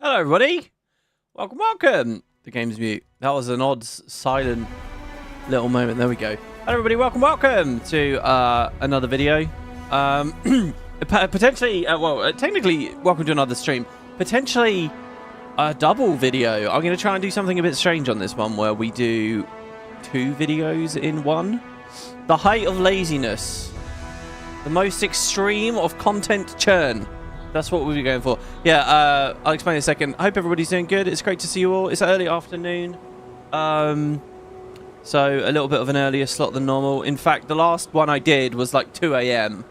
Hello, everybody. Welcome. The game's mute. That was an odd, silent little moment. There we go. Hello, everybody. Welcome to another video. Potentially, technically, welcome to another stream. Potentially a double video. I'm going to try and do something a bit strange on this one, where we do 2 videos in one. The height of laziness. The most extreme of content churn. That's what we'll be going for. Yeah, I'll explain in a second. I hope everybody's doing good. It's great to see you all. It's early afternoon. So a little bit of an earlier slot than normal. In fact, the last one I did was like 2 a.m.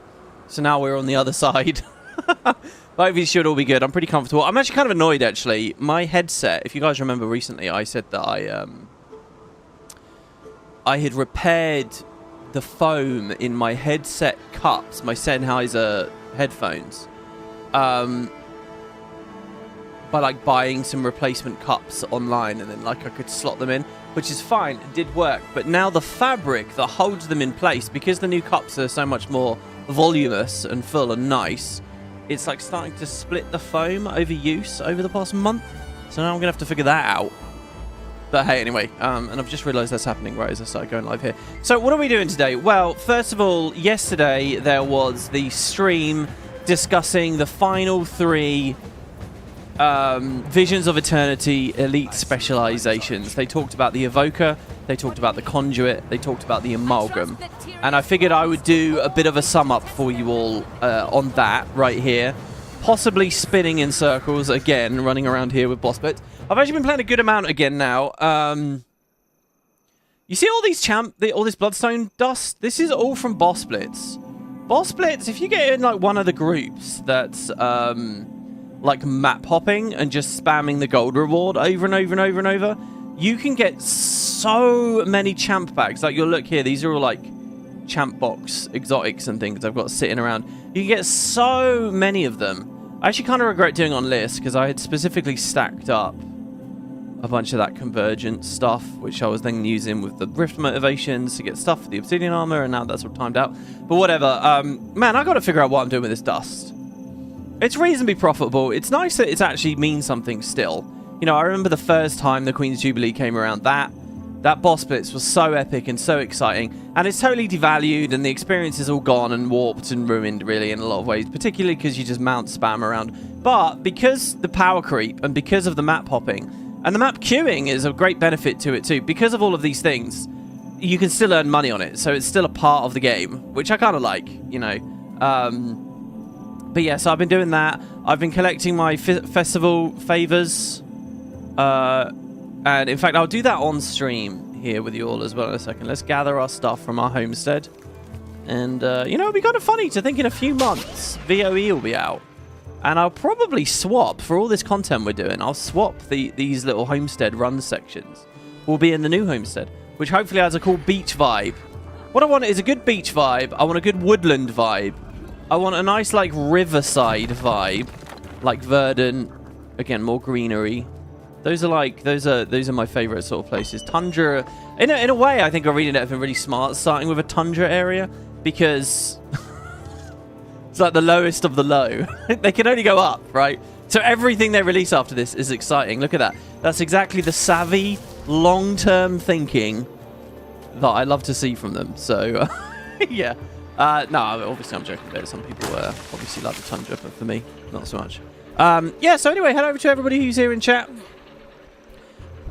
So now we're on the other side. But hopefully it should all be good. I'm pretty comfortable. I'm actually kind of annoyed, actually. My headset, if you guys remember recently, I said that I had repaired the foam in my headset cups, my Sennheiser headphones. By like buying some replacement cups online, and then like I could slot them in, which is fine. It did work. But now the fabric that holds them in place, because the new cups are so much more voluminous and full and nice, it's like starting to split the foam over use over the past month. So now I'm gonna have to figure that out. But hey, anyway, and I've just realized that's happening right as I started going live here. So what are we doing today? Well, first of all, yesterday there was the stream discussing the final 3 Visions of Eternity Elite specializations. They talked about the Evoker, they talked about the Conduit, they talked about the Amalgam. And I figured I would do a bit of a sum up for you all on that right here. Possibly spinning in circles again, running around here with boss blitz. I've actually been playing a good amount again now. You see all these all this bloodstone dust? This is all from boss blitz. Boss blitz, if you get in like one of the groups that's like map hopping and just spamming the gold reward over and over and over and over, you can get so many champ bags. Like you'll look here, these are all like champ box exotics and things I've got sitting around. You can get so many of them. I actually kind of regret doing on list because I had specifically stacked up a bunch of that convergent stuff, which I was then using with the rift motivations to get stuff for the obsidian armor, and now that's all timed out. But whatever. Man, I got to figure out what I'm doing with this dust. It's reasonably profitable. It's nice that it actually means something still. You know, I remember the first time the Queen's Jubilee came around, that boss blitz was so epic and so exciting, and it's totally devalued, and the experience is all gone and warped and ruined, really, in a lot of ways, particularly because you just mount spam around. But because the power creep and because of the map hopping, and the map queuing is a great benefit to it too, because of all of these things, you can still earn money on it, so it's still a part of the game, which I kind of like, you know. But yeah, so I've been doing that. I've been collecting my festival favors. And in fact, I'll do that on stream here with you all as well in a second. Let's gather our stuff from our homestead. And, you know, it'll be kind of funny to think in a few months, VOE will be out. And I'll probably swap, for all this content we're doing, I'll swap these little homestead run sections. We'll be in the new homestead, which hopefully has a cool beach vibe. What I want is a good beach vibe. I want a good woodland vibe. I want a nice, like, riverside vibe. Like verdant. Again, more greenery. Those are my favorite sort of places. Tundra, in a way, I think Arenanet have been really smart starting with a tundra area, because it's like the lowest of the low. They can only go up, right? So everything they release after this is exciting. Look at that. That's exactly the savvy, long-term thinking that I love to see from them. So, yeah. No, obviously I'm joking there. Some people obviously like the tundra, but for me, not so much. Yeah, so anyway, hello to everybody who's here in chat.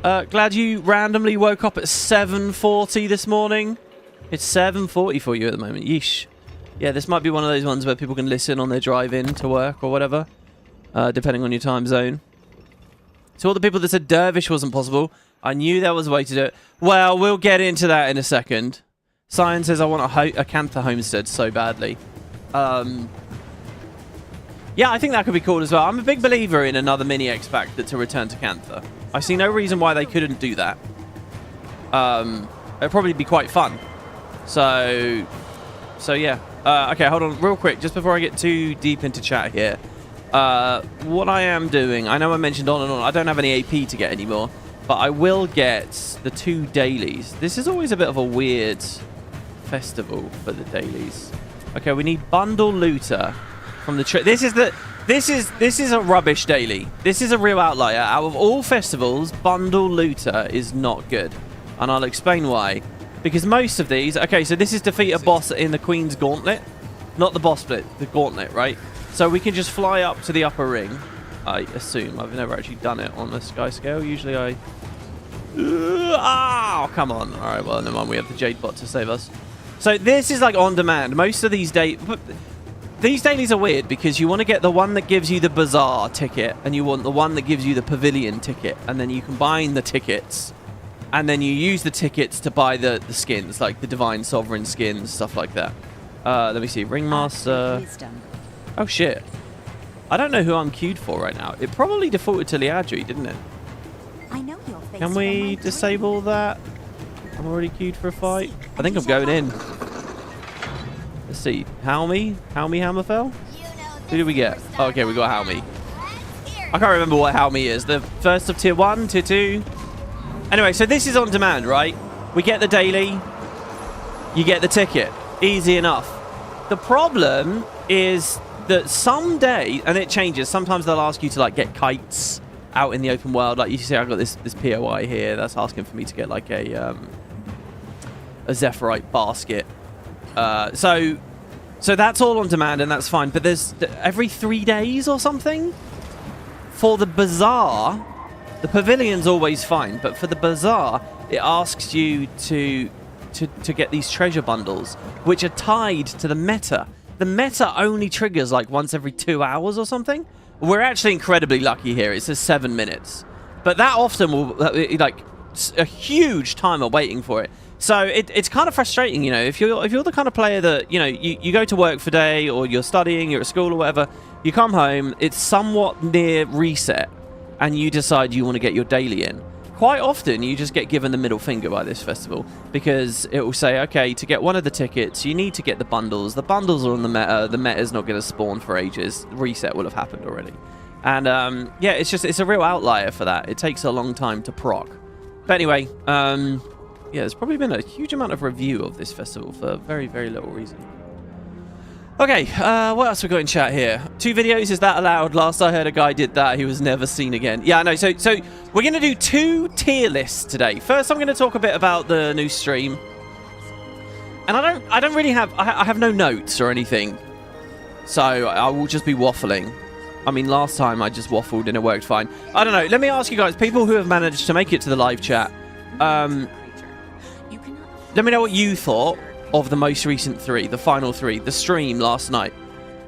Glad you randomly woke up at 7:40 this morning. It's 7:40 for you at the moment. Yeesh. Yeah, this might be one of those ones where people can listen on their drive in to work or whatever, depending on your time zone. So all the people that said Dervish wasn't possible, I knew there was a way to do it. Well, we'll get into that in a second. Cyan says I want a Cantha homestead so badly. Yeah, I think that could be cool as well. I'm a big believer in another mini X-Pack to return to Cantha. I see no reason why they couldn't do that. It'd probably be quite fun. So yeah. Okay, hold on real quick, just before I get too deep into chat here. What I am doing, I know I mentioned on and on, I don't have any AP to get anymore, but I will get the 2 dailies. This is always a bit of a weird festival for the dailies. Okay, we need bundle looter from the trip. This is This is a rubbish daily. This is a real outlier. Out of all festivals, Bundle Looter is not good. And I'll explain why. Because most of these... Okay, so this is defeat a boss in the Queen's Gauntlet. Not the boss split, the Gauntlet, right? So we can just fly up to the upper ring. I assume. I've never actually done it on the sky scale. Usually I... Oh, come on. All right, well, never mind. We have the Jade bot to save us. So this is like on demand. Most of these these dailies are weird because you want to get the one that gives you the Bazaar ticket and you want the one that gives you the Pavilion ticket, and then you combine the tickets and then you use the tickets to buy the skins, like the Divine Sovereign skins, stuff like that. Let me see. Ringmaster. Oh, shit. I don't know who I'm queued for right now. It probably defaulted to Liadri, didn't it? I know your face. Can we disable that? I'm already queued for a fight. I think I'm going in. Let's see. Halmy? Halmy Hammerfell? Who did we get? Oh, okay, we got Halmy. I can't remember what Halmy is. The first of tier 1, tier 2. Anyway, so this is on demand, right? We get the daily. You get the ticket. Easy enough. The problem is that someday, and it changes, sometimes they'll ask you to like get kites out in the open world. Like you see, I've got this POI here that's asking for me to get like a Zephyrite basket. So that's all on demand and that's fine. But there's every 3 days or something for the Bazaar. The Pavilion's always fine, but for the Bazaar, it asks you to get these treasure bundles, which are tied to the meta. The meta only triggers like once every 2 hours or something. We're actually incredibly lucky here. It says 7 minutes. But that often will, like, a huge time of waiting for it. So it's kind of frustrating, you know, if you're the kind of player that, you know, you go to work for day or you're studying, you're at school or whatever, you come home, it's somewhat near reset, and you decide you want to get your daily in. Quite often, you just get given the middle finger by this festival because it will say, okay, to get one of the tickets, you need to get the bundles. The bundles are on the meta. The meta is not going to spawn for ages. Reset will have happened already. And, yeah, it's a real outlier for that. It takes a long time to proc. But anyway, yeah, there's probably been a huge amount of review of this festival for very, very little reason. Okay, what else we got in chat here? 2 videos, is that allowed? Last I heard a guy did that, he was never seen again. Yeah, no, so we're going to do 2 tier lists today. First, I'm going to talk a bit about the new stream. And I don't really have, I have no notes or anything. So I will just be waffling. I mean, last time I just waffled and it worked fine. I don't know, let me ask you guys, people who have managed to make it to the live chat, let me know what you thought of the most recent 3, the final 3, the stream last night.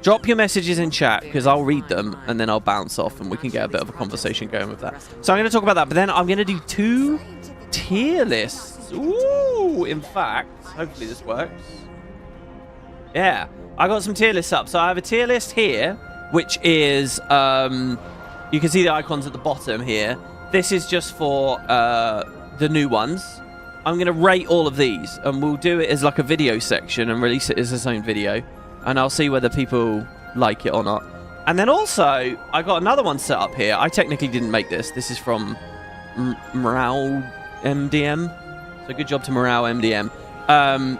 Drop your messages in chat because I'll read them and then I'll bounce off and we can get a bit of a conversation going with that. So I'm going to talk about that, but then I'm going to do 2 tier lists. Ooh, in fact, hopefully this works. Yeah, I got some tier lists up. So I have a tier list here, which is, you can see the icons at the bottom here. This is just for the new ones. I'm going to rate all of these, and we'll do it as like a video section and release it as its own video, and I'll see whether people like it or not. And then also, I got another one set up here. I technically didn't make this. This is from Morale MDM. So good job to Morale MDM.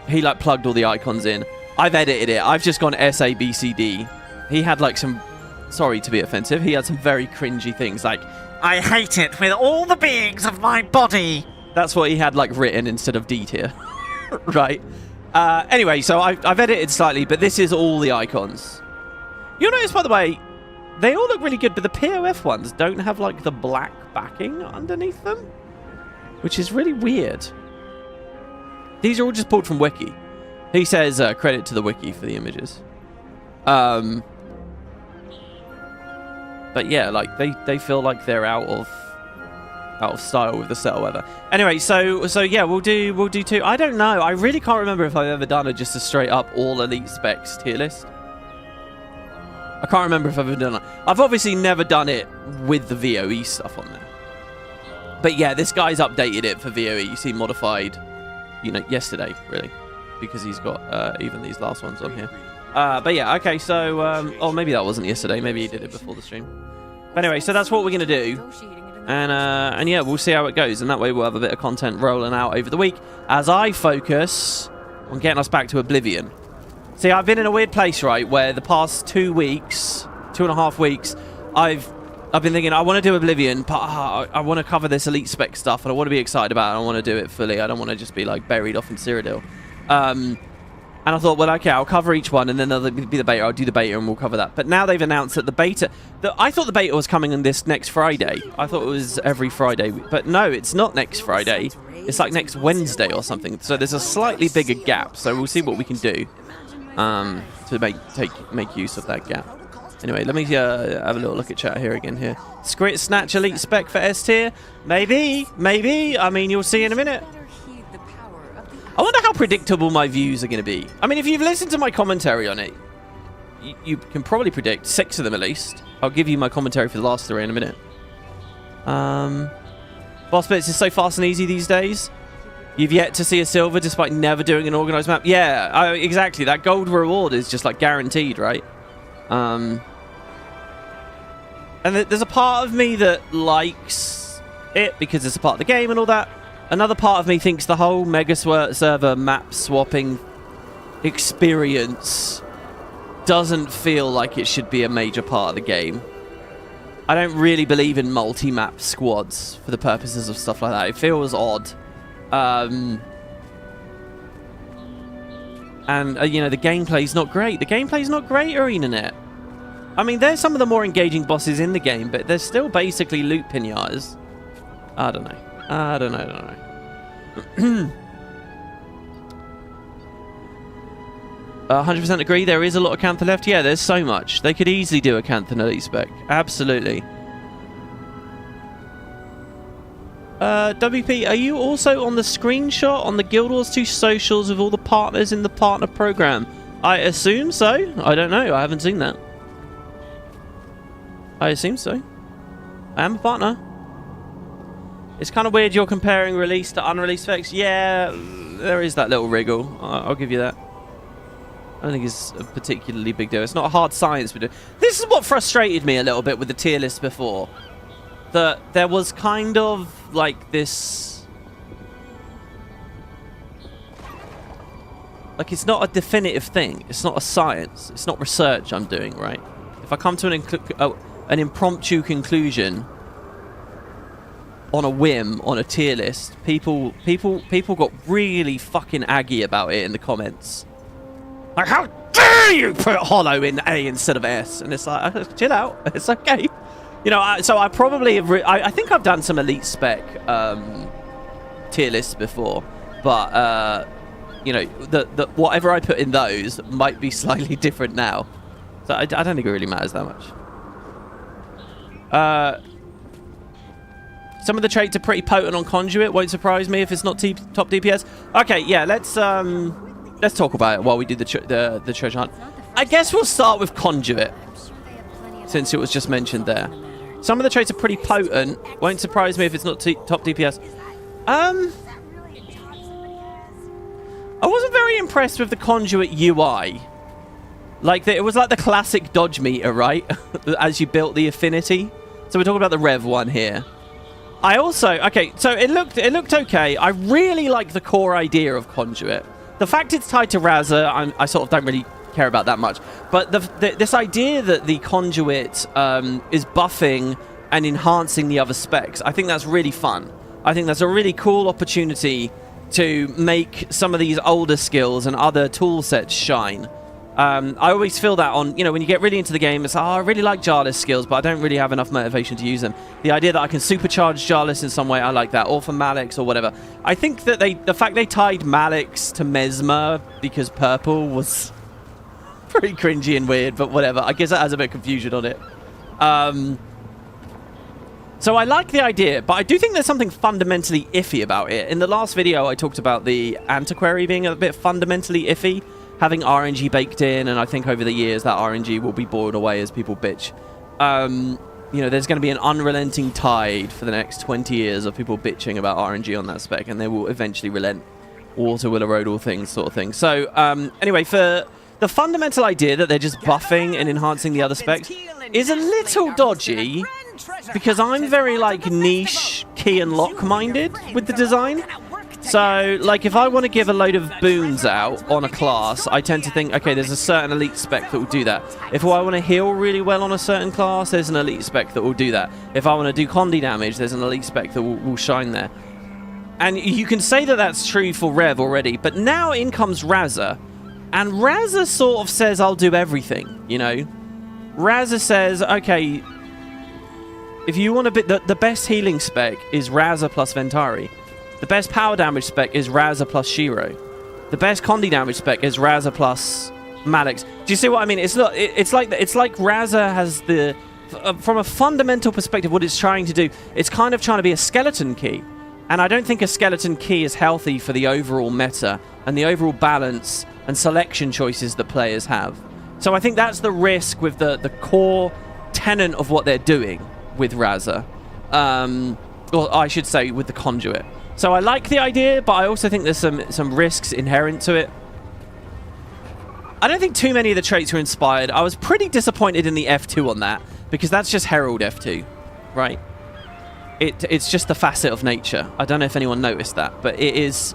He like plugged all the icons in. I've edited it. I've just gone SABCD. He had like some, sorry to be offensive, he had some very cringy things like, I hate it with all the beings of my body. That's what he had like written instead of D tier. Right. Anyway, so I've edited slightly, but this is all the icons. You'll notice, by the way, they all look really good, but the POF ones don't have like the black backing underneath them, which is really weird. These are all just pulled from Wiki. He says credit to the Wiki for the images. But yeah, like they feel like they're out of style with the set or whatever. Anyway, so yeah, we'll do 2. I don't know. I really can't remember if I've ever done just a straight up all elite specs tier list. I can't remember if I've ever done it. I've obviously never done it with the VOE stuff on there. But yeah, this guy's updated it for VOE. You see modified, you know, yesterday, really, because he's got even these last ones on here. But yeah, okay, so, oh, maybe that wasn't yesterday. Maybe he did it before the stream. But anyway, so that's what we're going to do. And yeah, we'll see how it goes. And that way we'll have a bit of content rolling out over the week as I focus on getting us back to Oblivion. See, I've been in a weird place, right, where the past 2 weeks, 2.5 weeks, I've been thinking I want to do Oblivion, but I want to cover this elite spec stuff, and I want to be excited about it. I want to do it fully. I don't want to just be like buried off in Cyrodiil. And I thought, well, okay, I'll cover each one, and then there'll be the beta. I'll do the beta, and we'll cover that. But now they've announced that the beta... I thought the beta was coming on this next Friday. I thought it was every Friday. But no, it's not next Friday. It's like next Wednesday or something. So there's a slightly bigger gap. So we'll see what we can do to make use of that gap. Anyway, let me have a little look at chat here again here. Squid Snatch Elite Spec for S tier? Maybe. Maybe. I mean, you'll see in a minute. I wonder how predictable my views are going to be. I mean, if you've listened to my commentary on it, you can probably predict 6 of them at least. I'll give you my commentary for the last 3 in a minute. Boss Blitz is so fast and easy these days. You've yet to see a silver despite never doing an organized map. Yeah, exactly. That gold reward is just like guaranteed, right? And there's a part of me that likes it because it's a part of the game and all that. Another part of me thinks the whole Mega Server map swapping experience doesn't feel like it should be a major part of the game. I don't really believe in multi-map squads for the purposes of stuff like that. It feels odd. And, you know, the gameplay's not great. The gameplay's not great, Arenanet. I mean, there's some of the more engaging bosses in the game, but they're still basically loot pinatas. I don't know. I don't know. 100% agree. There is a lot of Cantha left. Yeah, there's so much. They could easily do a Cantha Elite Spec. Absolutely. WP, are you also on the screenshot on the Guild Wars 2 socials with all the partners in the partner program? I assume so. I don't know. I haven't seen that. I assume so. I am a partner. It's kind of weird you're comparing release to unreleased specs. Yeah, there is that little wriggle. I'll give you that. I don't think it's a particularly big deal. It's not a hard science. But this is what frustrated me a little bit with the tier list before. That there was kind of like this... Like, it's not a definitive thing. It's not a science. It's not research I'm doing, right? If I come to an impromptu conclusion... on a whim, on a tier list, people got really fucking aggy about it in the comments. Like, how dare you put hollow in A instead of S? And it's like, chill out, it's okay. You know, so I probably have, I think I've done some elite spec tier lists before, but you know, the whatever I put in those might be slightly different now. So I don't think it really matters that much. Some of the traits are pretty potent on Conduit. Won't surprise me if it's not top DPS. Okay, yeah, let's talk about it while we do the treasure hunt. I guess we'll start with Conduit, since it was just mentioned there. Some of the traits are pretty potent. Won't surprise me if it's not top DPS. I wasn't very impressed with the Conduit UI. Like, it was like the classic dodge meter, right? As you built the affinity. So we're talking about the Rev one here. I also... Okay, so it looked okay. I really like the core idea of Conduit. The fact it's tied to Raza, I sort of don't really care about that much. But this idea that the Conduit is buffing and enhancing the other specs, I think that's really fun. I think that's a really cool opportunity to make some of these older skills and other tool sets shine. I always feel that on, you know, when you get really into the game, it's like, oh, I really like Jarlis skills, but I don't really have enough motivation to use them. The idea that I can supercharge Jarlis in some way, I like that, or for Malix or whatever. I think that the fact they tied Malix to Mesmer because purple was pretty cringy and weird, but whatever. I guess that has a bit of confusion on it. So I like the idea, but I do think there's something fundamentally iffy about it. In the last video, I talked about the Antiquary being a bit fundamentally iffy, having RNG baked in, and I think over the years that RNG will be boiled away as people bitch. You know, there's going to be an unrelenting tide for the next 20 years of people bitching about RNG on that spec, and they will eventually relent. Water will erode all things, sort of thing. So, anyway, for the fundamental idea that they're just buffing and enhancing the other specs is a little dodgy, because I'm very, like, niche key and lock minded with the design. So, like, if I want to give a load of boons out on a class, I tend to think, okay, there's a certain elite spec that will do that. If I want to heal really well on a certain class, there's an elite spec that will do that. If I want to do Conduit damage, there's an elite spec that will shine there. And you can say that that's true for Rev already, but now in comes Razza. And Razza sort of says, I'll do everything, you know? Razza says, okay, if you want the best healing spec is Razza plus Ventari. The best power damage spec is Razza plus Shiro. The best Conduit damage spec is Razza plus Malix. Do you see what I mean? It's not. It's like Razza has the, from a fundamental perspective, what it's trying to do. It's kind of trying to be a skeleton key, and I don't think a skeleton key is healthy for the overall meta and the overall balance and selection choices that players have. So I think that's the risk with the core tenet of what they're doing with Razza, or I should say with the Conduit. So I like the idea, but I also think there's some risks inherent to it. I don't think too many of the traits were inspired. I was pretty disappointed in the F2 on that, because that's just Herald F2, right? It's just the facet of nature. I don't know if anyone noticed that, but it is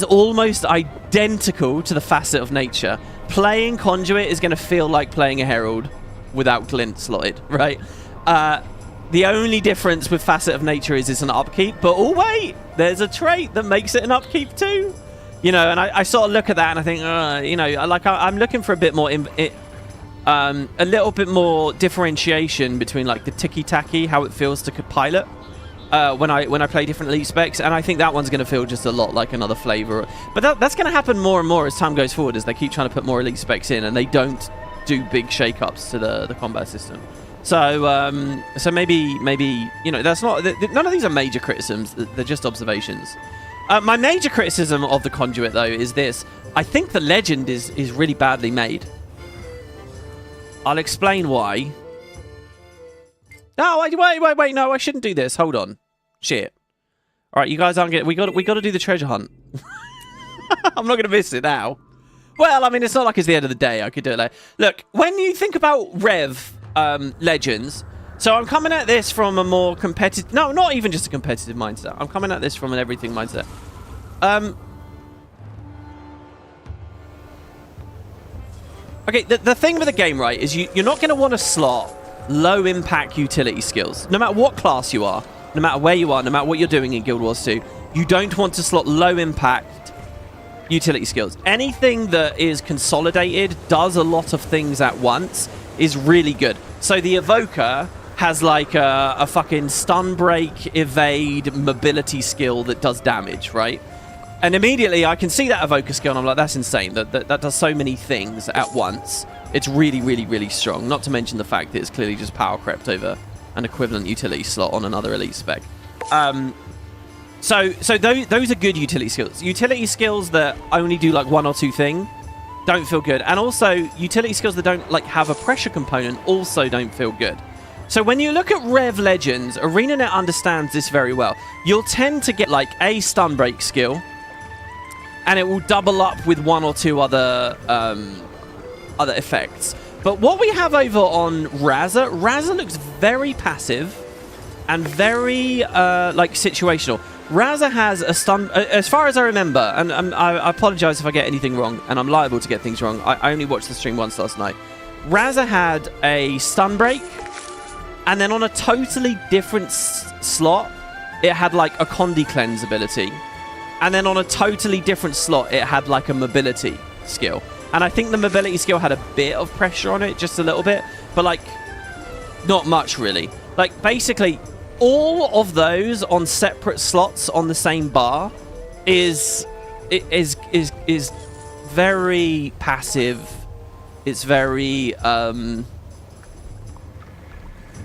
almost identical to the facet of nature. Playing Conduit is going to feel like playing a Herald without glint slotted, right? The only difference with Facet of Nature is it's an upkeep, but oh wait, there's a trait that makes it an upkeep too. You know, and I sort of look at that and I think, you know, I'm looking for a bit more, a little bit more differentiation between like the ticky-tacky, how it feels to pilot when I play different elite specs, and I think that one's going to feel just a lot like another flavor. But that's going to happen more and more as time goes forward, as they keep trying to put more elite specs in and they don't do big shake-ups to the combat system. So, so maybe you know, that's not. None of these are major criticisms. They're just observations. My major criticism of the Conduit, though, is this: I think the legend is really badly made. I'll explain why. No, wait! No, I shouldn't do this. Hold on. Shit. All right, you guys aren't getting. We got to do the treasure hunt. I'm not gonna miss it now. Well, I mean, it's not like it's the end of the day. I could do it later. Look, when you think about Rev. Legends. So I'm coming at this from a more competitive... No, not even just a competitive mindset. I'm coming at this from an everything mindset. Okay, the thing with the game, right, is you're not going to want to slot low-impact utility skills. No matter what class you are, no matter where you are, no matter what you're doing in Guild Wars 2, you don't want to slot low-impact utility skills. Anything that is consolidated, does a lot of things at once, is really good. So the Evoker has like a fucking stun break, evade, mobility skill that does damage, right? And immediately I can see that Evoker skill and I'm like, that's insane. That does so many things at once. It's really, really, really strong. Not to mention the fact that it's clearly just power crept over an equivalent utility slot on another elite spec. So those are good utility skills. Utility skills that only do like one or two things don't feel good. And also, utility skills that don't like have a pressure component also don't feel good. So when you look at Rev Legends, Arenanet understands this very well. You'll tend to get like a stun break skill, and it will double up with one or two other effects. But what we have over on Razza looks very passive and very like situational. Razza has a stun, as far as I remember, and I apologize if I get anything wrong, and I'm liable to get things wrong. I only watched the stream once last night. Razza had a stun break, and then on a totally different slot, it had like a Condi cleanse ability. And then on a totally different slot, it had like a mobility skill. And I think the mobility skill had a bit of pressure on it, just a little bit, but like not much really. Like basically, all of those on separate slots on the same bar is very passive. It's very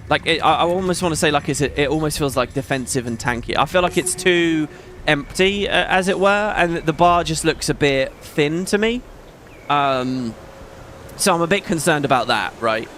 like I almost want to say like it almost feels like defensive and tanky. I feel like it's too empty, as it were, and the bar just looks a bit thin to me. So I'm a bit concerned about that, right?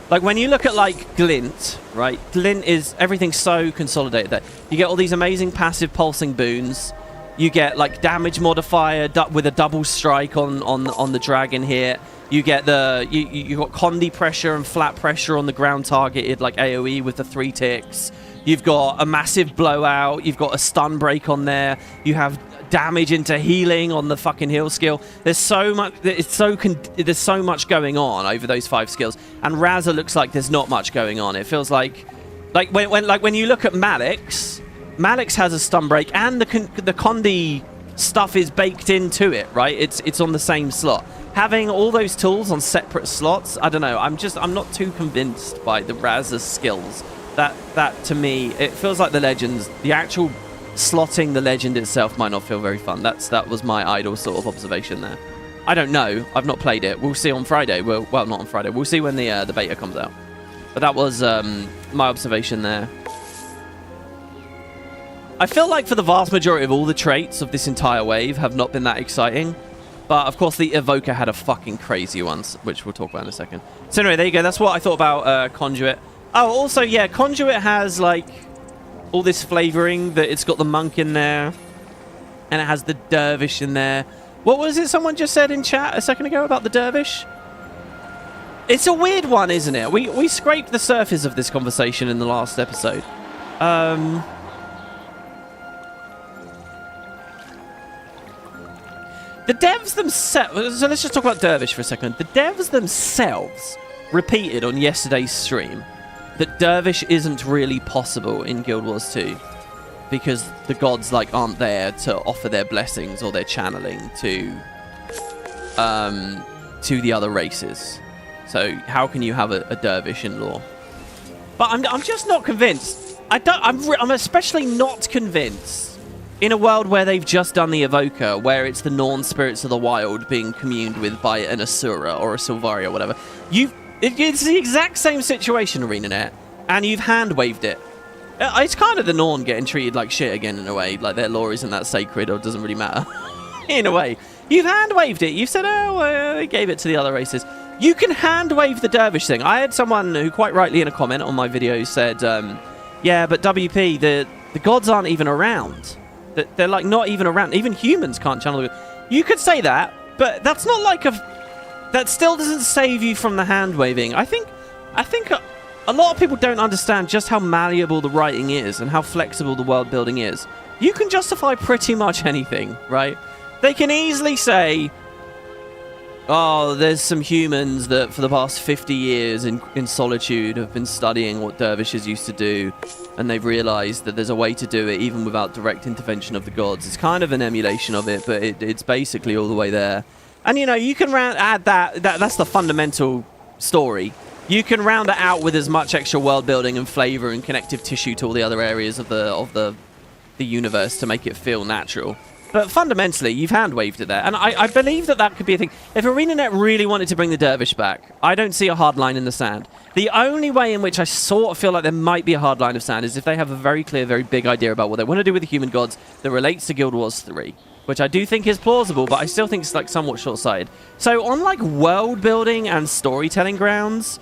Like when you look at like Glint, right? Glint is everything's so consolidated there. You get all these amazing passive pulsing boons. You get like damage modifier with a double strike on the dragon here. You get you got Condi pressure and flat pressure on the ground targeted like AoE with the 3 ticks. You've got a massive blowout. You've got a stun break on there. You have damage into healing on the fucking heal skill. There's so much. There's so much going on over those 5 skills. And Razza looks like there's not much going on. It feels like when you look at Malix has a stun break, and the Conduit stuff is baked into it, right? It's on the same slot. Having all those tools on separate slots, I don't know. I'm not too convinced by the Razza skills. That to me, it feels like the legends, the actual slotting the legend itself might not feel very fun. That was my idle sort of observation there. I don't know. I've not played it. We'll see on Friday. Well, not on Friday. We'll see when the beta comes out. But that was my observation there. I feel like for the vast majority of all the traits of this entire wave have not been that exciting. But, of course, the Evoker had a fucking crazy one, which we'll talk about in a second. So, anyway, there you go. That's what I thought about Conduit. Oh, also, yeah, Conduit has, like, all this flavoring that it's got the monk in there. And it has the Dervish in there. What was it someone just said in chat a second ago about the Dervish? It's a weird one, isn't it? We scraped the surface of this conversation in the last episode. The devs themselves... So let's just talk about Dervish for a second. The devs themselves repeated on yesterday's stream that Dervish isn't really possible in Guild Wars 2 because the gods aren't there to offer their blessings or their channeling to the other races. So how can you have a Dervish in lore? But I'm just not convinced. I'm especially not convinced in a world where they've just done the Evoker, where it's the Norn spirits of the wild being communed with by an Asura or a Sylvaria or whatever. It's the exact same situation, Arenanet, and you've hand-waved it. It's kind of the Norn getting treated like shit again in a way, like their lore isn't that sacred or doesn't really matter. In a way. You've hand-waved it. You've said, they gave it to the other races. You can hand-wave the Dervish thing. I had someone who quite rightly in a comment on my video said, yeah, but WP, the gods aren't even around. They're not even around. Even humans can't channel it. You could say that, but that's not that still doesn't save you from the hand waving. I think a lot of people don't understand just how malleable the writing is and how flexible the world building is. You can justify pretty much anything, right? They can easily say, oh, there's some humans that for the past 50 years in solitude have been studying what dervishes used to do, and they've realized that there's a way to do it even without direct intervention of the gods. It's kind of an emulation of it, but it's basically all the way there. And, you can add that's the fundamental story. You can round it out with as much extra world building and flavor and connective tissue to all the other areas of the universe to make it feel natural. But fundamentally, you've hand-waved it there. And I believe that could be a thing. If Arenanet really wanted to bring the Dervish back, I don't see a hard line in the sand. The only way in which I sort of feel like there might be a hard line of sand is if they have a very clear, very big idea about what they want to do with the human gods that relates to Guild Wars 3, which I do think is plausible, but I still think it's somewhat short-sighted. So on world building and storytelling grounds,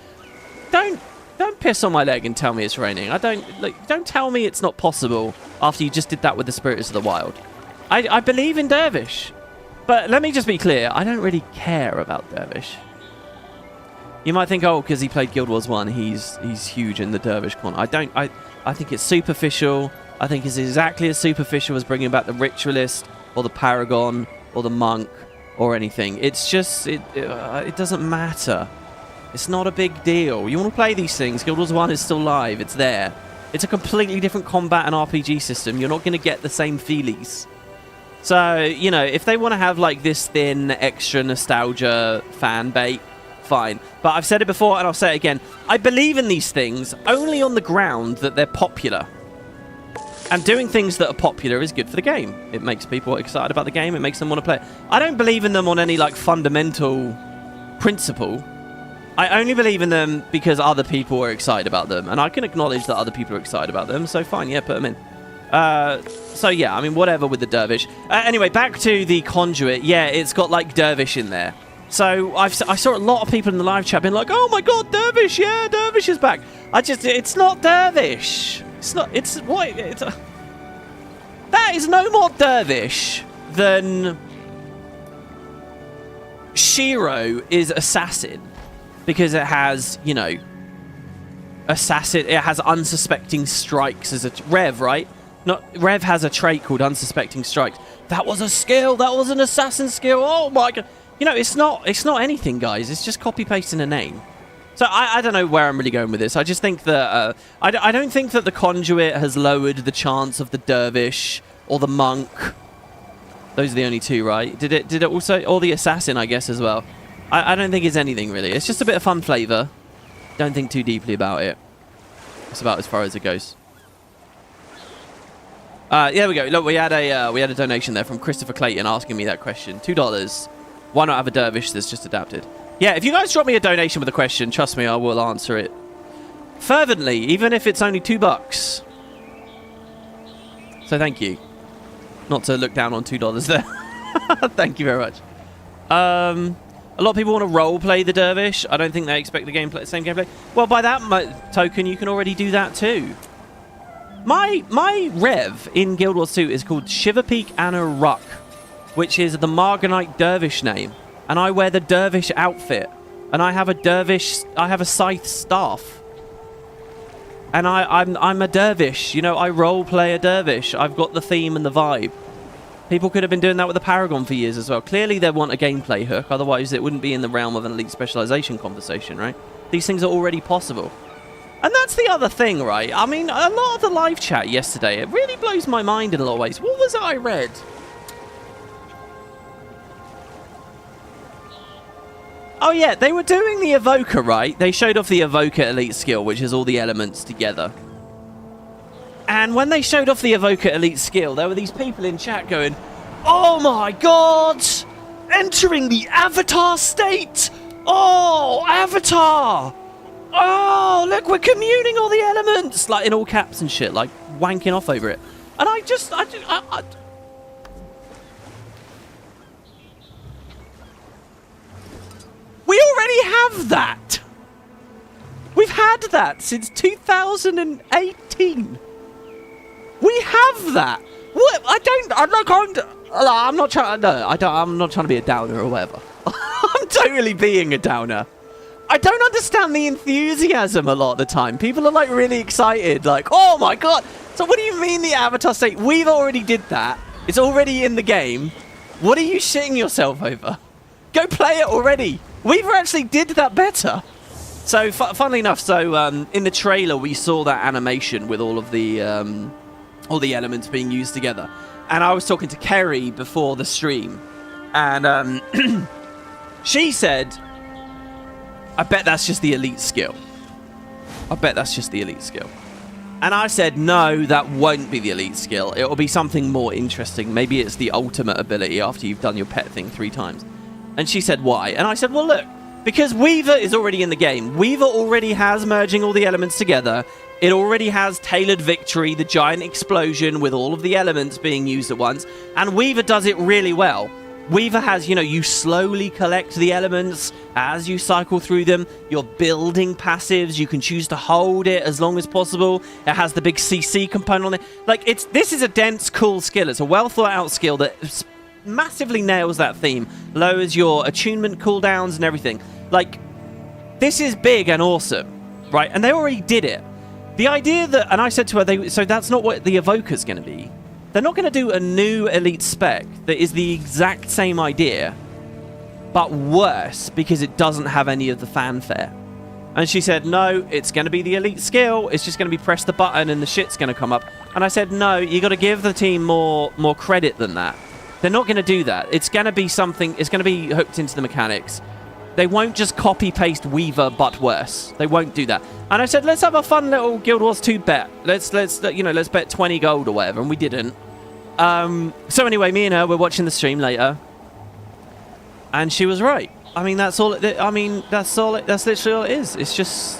don't piss on my leg and tell me it's raining. Don't tell me it's not possible after you just did that with the Spirits of the Wild. I believe in Dervish, but let me just be clear. I don't really care about Dervish. You might think, oh, because he played Guild Wars 1, he's huge in the Dervish con. I think it's superficial. I think it's exactly as superficial as bringing back the Ritualist or the Paragon or the Monk or anything. It's just, it doesn't matter. It's not a big deal. You want to play these things. Guild Wars 1 is still live. It's there. It's a completely different combat and RPG system. You're not going to get the same feelies. So, if they want to have this thin, extra nostalgia fan bait, fine. But I've said it before and I'll say it again. I believe in these things only on the ground that they're popular. And doing things that are popular is good for the game. It makes people excited about the game. It makes them want to play it. I don't believe in them on any fundamental principle. I only believe in them because other people are excited about them. And I can acknowledge that other people are excited about them. So fine, yeah, put them in. So yeah, I mean, whatever with the Dervish. Anyway, back to the Conduit. Yeah, it's got Dervish in there. So I saw a lot of people in the live chat being like, oh my god, Dervish, yeah, Dervish is back. It's not Dervish. That is no more Dervish than Shiro is Assassin. Because it has, assassin. It has unsuspecting strikes as a Rev, right? Not Rev has a trait called unsuspecting strikes. That was a skill. That was an assassin skill. Oh my god! You know, it's not anything, guys. It's just copy pasting a name. So I don't know where I'm really going with this. I just think that I don't think that the Conduit has lowered the chance of the Dervish or the Monk. Those are the only two, right? Did it also, or the Assassin, I guess, as well. I don't think it's anything really. It's just a bit of fun flavor. Don't think too deeply about it. It's about as far as it goes. Yeah, we go. Look, we had a donation there from Christopher Clayton asking me that question. $2. Why not have a Dervish that's just adapted? Yeah, if you guys drop me a donation with a question, trust me, I will answer it fervently, even if it's only $2. So thank you. Not to look down on $2 there. Thank you very much. A lot of people want to role play the Dervish. I don't think they expect the same gameplay. Well, by that token, you can already do that too. My Rev in Guild Wars 2 is called Shiverpeak Anna Ruck, which is the Marganite Dervish name. And I wear the Dervish outfit. And I have a scythe staff. And I'm a Dervish. You know, I role play a Dervish. I've got the theme and the vibe. People could have been doing that with the Paragon for years as well. Clearly they want a gameplay hook, otherwise it wouldn't be in the realm of an elite specialization conversation, right? These things are already possible. And that's the other thing, right? I mean, a lot of the live chat yesterday, it really blows my mind in a lot of ways. What was it I read? Oh yeah, they were doing the Evoker, right? They showed off the Evoker elite skill, which is all the elements together. And when they showed off the Evoker elite skill, there were these people in chat going, "Oh my god! Entering the Avatar state! Oh, Avatar! Oh, look, we're communing all the elements!" Like, in all caps and shit, like, wanking off over it. And we already have that! We've had that since 2018. We have that. What? I'm not trying to be a downer or whatever. I'm totally being a downer. I don't understand the enthusiasm a lot of the time. People are like really excited, like, "Oh my god." So what do you mean the Avatar state? We've already did that. It's already in the game. What are you shitting yourself over? Go play it already. We've actually did that better. So funnily enough, in the trailer we saw that animation with all the elements being used together, and I was talking to Kerry before the stream, and she said, "I bet that's just the elite skill. I bet that's just the elite skill." And I said, "No, that won't be the elite skill. It will be something more interesting. Maybe it's the ultimate ability after you've done your pet thing 3 times." And she said, "Why?" And I said, "Well, look, because Weaver is already in the game. Weaver already has merging all the elements together. It already has Tailored Victory, the giant explosion with all of the elements being used at once. And Weaver does it really well. Weaver has, you know, you slowly collect the elements as you cycle through them. You're building passives. You can choose to hold it as long as possible. It has the big CC component on it. Like, this is a dense, cool skill. It's a well thought out skill that massively nails that theme. Lowers your attunement cooldowns and everything. Like, this is big and awesome, right? And they already did it. The idea that, and I said to her, so that's not what the Evoker's going to be. They're not going to do a new elite spec that is the exact same idea, but worse because it doesn't have any of the fanfare. And she said, "No, it's going to be the elite skill. It's just going to be press the button and the shit's going to come up." And I said, "No, you got to give the team more credit than that. They're not going to do that. It's going to be something. It's going to be hooked into the mechanics. They won't just copy-paste Weaver, but worse. They won't do that." And I said, "Let's have a fun little Guild Wars 2 bet. Let's bet 20 gold or whatever," and we didn't. So anyway, me and her were watching the stream later, and she was right. I mean, that's all. That's literally all it is. It's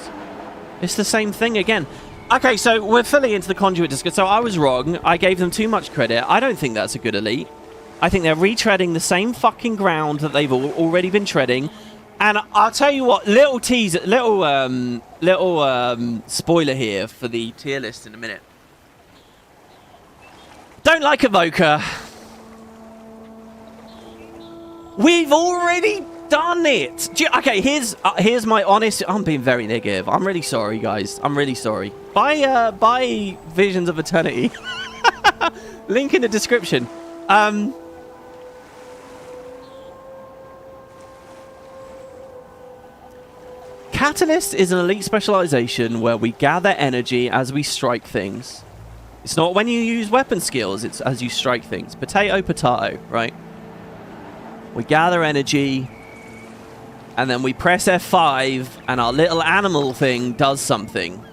the same thing again. Okay, so we're fully into the Conduit discussion. So I was wrong. I gave them too much credit. I don't think that's a good elite. I think they're retreading the same fucking ground that they've already been treading. And I'll tell you what, little spoiler here for the tier list in a minute. Don't like Evoker. We've already done it. Okay, here's my honest. I'm being very negative. I'm really sorry, guys. I'm really sorry. Buy Visions of Eternity. Link in the description. Catalyst is an elite specialization where we gather energy as we strike things. It's not when you use weapon skills, it's as you strike things. Potato, potato, right? We gather energy, and then we press F5, and our little animal thing does something.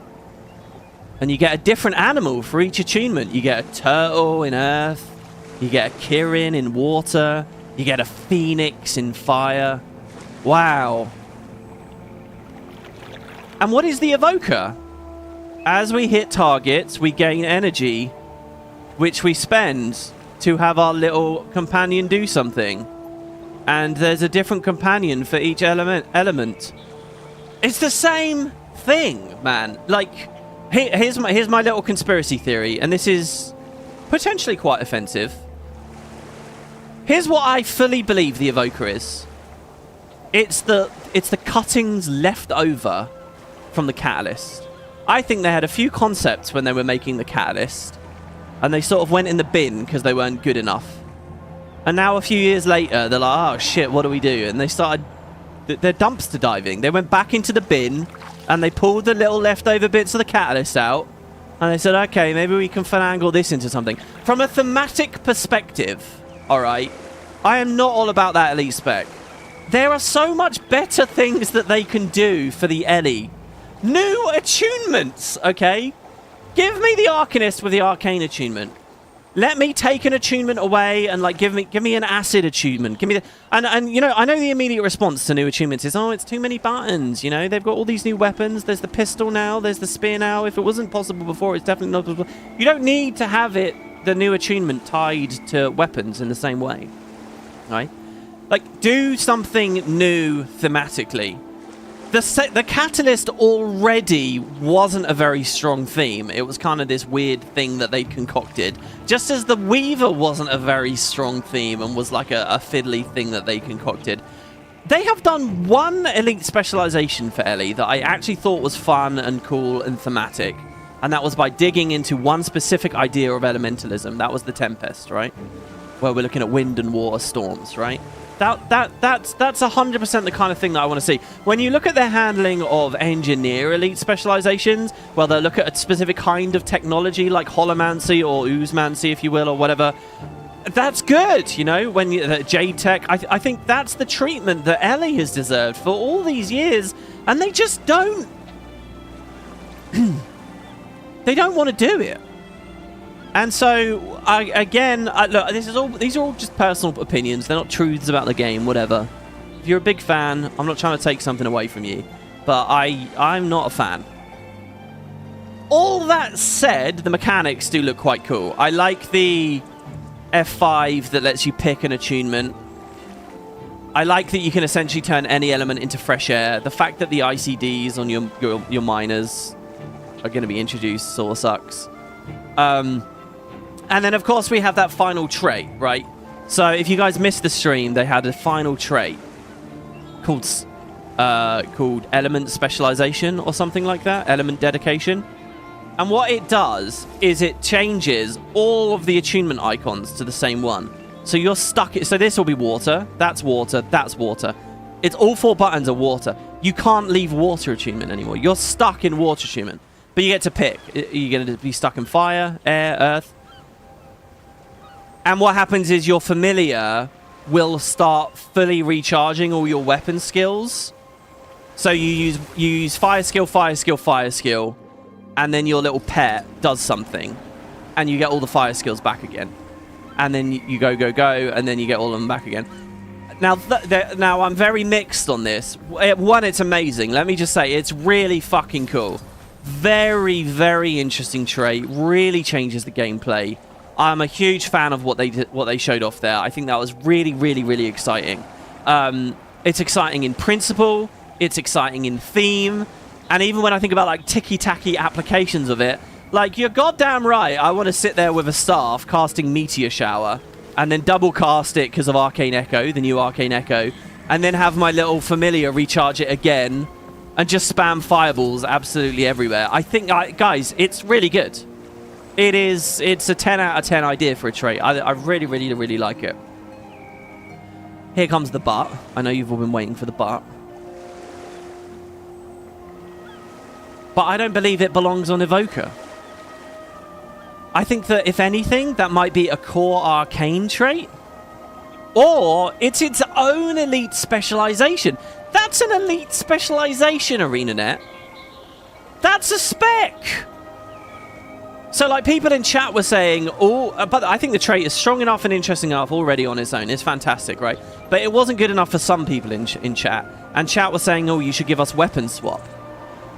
And you get a different animal for each attunement. You get a turtle in earth, you get a Kirin in water, you get a phoenix in fire. Wow. And what is the Evoker? As we hit targets, we gain energy, which we spend to have our little companion do something. And there's a different companion for each element. It's the same thing, man. Like, here's my little conspiracy theory, and this is potentially quite offensive. Here's what I fully believe the Evoker is. It's the cuttings left over from the Catalyst. I think they had a few concepts when they were making the Catalyst, and they sort of went in the bin because they weren't good enough. And now a few years later, they're like, oh shit, what do we do? And they started, they're dumpster diving. They went back into the bin, and they pulled the little leftover bits of the Catalyst out, and they said, okay, maybe we can finagle this into something. From a thematic perspective, alright, I am not all about that elite spec. There are so much better things that they can do for the Ellie. New attunements, okay? Give me the Arcanist with the Arcane attunement. Let me take an attunement away and like give me an acid attunement. Give me the and you know, I know the immediate response to new attunements is, oh, it's too many buttons, you know? They've got all these new weapons. There's the pistol now, there's the spear now. If it wasn't possible before, it's definitely not possible. You don't need to have the new attunement tied to weapons in the same way. Right? Like, do something new thematically. The Catalyst already wasn't a very strong theme. It was kind of this weird thing that they'd concocted. Just as the Weaver wasn't a very strong theme and was like a fiddly thing that they concocted. They have done one elite specialization for Ellie that I actually thought was fun and cool and thematic. And that was by digging into one specific idea of elementalism. That was the Tempest, right? Where we're looking at wind and water storms, right? That's 100% the kind of thing that I want to see. When you look at their handling of engineer elite specializations, well, they'll look at a specific kind of technology like holomancy or oozmancy, if you will, or whatever. That's good, you know, when you Jade Tech. I think that's the treatment that Ellie has deserved for all these years, and they just don't. They don't want to do it. And so, again, look, these are all just personal opinions. They're not truths about the game, whatever. If you're a big fan, I'm not trying to take something away from you. But I'm not a fan. All that said, the mechanics do look quite cool. I like the F5 that lets you pick an attunement. I like that you can essentially turn any element into fresh air. The fact that the ICDs on your miners are going to be introduced sort of sucks. And then, of course, we have that final trait, right? So if you guys missed the stream, they had a final trait called element specialization or something like that, element dedication. And what it does is it changes all of the attunement icons to the same one. So you're stuck. So this will be water. That's water. That's water. It's all 4 buttons are water. You can't leave water attunement anymore. You're stuck in water attunement. But you get to pick. You're going to be stuck in fire, air, earth. And what happens is your familiar will start fully recharging all your weapon skills. So you use fire skill, fire skill, fire skill. And then your little pet does something. And you get all the fire skills back again. And then you go, and then you get all of them back again. Now, now I'm very mixed on this. One, it's amazing. Let me just say, it's really fucking cool. Very, very interesting trait. Really changes the gameplay. I'm a huge fan of what they showed off there. I think that was really, really, really exciting. It's exciting in principle. It's exciting in theme. And even when I think about like ticky-tacky applications of it, like, you're goddamn right, I want to sit there with a staff casting Meteor Shower and then double cast it because of Arcane Echo, the new Arcane Echo, and then have my little familiar recharge it again, and just spam fireballs absolutely everywhere. I think, guys, it's really good. It's a 10 out of 10 idea for a trait. I really, really, really like it. Here comes the but. I know you've all been waiting for the but. But I don't believe it belongs on Evoker. I think that, if anything, that might be a core arcane trait. Or it's its own elite specialization. That's an elite specialization, Arenanet. That's a spec. So, like, people in chat were saying, oh, but I think the trait is strong enough and interesting enough already on its own. It's fantastic, right? But it wasn't good enough for some people in chat. And chat was saying, oh, you should give us weapon swap.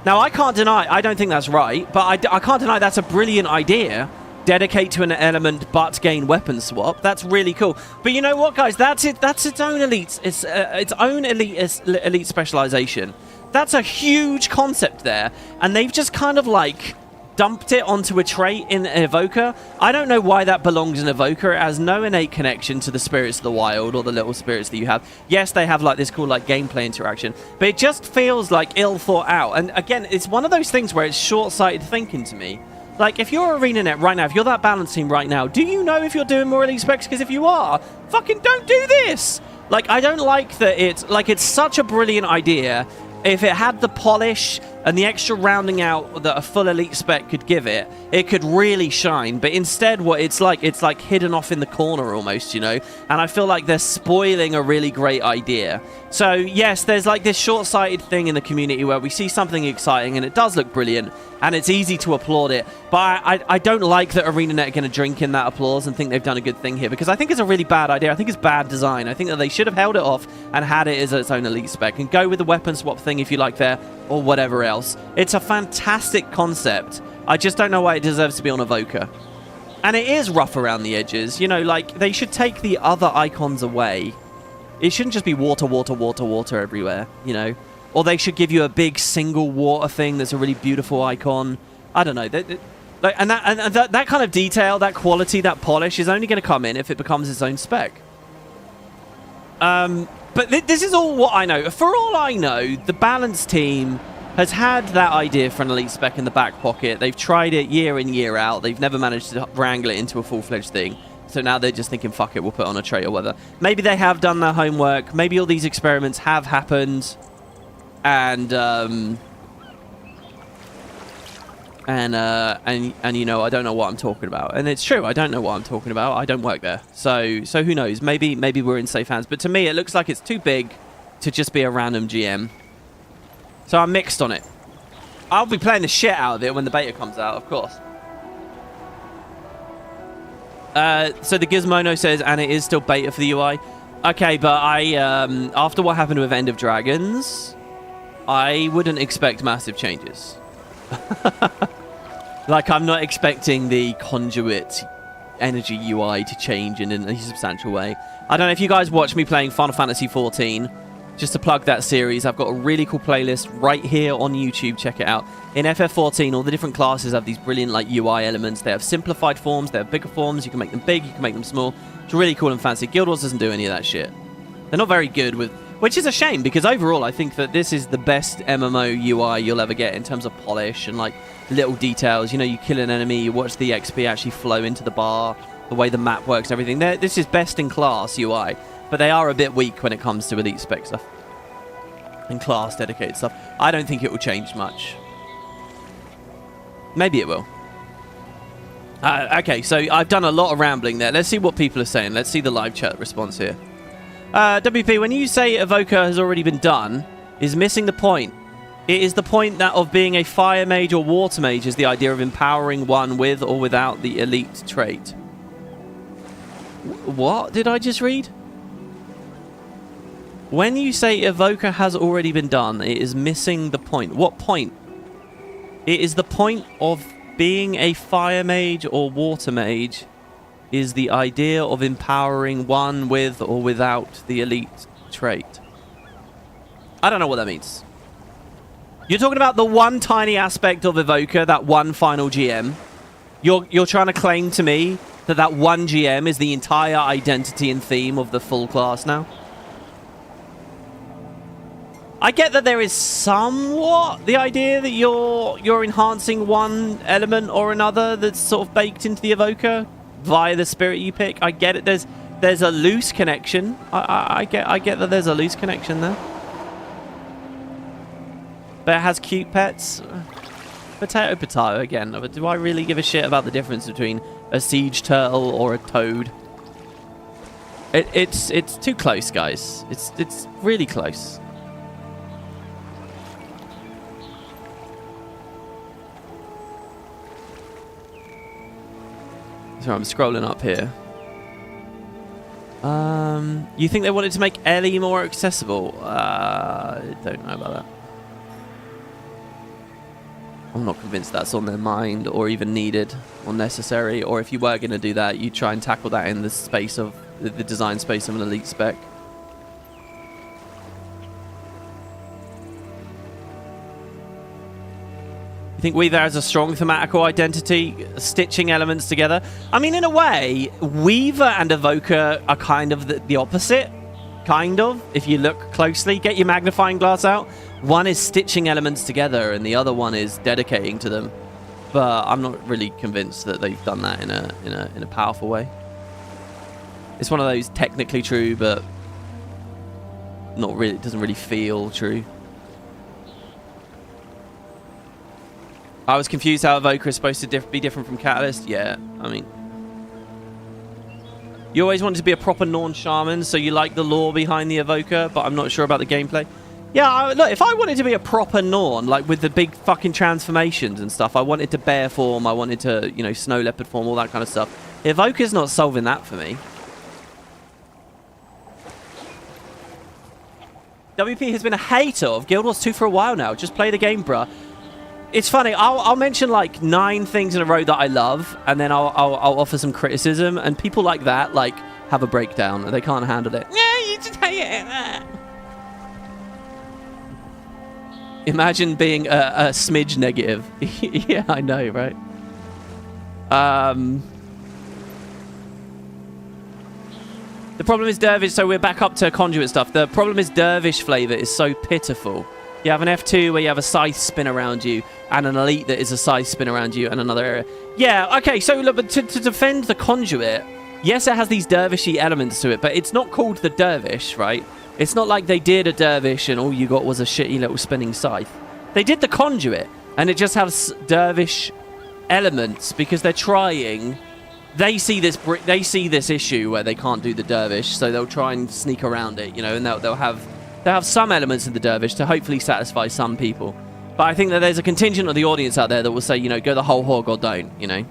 Now, I can't deny, I don't think that's right, but I can't deny that's a brilliant idea. Dedicate to an element, but gain weapon swap. That's really cool. But you know what, guys? That's it. That's its own elite. It's its own elite specialization. That's a huge concept there, and they've just kind of like dumped it onto a trait in Evoker. I don't know why that belongs in Evoker. It has no innate connection to the spirits of the wild or the little spirits that you have. Yes, they have like this cool like gameplay interaction, but it just feels like ill thought out. And again, it's one of those things where it's short-sighted thinking to me. Like, if you're Arenanet right now, if you're that balance team right now, do you know if you're doing more elite specs? Because if you are, fucking don't do this! Like, I don't like that it's such a brilliant idea. If it had the polish and the extra rounding out that a full elite spec could give it, it could really shine. But instead, what it's like hidden off in the corner almost, you know? And I feel like they're spoiling a really great idea. So, yes, there's like this short-sighted thing in the community where we see something exciting and it does look brilliant and it's easy to applaud it. But I don't like that Arenanet are going to drink in that applause and think they've done a good thing here, because I think it's a really bad idea. I think it's bad design. I think that they should have held it off and had it as its own elite spec and go with the weapon swap thing if you like there, or whatever else. It's a fantastic concept. I just don't know why it deserves to be on Evoker. And it is rough around the edges. You know, like, they should take the other icons away. It shouldn't just be water, water, water, water everywhere, you know? Or they should give you a big single water thing that's a really beautiful icon. I don't know. That kind of detail, that quality, that polish is only going to come in if it becomes its own spec. But this is all what I know. For all I know, the balance team has had that idea for an elite spec in the back pocket. They've tried it year in, year out. They've never managed to wrangle it into a full-fledged thing. So now they're just thinking, fuck it, we'll put it on a trait or whatever. Maybe they have done their homework. Maybe all these experiments have happened. And you know, I don't know what I'm talking about. And it's true, I don't know what I'm talking about. I don't work there. So who knows? Maybe we're in safe hands. But to me, it looks like it's too big to just be a random GM. So I'm mixed on it. I'll be playing the shit out of it when the beta comes out, of course. So the Gizmodo says, and it is still beta for the UI. Okay, but after what happened with End of Dragons, I wouldn't expect massive changes. Like, I'm not expecting the Conduit energy UI to change in any substantial way. I don't know if you guys watch me playing Final Fantasy XIV. Just to plug that series, I've got a really cool playlist right here on YouTube. Check it out. In FF14, all the different classes have these brilliant like UI elements. They have simplified forms, they have bigger forms. You can make them big, you can make them small. It's really cool and fancy. Guild Wars doesn't do any of that shit. They're not very good with... Which is a shame, because overall I think that this is the best MMO UI you'll ever get in terms of polish and like little details. You know, you kill an enemy, you watch the XP actually flow into the bar, the way the map works and everything. This is best in class UI. But they are a bit weak when it comes to elite spec stuff and class dedicated stuff. I don't think it will change much. Maybe it will. Okay, so I've done a lot of rambling there. Let's see what people are saying. Let's see the live chat response here. WP, when you say Evoker has already been done, is missing the point. It is the point that of being a fire mage or water mage is the idea of empowering one with or without the elite trait. What did I just read? When you say Evoker has already been done, it is missing the point. What point? It is the point of being a fire mage or water mage is the idea of empowering one with or without the elite trait. I don't know what that means. You're talking about the one tiny aspect of Evoker, that one final GM. You're trying to claim to me that that one GM is the entire identity and theme of the full class now? I get that there is somewhat the idea that you're enhancing one element or another that's sort of baked into the Evoker via the spirit you pick. I get it. There's a loose connection. I get that there's a loose connection there. But it has cute pets. Potato again. But do I really give a shit about the difference between a siege turtle or a toad? It's too close, guys. It's really close. So I'm scrolling up here. You think they wanted to make Ellie more accessible? I don't know about that. I'm not convinced that's on their mind or even needed or necessary. Or if you were going to do that, you try and tackle that in the space of the design space of an elite spec. You think Weaver has a strong thematical identity, stitching elements together? I mean, in a way, Weaver and Evoker are kind of the opposite. Kind of, if you look closely. Get your magnifying glass out. One is stitching elements together, and the other one is dedicating to them. But I'm not really convinced that they've done that in a powerful way. It's one of those technically true, but not really. It doesn't really feel true. I was confused how Evoker is supposed to be different from Catalyst. Yeah, I mean, you always wanted to be a proper Norn Shaman, so you like the lore behind the Evoker, but I'm not sure about the gameplay. Yeah, look, if I wanted to be a proper Norn, like with the big fucking transformations and stuff, I wanted to bear form, I wanted to, you know, snow leopard form, all that kind of stuff. Evoker's not solving that for me. WP has been a hater of Guild Wars 2 for a while now. Just play the game, bruh. It's funny, I'll mention like 9 things in a row that I love, and then I'll offer some criticism, and people like that, like, have a breakdown, and they can't handle it. Yeah, you just hate it. Imagine being a smidge negative. Yeah, I know, right? The problem is Dervish, so we're back up to Conduit stuff. The problem is Dervish flavor is so pitiful. You have an F2 where you have a scythe spin around you, and an elite that is a scythe spin around you, and another area. Yeah, okay, so look, but to defend the Conduit, yes, it has these dervishy elements to it, but it's not called the Dervish, right? It's not like they did a Dervish and all you got was a shitty little spinning scythe. They did the Conduit, and it just has Dervish elements because they're trying. They see this issue where they can't do the Dervish, so they'll try and sneak around it, you know, and they'll have some elements of the Dervish to hopefully satisfy some people. But I think that there's a contingent of the audience out there that will say, you know, go the whole hog or don't, you know.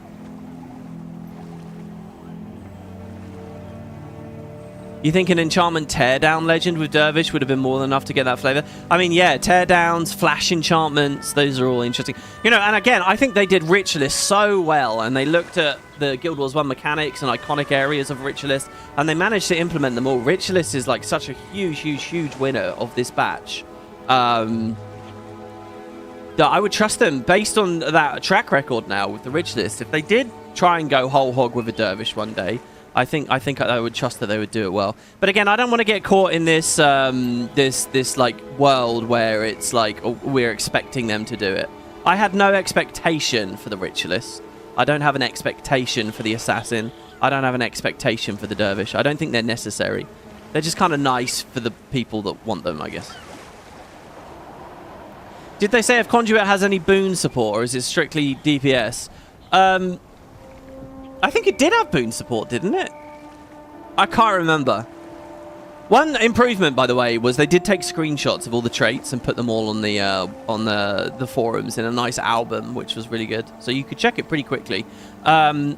You think an enchantment teardown legend with Dervish would have been more than enough to get that flavor? I mean, yeah, teardowns, flash enchantments, those are all interesting. You know, and again, I think they did Ritualist so well, and they looked at the Guild Wars 1 mechanics and iconic areas of Ritualist, and they managed to implement them all. Ritualist is like such a huge winner of this batch. That I would trust them based on that track record now with the Ritualist. If they did try and go whole hog with a Dervish one day, I think I would trust that they would do it well. But again, I don't want to get caught in this this like world where it's like, oh, we're expecting them to do it. I had no expectation for the Ritualist. I don't have an expectation for the Assassin. I don't have an expectation for the Dervish. I don't think they're necessary. They're just kind of nice for the people that want them, I guess. Did they say if Conduit has any boon support, or is it strictly DPS? I think it did have boon support, didn't it? I can't remember. One improvement, by the way, was they did take screenshots of all the traits and put them all on the forums in a nice album, which was really good. So you could check it pretty quickly. I know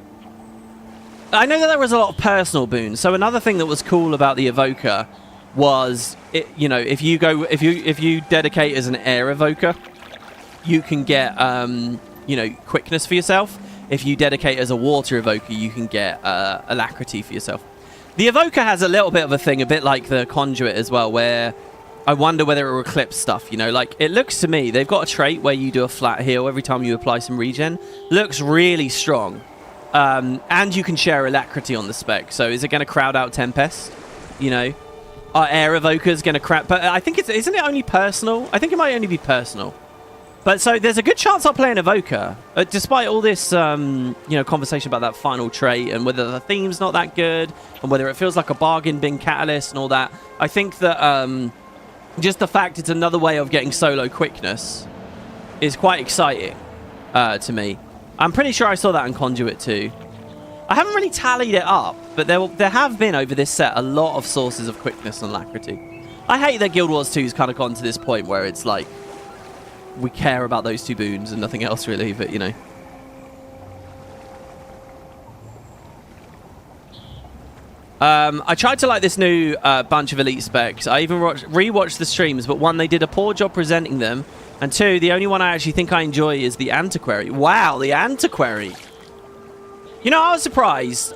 that there was a lot of personal boons. So another thing that was cool about the Evoker was, you know, if you dedicate as an air Evoker, you can get you know, quickness for yourself. If you dedicate as a water Evoker, you can get alacrity for yourself. The Evoker has a little bit of a thing, a bit like the Conduit as well, where I wonder whether it will eclipse stuff, you know? Like, it looks to me, they've got a trait where you do a flat heal every time you apply some regen. Looks really strong. And you can share alacrity on the spec. So is it going to crowd out Tempest? You know? our air evoker's going to crap. But I think isn't it only personal? I think it might only be personal. But so there's a good chance I'll play an evoker, despite all this, conversation about that final trait and whether the theme's not that good and whether it feels like a bargain bin catalyst and all that. I think that just the fact it's another way of getting solo quickness is quite exciting to me. I'm pretty sure I saw that in Conduit too. I haven't really tallied it up, but there have been over this set a lot of sources of quickness and alacrity. I hate that Guild Wars 2's kind of gone to this point where it's like we care about those two boons and nothing else really, but you know. I tried to like this new bunch of elite specs. I even rewatched the streams, but one, they did a poor job presenting them, and two, the only one I actually think I enjoy is the Antiquary. Wow, the Antiquary. You know, I was surprised.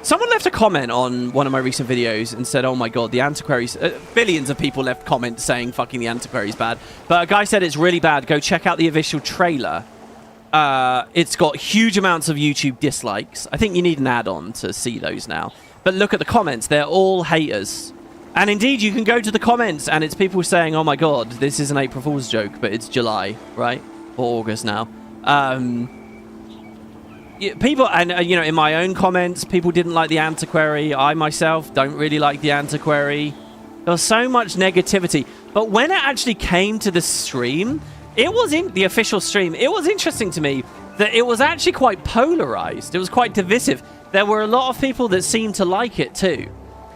Someone left a comment on one of my recent videos and said, oh my god, the Antiquary's... billions of people left comments saying fucking the Antiquary's bad. But a guy said it's really bad. Go check out the official trailer. It's got huge amounts of YouTube dislikes. I think you need an add-on to see those now. But look at the comments. They're all haters. And indeed, you can go to the comments and it's people saying, oh my god, this is an April Fool's joke, but it's July, right? Or August now. People, and in my own comments, people didn't like the Antiquary. I myself don't really like the Antiquary. There was so much negativity. But when it actually came to the stream, it was in the official stream. It was interesting to me that it was actually quite polarized. It was quite divisive. There were a lot of people that seemed to like it too.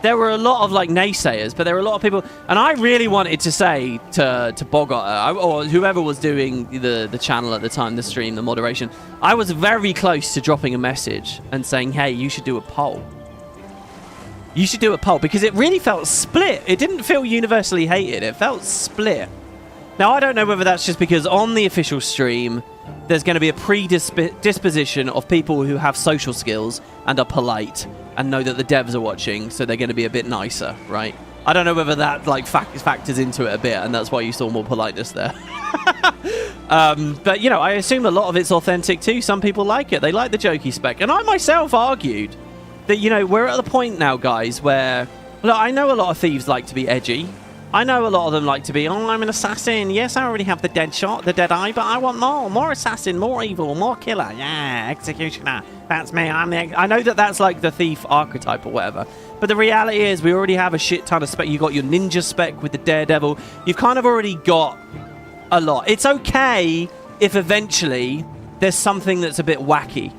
There were a lot of like naysayers, but there were a lot of people, and I really wanted to say to Bogot or whoever was doing the channel at the time, the stream, the moderation, I was very close to dropping a message and saying, hey, you should do a poll. You should do a poll, because it really felt split. It didn't feel universally hated. It felt split. Now, I don't know whether that's just because on the official stream, there's going to be a predisposition of people who have social skills and are polite and know that the devs are watching, so they're going to be a bit nicer, right? I don't know whether that like factors into it a bit, and that's why you saw more politeness there. But, I assume a lot of it's authentic too. Some people like it. They like the jokey spec. And I myself argued that, we're at the point now, guys, where... Look, I know a lot of thieves like to be edgy. I know a lot of them like to be, oh, I'm an assassin. Yes, I already have the dead shot, the dead eye, but I want more. More assassin, more evil, more killer. Yeah, executioner. That's me. I know that that's like the thief archetype or whatever. But the reality is we already have a shit ton of spec. You got your ninja spec with the daredevil. You've kind of already got a lot. It's okay if eventually there's something that's a bit wacky.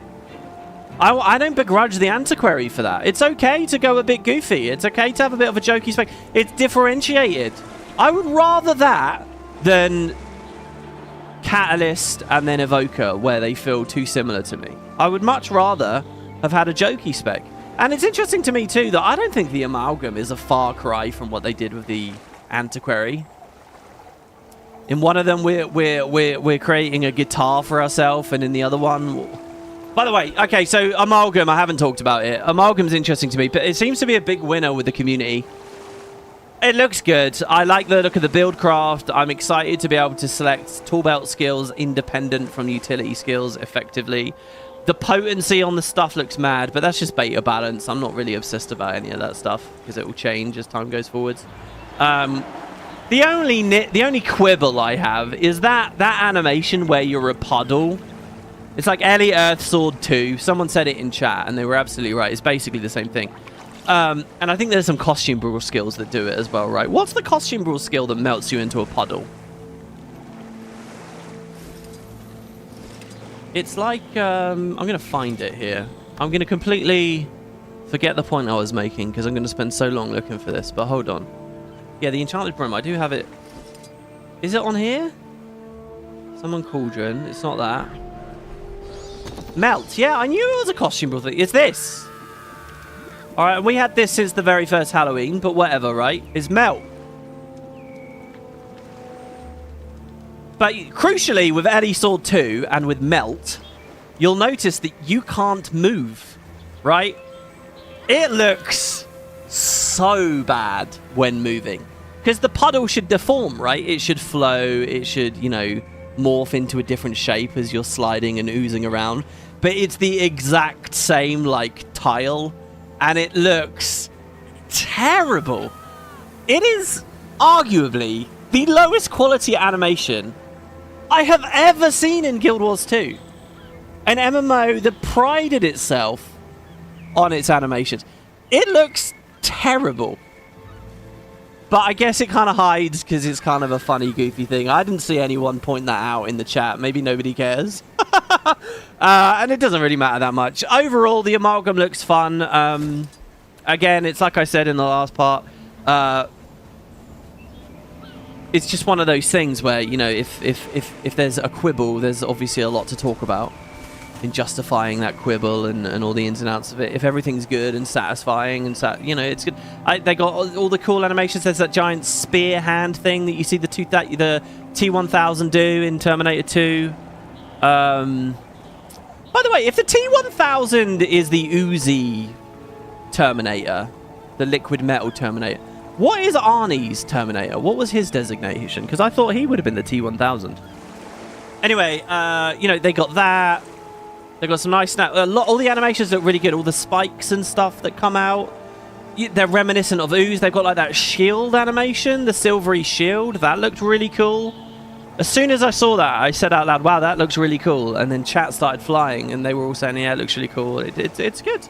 I don't begrudge the Antiquary for that. It's okay to go a bit goofy. It's okay to have a bit of a jokey spec. It's differentiated. I would rather that than Catalyst and then Evoker, where they feel too similar to me. I would much rather have had a jokey spec. And it's interesting to me too that I don't think the Amalgam is a far cry from what they did with the Antiquary. In one of them, we're creating a guitar for ourselves, and in the other one... By the way, okay, so Amalgam, I haven't talked about it. Amalgam's interesting to me, but it seems to be a big winner with the community. It looks good. I like the look of the build craft. I'm excited to be able to select tool belt skills independent from utility skills effectively. The potency on the stuff looks mad, but that's just beta balance. I'm not really obsessed about any of that stuff because it will change as time goes forwards. The only quibble I have is that animation where you're a puddle. It's like Ellie Earth Sword 2. Someone said it in chat, and they were absolutely right. It's basically the same thing. And I think there's some costume brawl skills that do it as well, right? What's the costume brawl skill that melts you into a puddle? It's like... I'm going to find it here. I'm going to completely forget the point I was making, because I'm going to spend so long looking for this. But hold on. Yeah, the Enchanted Brim. I do have it. Is it on here? Summon Cauldron. It's not that. Melt. Yeah, I knew it was a costume brawl thing. It's this. All right, we had this since the very first Halloween, but whatever, right? It's Melt. But crucially, with Ellie Sword 2 and with Melt, you'll notice that you can't move, right? It looks so bad when moving. Because the puddle should deform, right? It should flow. It should, morph into a different shape as you're sliding and oozing around. But it's the exact same, tile. And it looks terrible. It is arguably the lowest quality animation I have ever seen in Guild Wars 2. An MMO that prided itself on its animations. It looks terrible. But I guess it kind of hides because it's kind of a funny, goofy thing. I didn't see anyone point that out in the chat. Maybe nobody cares. And it doesn't really matter that much. Overall, the Amalgam looks fun. Again, it's like I said in the last part. It's just one of those things where, you know, if there's a quibble, there's obviously a lot to talk about in justifying that quibble and all the ins and outs of it. If everything's good and satisfying and you know, it's good. They got all the cool animations. There's that giant spear hand thing that you see the T-1000 do in Terminator 2. By the way, if the T-1000 is the Uzi Terminator, the liquid metal Terminator, what is Arnie's Terminator? What was his designation? Because I thought he would have been the T-1000. Anyway, you know, they got that. They got some nice snap. All the animations look really good. All the spikes and stuff that come out, they're reminiscent of Ooze. They've got like that shield animation, the silvery shield. That looked really cool. As soon as I saw that, I said out loud, wow, that looks really cool. And then chat started flying, and they were all saying, yeah, it looks really cool. It's good.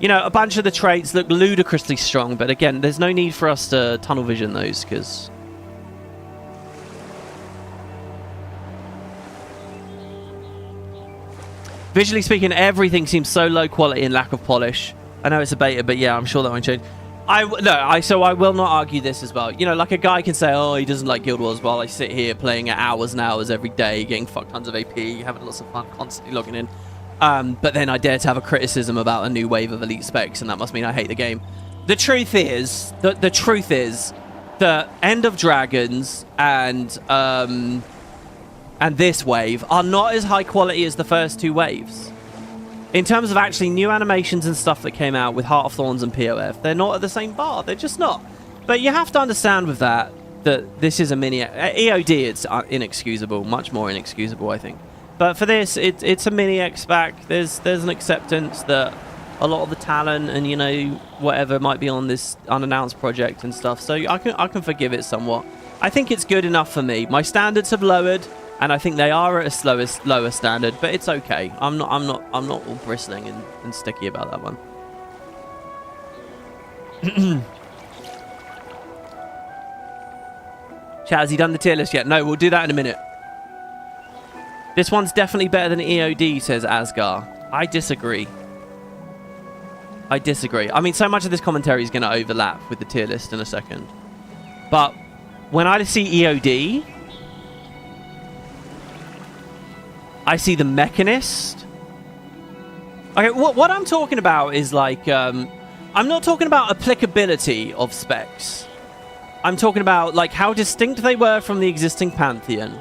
You know, a bunch of the traits look ludicrously strong, but again, there's no need for us to tunnel vision those, because... Visually speaking, everything seems so low quality and lack of polish. I know it's a beta, but yeah, I'm sure that won't change. So I will not argue this as well. You know, like a guy can say, oh, he doesn't like Guild Wars, while I sit here playing it hours and hours every day, getting fuck tons of AP, having lots of fun, constantly logging in. But then I dare to have a criticism about a new wave of elite specs, and that must mean I hate the game. The truth is, the truth is, the End of Dragons and this wave are not as high quality as the first two waves. In terms of actually new animations and stuff that came out with Heart of Thorns and POF, they're not at the same bar. They're just not. But you have to understand with that this is a mini... EOD, it's inexcusable. Much more inexcusable, I think. But for this, it's a mini X-Pack. There's an acceptance that a lot of the talent and, you know, whatever might be on this unannounced project and stuff. So I can forgive it somewhat. I think it's good enough for me. My standards have lowered, and I think they are at a lower standard, but it's okay. I'm not all bristling and sticky about that one. Chat, has he done the tier list yet? No, we'll do that in a minute. This one's definitely better than EOD, says Asgar. I disagree. I mean, so much of this commentary is going to overlap with the tier list in a second. But when I see EOD, I see the Mechanist. Okay, what I'm talking about is like... I'm not talking about applicability of specs. I'm talking about like how distinct they were from the existing Pantheon.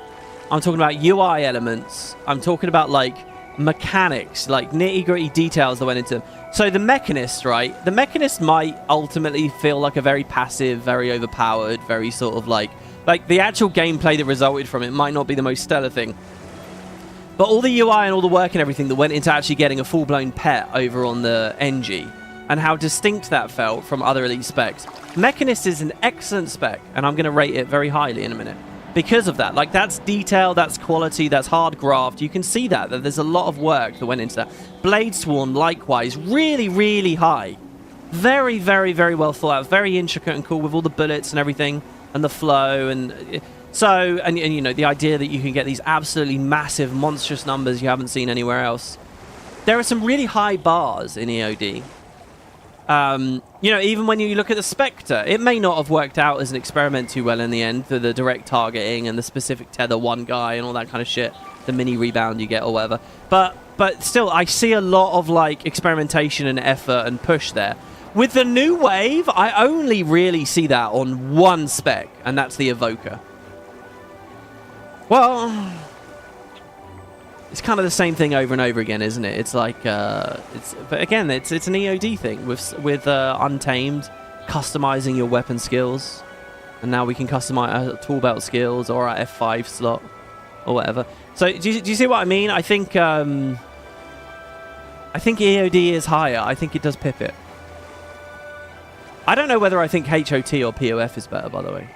I'm talking about UI elements. I'm talking about like mechanics, like nitty-gritty details that went into them. So the Mechanist, right? The Mechanist might ultimately feel like a very passive, very overpowered, very sort of like the actual gameplay that resulted from it might not be the most stellar thing. But all the UI and all the work and everything that went into actually getting a full-blown pet over on the NG, and how distinct that felt from other elite specs. Mechanist is an excellent spec, and I'm going to rate it very highly in a minute. Because of that. Like, that's detail, that's quality, that's hard graft. You can see that there's a lot of work that went into that. Blade Swarm, likewise, really, really high. Very, very, very well thought out. Very intricate and cool with all the bullets and everything, and the flow, and... So, and you know, the idea that you can get these absolutely massive, monstrous numbers you haven't seen anywhere else. There are some really high bars in EOD. You know, even when you look at the Spectre, it may not have worked out as an experiment too well in the end, for the direct targeting and the specific tether one guy and all that kind of shit, the mini rebound you get or whatever. But still, I see a lot of, like, experimentation and effort and push there. With the new wave, I only really see that on one spec, and that's the Evoker. Well, it's kind of the same thing over and over again, isn't it? It's like, but again, it's an EOD thing with Untamed, customizing your weapon skills, and now we can customize our tool belt skills or our F5 slot or whatever. So do you see what I mean? I think I think EOD is higher. I think it does pip it. I don't know whether I think HOT or POF is better, by the way.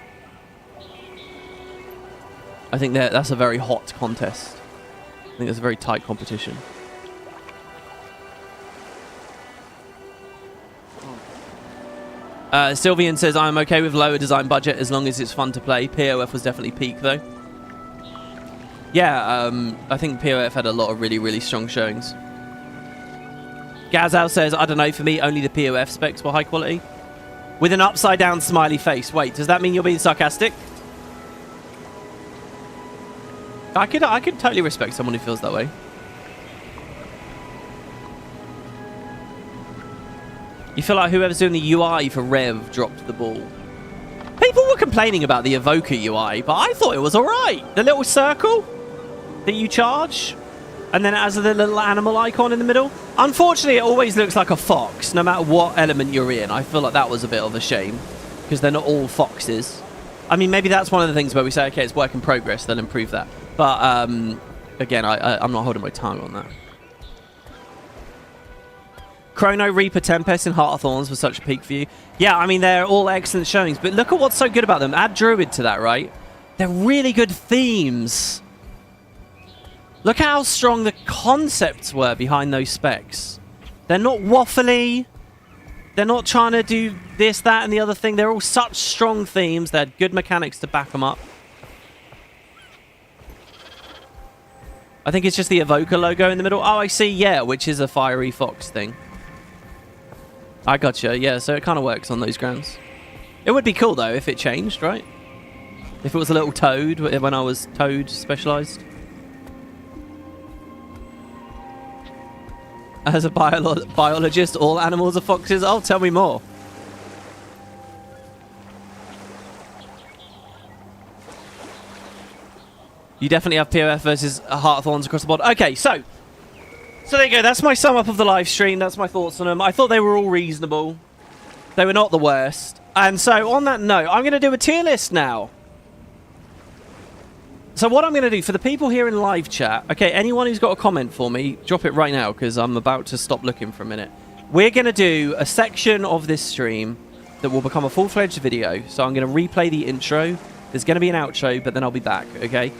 I think that's a very hot contest. I think it's a very tight competition. Sylvian says, I'm okay with lower design budget as long as it's fun to play. POF was definitely peak, though. Yeah, I think POF had a lot of really, really strong showings. Gazal says, I don't know, for me, only the POF specs were high quality. With an upside-down smiley face. Wait, does that mean you're being sarcastic? I could totally respect someone who feels that way. You feel like whoever's doing the UI for Rev dropped the ball. People were complaining about the Evoker UI, but I thought it was alright. The little circle that you charge, and then it has the little animal icon in the middle. Unfortunately, it always looks like a fox, no matter what element you're in. I feel like that was a bit of a shame, because they're not all foxes. I mean, maybe that's one of the things where we say, okay, it's work in progress, they'll improve that. But, again, I'm not holding my tongue on that. Chrono, Reaper, Tempest, and Heart of Thorns was such a peak for you. Yeah, I mean, they're all excellent showings, but look at what's so good about them. Add Druid to that, right? They're really good themes. Look how strong the concepts were behind those specs. They're not waffly. They're not trying to do this, that, and the other thing. They're all such strong themes. They had good mechanics to back them up. I think it's just the Evoker logo in the middle. Oh, I see, yeah, which is a fiery fox thing. I gotcha, yeah, so it kind of works on those grounds. It would be cool, though, if it changed, right? If it was a little toad when I was toad specialized. As a biologist, all animals are foxes. Oh, tell me more. You definitely have POF versus Heart of Thorns across the board. Okay, so there you go. That's my sum up of the live stream. That's my thoughts on them. I thought they were all reasonable. They were not the worst. And so on that note, I'm going to do a tier list now. So what I'm going to do for the people here in live chat, okay, anyone who's got a comment for me, drop it right now because I'm about to stop looking for a minute. We're going to do a section of this stream that will become a full-fledged video. So I'm going to replay the intro. There's going to be an outro, but then I'll be back, okay?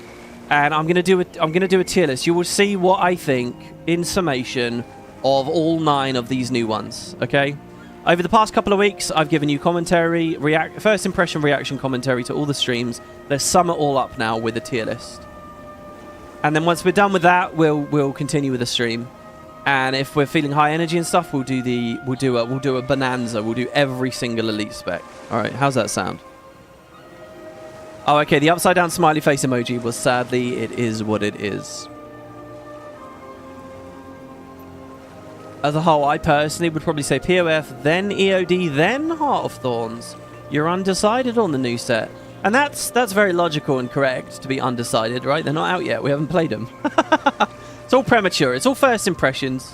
And I'm going to do a tier list. You will see what I think in summation of all 9 of these new ones, okay? Over the past couple of weeks, I've given you commentary, first impression reaction commentary to all the streams. Let's sum it all up now with a tier list. And then once we're done with that, we'll continue with the stream. And if we're feeling high energy and stuff, we'll do a bonanza. We'll do every single elite spec. All right, how's that sound? Oh, okay, the upside down smiley face emoji was sadly, it is what it is. As a whole, I personally would probably say POF, then EOD, then Heart of Thorns. You're undecided on the new set. And that's very logical and correct to be undecided, right? They're not out yet. We haven't played them. It's all premature. It's all first impressions.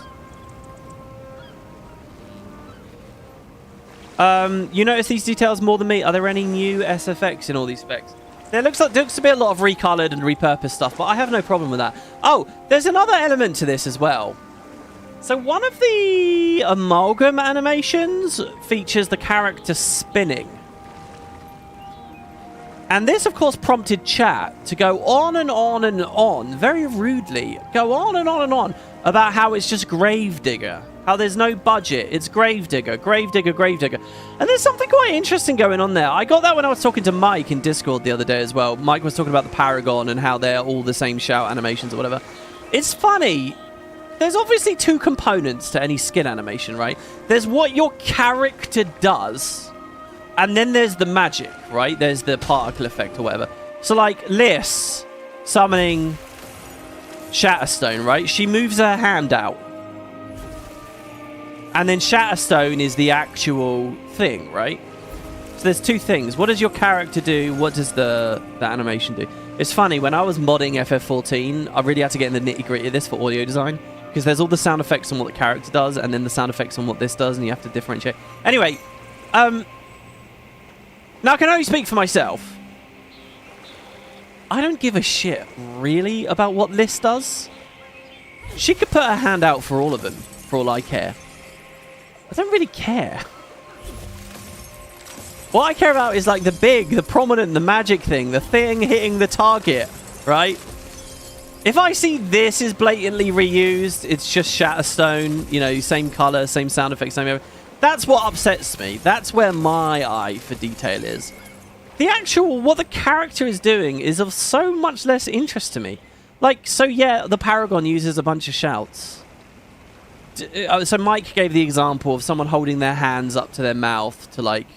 You notice these details more than me. Are there any new SFX in all these specs? There looks to be a lot of recolored and repurposed stuff, but I have no problem with that. Oh, there's another element to this as well. So one of the Amalgam animations features the character spinning. And this, of course, prompted chat to go on and on and on, very rudely, go on and on and on about how it's just Gravedigger, how there's no budget, it's Gravedigger, Gravedigger, Gravedigger. And there's something quite interesting going on there. I got that when I was talking to Mike in Discord the other day as well. Mike was talking about the Paragon and how they're all the same shout animations or whatever. It's funny. There's obviously 2 components to any skin animation, right? There's what your character does, and then there's the magic, right? There's the particle effect or whatever. So, like, Liz summoning Shatterstone, right? She moves her hand out. And then Shatterstone is the actual thing, right? So there's 2 things. What does your character do? What does the animation do? It's funny, when I was modding FF14, I really had to get in the nitty-gritty of this for audio design. Because there's all the sound effects on what the character does, and then the sound effects on what this does, and you have to differentiate. Anyway, now I can only speak for myself. I don't give a shit, really, about what Liz does. She could put her hand out for all of them. for all I care. I don't really care. What I care about is like the big, the prominent, the magic thing, the thing hitting the target, right? If I see this is blatantly reused, it's just Shatterstone, you know, same color, same sound effects, same everything. That's what upsets me. That's where my eye for detail is. The actual, what the character is doing is of so much less interest to me. Like, so yeah, the Paragon uses a bunch of shouts. So Mike gave the example of someone holding their hands up to their mouth to, like,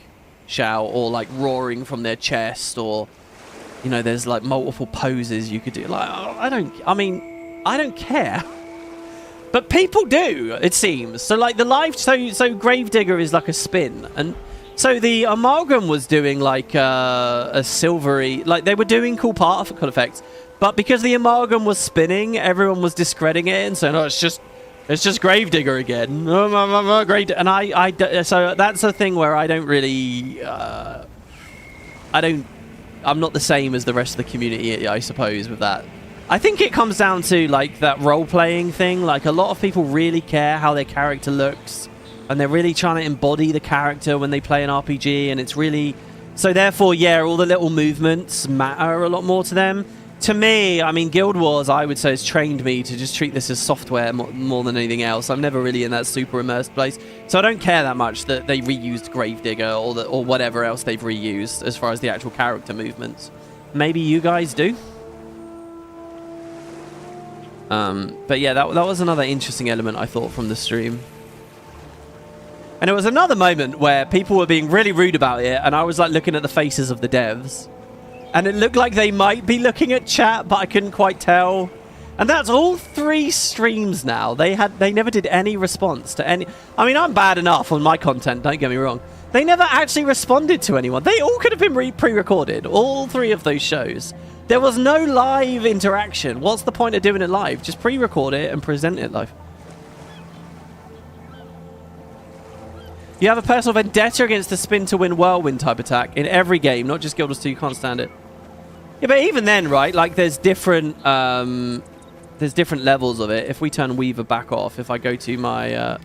shout, or, like, roaring from their chest, or, you know, there's, like, multiple poses you could do. Like, I don't care. But people do, it seems. So, like, the live... So Gravedigger is, like, a spin, and... So the Amalgam was doing, like, a silvery... Like, they were doing cool particle effects, but because the Amalgam was spinning, everyone was discrediting it and saying, oh, it's just Gravedigger again. And so that's a thing where I don't really... I'm not the same as the rest of the community, I suppose, with that. I think it comes down to, like, that role-playing thing. Like, a lot of people really care how their character looks, and they're really trying to embody the character when they play an RPG, and it's really... So therefore, yeah, all the little movements matter a lot more to them. To me, I mean, Guild Wars, I would say, has trained me to just treat this as software more than anything else. I'm never really in that super immersed place. So I don't care that much that they reused Gravedigger or whatever else they've reused as far as the actual character movements. Maybe you guys do. But yeah, that was another interesting element, I thought, from the stream. And it was another moment where people were being really rude about it, and I was, like, looking at the faces of the devs. And it looked like they might be looking at chat, but I couldn't quite tell. And that's all 3 streams now. They never did any response to any... I mean, I'm bad enough on my content, don't get me wrong. They never actually responded to anyone. They all could have been pre-recorded, all 3 of those shows. There was no live interaction. What's the point of doing it live? Just pre-record it and present it live. You have a personal vendetta against the spin-to-win whirlwind type attack in every game, not just Guild Wars 2. You can't stand it. Yeah, but even then, right, like, there's different levels of it. If we turn Weaver back off, if I go to my...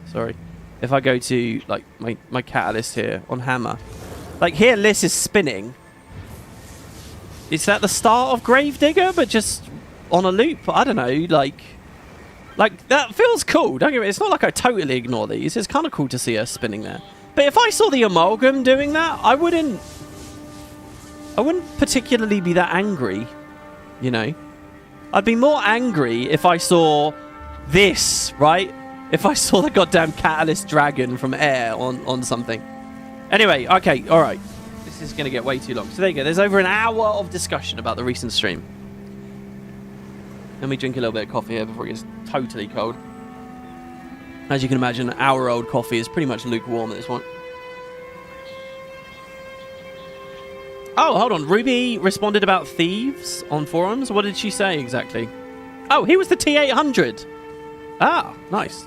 If I go to, like, my catalyst here on Hammer. Like, here, Liz is spinning. Is that the start of Gravedigger, but just on a loop? I don't know, like, that feels cool. Don't get me. It's not like I totally ignore these. It's kind of cool to see her spinning there. But if I saw the Amalgam doing that, I wouldn't particularly be that angry, you know? I'd be more angry if I saw this, right? If I saw the goddamn Catalyst Dragon from Air on something. Anyway, okay, all right. This is going to get way too long. So there you go. There's over an hour of discussion about the recent stream. Let me drink a little bit of coffee here before it gets totally cold. As you can imagine, an hour-old coffee is pretty much lukewarm at this point. Oh, hold on. Ruby responded about thieves on forums. What did she say exactly? Oh, he was the T-800. Ah, nice.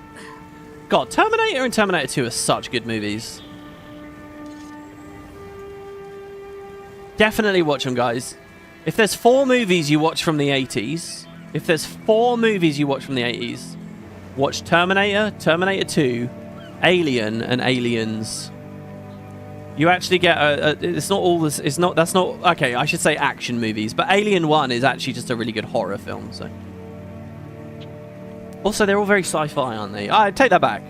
God, Terminator and Terminator 2 are such good movies. Definitely watch them, guys. If there's 4 movies you watch from the 80s... If there's 4 movies you watch from the 80s, watch Terminator, Terminator 2, Alien, and Aliens. You actually get it's not all this. It's not. That's not. Okay, I should say action movies, but Alien 1 is actually just a really good horror film. So. Also, they're all very sci-fi, aren't they? I take that back.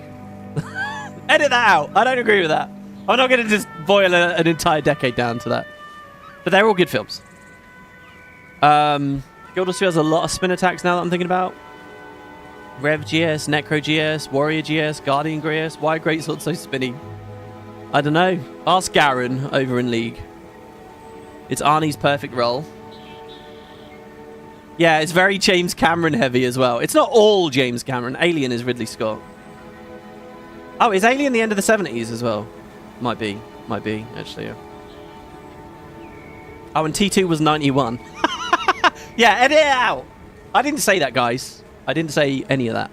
Edit that out. I don't agree with that. I'm not going to just boil an entire decade down to that. But they're all good films. Guild Wars 2 has a lot of spin attacks now that I'm thinking about. Rev GS, Necro GS, Warrior GS, Guardian GS. Why are Greatsword so spinny? I don't know. Ask Garen over in League. It's Arnie's perfect role. Yeah, it's very James Cameron heavy as well. It's not all James Cameron. Alien is Ridley Scott. Oh, is Alien the end of the 70s as well? Might be, actually, yeah. Oh, and T2 was 91. Yeah, edit it out. I didn't say that, guys. I didn't say any of that.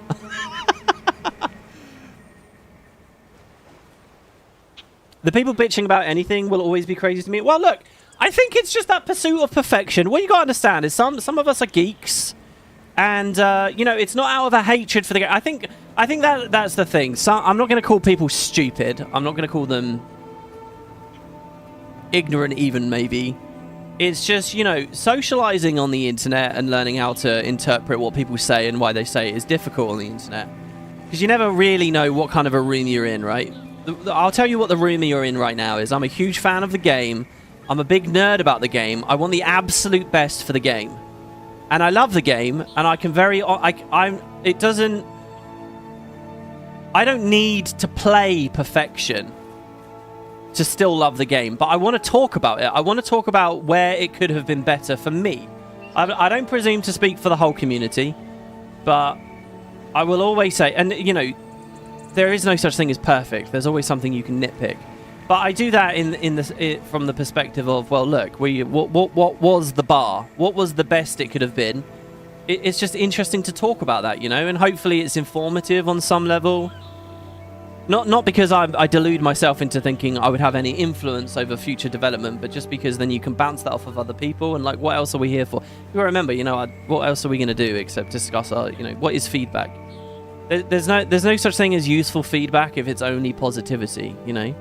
The people bitching about anything will always be crazy to me. Well, look, I think it's just that pursuit of perfection. What you got to understand is some of us are geeks. And, you know, it's not out of a hatred for the game. I think I think that's the thing. So I'm not going to call people stupid. I'm not going to call them ignorant even, maybe. It's just, you know, socializing on the internet and learning how to interpret what people say and why they say it is difficult on the internet. Because you never really know what kind of a room you're in, right? I'll tell you what the room you're in right now is. I'm a huge fan of the game. I'm a big nerd about the game. I want the absolute best for the game. And I love the game, and I can I don't need to play perfection to still love the game, but I want to talk about it. I want to talk about where it could have been better for me. I don't presume to speak for the whole community, but I will always say, and you know, there is no such thing as perfect. There's always something you can nitpick. But I do that from the perspective of, well, look, what was the bar? What was the best it could have been? It's just interesting to talk about that, you know, and hopefully it's informative on some level. Not because I delude myself into thinking I would have any influence over future development, but just because then you can bounce that off of other people, and like, what else are we here for? You remember, you know, what else are we going to do except discuss our, you know, what is feedback? There's no such thing as useful feedback if it's only positivity, you know?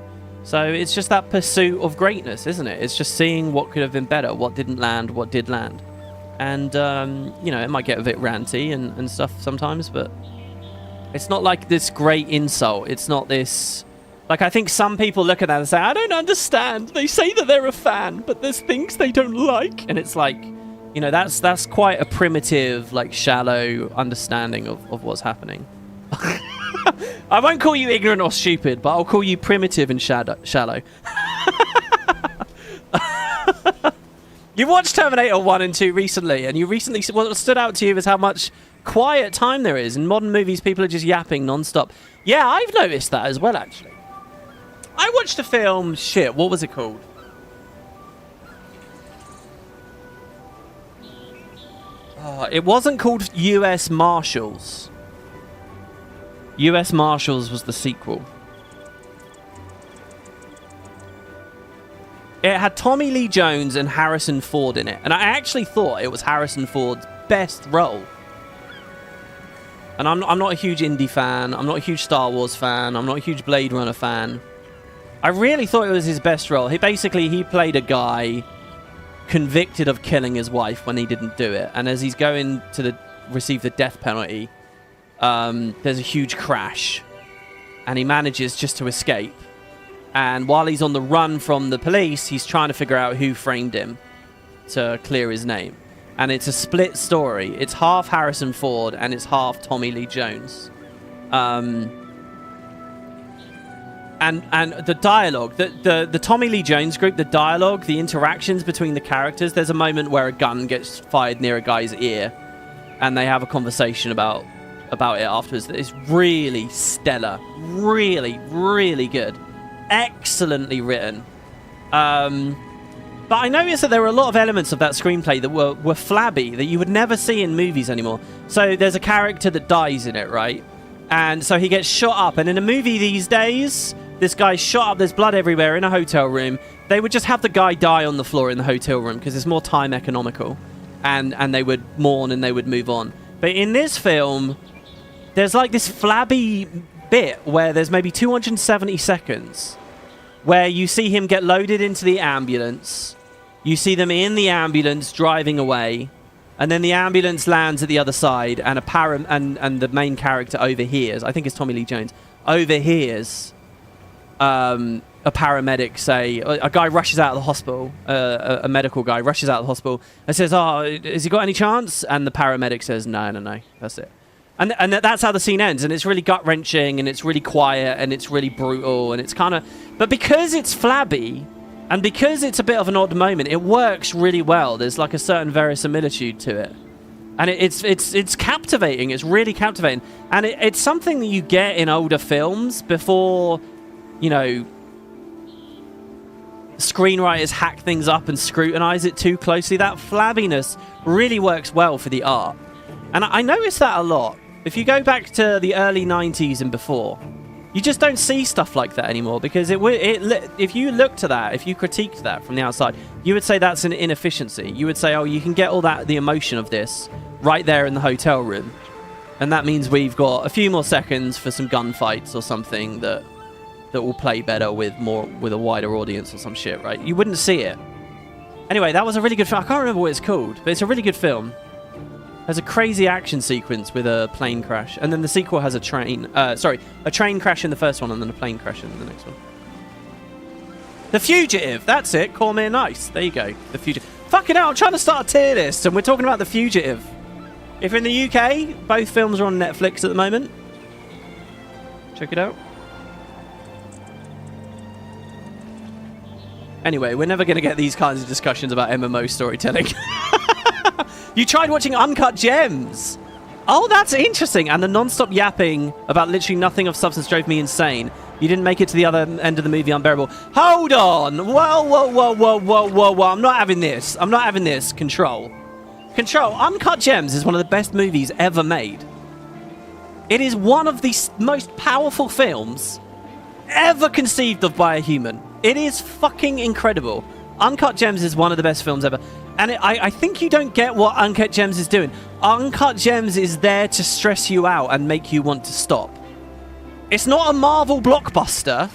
So it's just that pursuit of greatness, isn't it? It's just seeing what could have been better, what didn't land, what did land. And, you know, it might get a bit ranty and stuff sometimes, but it's not like this great insult. It's not this... Like, I think some people look at that and say, I don't understand. They say that they're a fan, but there's things they don't like. And it's like, you know, that's quite a primitive, like, shallow understanding of what's happening. I won't call you ignorant or stupid, but I'll call you primitive and shallow. You watched Terminator 1 and 2 recently, and what stood out to you is how much quiet time there is. In modern movies, people are just yapping non-stop. Yeah, I've noticed that as well, actually. I watched a film, what was it called? It wasn't called U.S. Marshals. U.S. Marshals was the sequel. It had Tommy Lee Jones and Harrison Ford in it. And I actually thought it was Harrison Ford's best role. And I'm not a huge indie fan. I'm not a huge Star Wars fan. I'm not a huge Blade Runner fan. I really thought it was his best role. He played a guy convicted of killing his wife when he didn't do it. And as he's going to receive the death penalty, there's a huge crash. And he manages just to escape. And while he's on the run from the police, he's trying to figure out who framed him to clear his name. And it's a split story. It's half Harrison Ford and it's half Tommy Lee Jones. And the dialogue, the Tommy Lee Jones group, the dialogue, the interactions between the characters, there's a moment where a gun gets fired near a guy's ear and they have a conversation about it afterwards. It's really stellar. Really, really good. Excellently written. But I noticed that there were a lot of elements of that screenplay that were flabby, that you would never see in movies anymore. So there's a character that dies in it, right? And so he gets shot up. And in a movie these days, this guy's shot up, there's blood everywhere in a hotel room. They would just have the guy die on the floor in the hotel room because it's more time economical. And they would mourn and they would move on. But in this film, there's like this flabby bit where there's maybe 270 seconds where you see him get loaded into the ambulance. You see them in the ambulance driving away, and then the ambulance lands at the other side, and and the main character overhears, I think it's Tommy Lee Jones, overhears a paramedic say, a guy rushes out of the hospital, a medical guy rushes out of the hospital and says, "Oh, has he got any chance?" And the paramedic says, No, that's it. And that's how the scene ends, and it's really gut-wrenching, and it's really quiet, and it's really brutal, and it's kind of... But because it's flabby, and because it's a bit of an odd moment, it works really well. There's like a certain verisimilitude to it. And it's captivating. It's really captivating. And it's something that you get in older films before, you know, screenwriters hack things up and scrutinize it too closely. That flabbiness really works well for the art. And I noticed that a lot. If you go back to the early 90s and before, you just don't see stuff like that anymore, because if you look to that, if you critiqued that from the outside, you would say that's an inefficiency. You would say, oh, you can get all that, the emotion of this right there in the hotel room. And that means we've got a few more seconds for some gunfights or something that will play better with a wider audience or some shit, right? You wouldn't see it. Anyway, that was a really good film. I can't remember what it's called, but it's a really good film. There's a crazy action sequence with a plane crash, and then the sequel has a train crash in the first one and then a plane crash in the next one. The Fugitive, that's it. Cormier Nice. There you go. The Fugitive. Fucking hell, I'm trying to start a tier list and we're talking about The Fugitive. If you're in the UK, both films are on Netflix at the moment. Check it out. Anyway, we're never going to get these kinds of discussions about MMO storytelling. You tried watching Uncut Gems. Oh, that's interesting. And the non-stop yapping about literally nothing of substance drove me insane. You didn't make it to the other end of the movie unbearable. Hold on. Whoa. I'm not having this. I'm not having this. Control. Uncut Gems is one of the best movies ever made. It is one of the most powerful films ever conceived of by a human. It is fucking incredible. Uncut Gems is one of the best films ever. And I think you don't get what Uncut Gems is doing. Uncut Gems is there to stress you out and make you want to stop. It's not a Marvel blockbuster.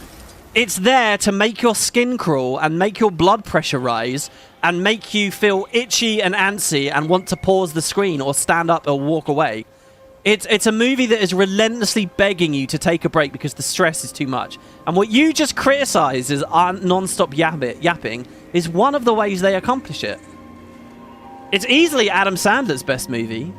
It's there to make your skin crawl and make your blood pressure rise and make you feel itchy and antsy and want to pause the screen or stand up or walk away. It's a movie that is relentlessly begging you to take a break because the stress is too much. And what you just criticize as non-stop yapping is one of the ways they accomplish it. It's easily Adam Sandler's best movie.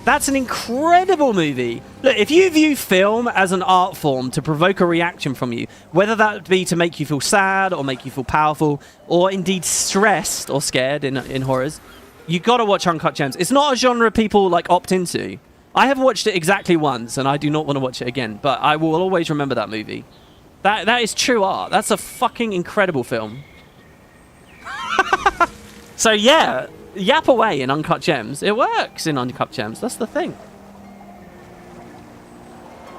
That's an incredible movie. Look, if you view film as an art form to provoke a reaction from you, whether that be to make you feel sad or make you feel powerful or indeed stressed or scared in horrors, you got to watch Uncut Gems. It's not a genre people like opt into. I have watched it exactly once and I do not want to watch it again, but I will always remember that movie. That is true art. That's a fucking incredible film. So yeah, yap away in Uncut Gems. It works in Uncut Gems. That's the thing.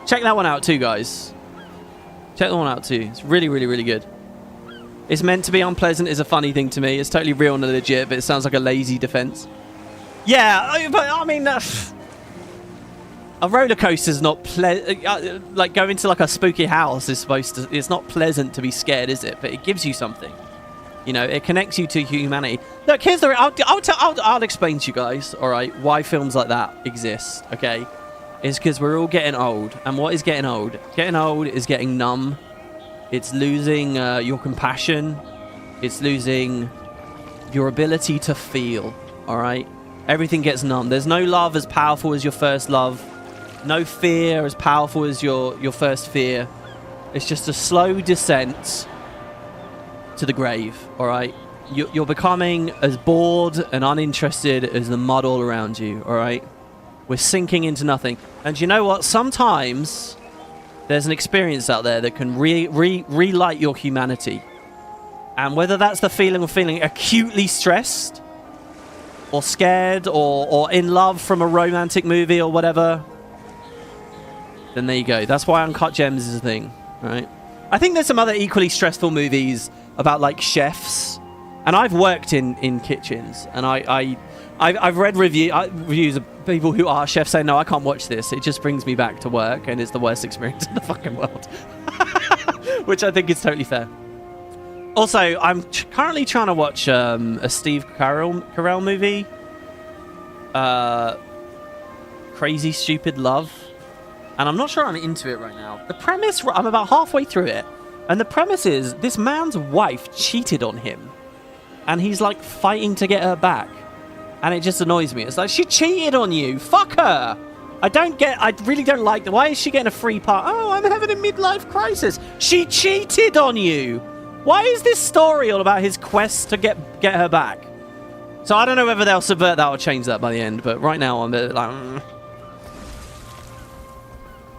Check that one out too, guys. Check that one out too. It's really, really, really good. It's meant to be unpleasant is a funny thing to me. It's totally real and legit, but it sounds like a lazy defense. Yeah, but I mean, a roller coaster's not like going to like a spooky house is supposed to. It's not pleasant to be scared, is it? But it gives you something. You know, it connects you to humanity. Look, here's the... I'll explain to you guys, all right, why films like that exist, okay? It's because we're all getting old. And what is getting old? Getting old is getting numb. It's losing your compassion. It's losing your ability to feel, all right? Everything gets numb. There's no love as powerful as your first love. No fear as powerful as your first fear. It's just a slow descent to the grave, all right? You're becoming as bored and uninterested as the mud all around you, all right? We're sinking into nothing. And you know what? Sometimes there's an experience out there that can relight your humanity. And whether that's the feeling of feeling acutely stressed or scared or in love from a romantic movie or whatever, then there you go. That's why Uncut Gems is a thing, right? I think there's some other equally stressful movies about like chefs, and I've worked in kitchens, and I've read reviews of people who are chefs saying, no, I can't watch this. It just brings me back to work, and it's the worst experience in the fucking world. Which I think is totally fair. Also, I'm currently trying to watch a Steve Carell movie, Crazy Stupid Love, and I'm not sure I'm into it right now. The premise, I'm about halfway through it. And the premise is, this man's wife cheated on him. And he's, like, fighting to get her back. And it just annoys me. It's like, she cheated on you. Fuck her. I really don't like that. Why is she getting a free part? Oh, I'm having a midlife crisis. She cheated on you. Why is this story all about his quest to get her back? So I don't know whether they'll subvert that or change that by the end. But right now, I'm a bit like...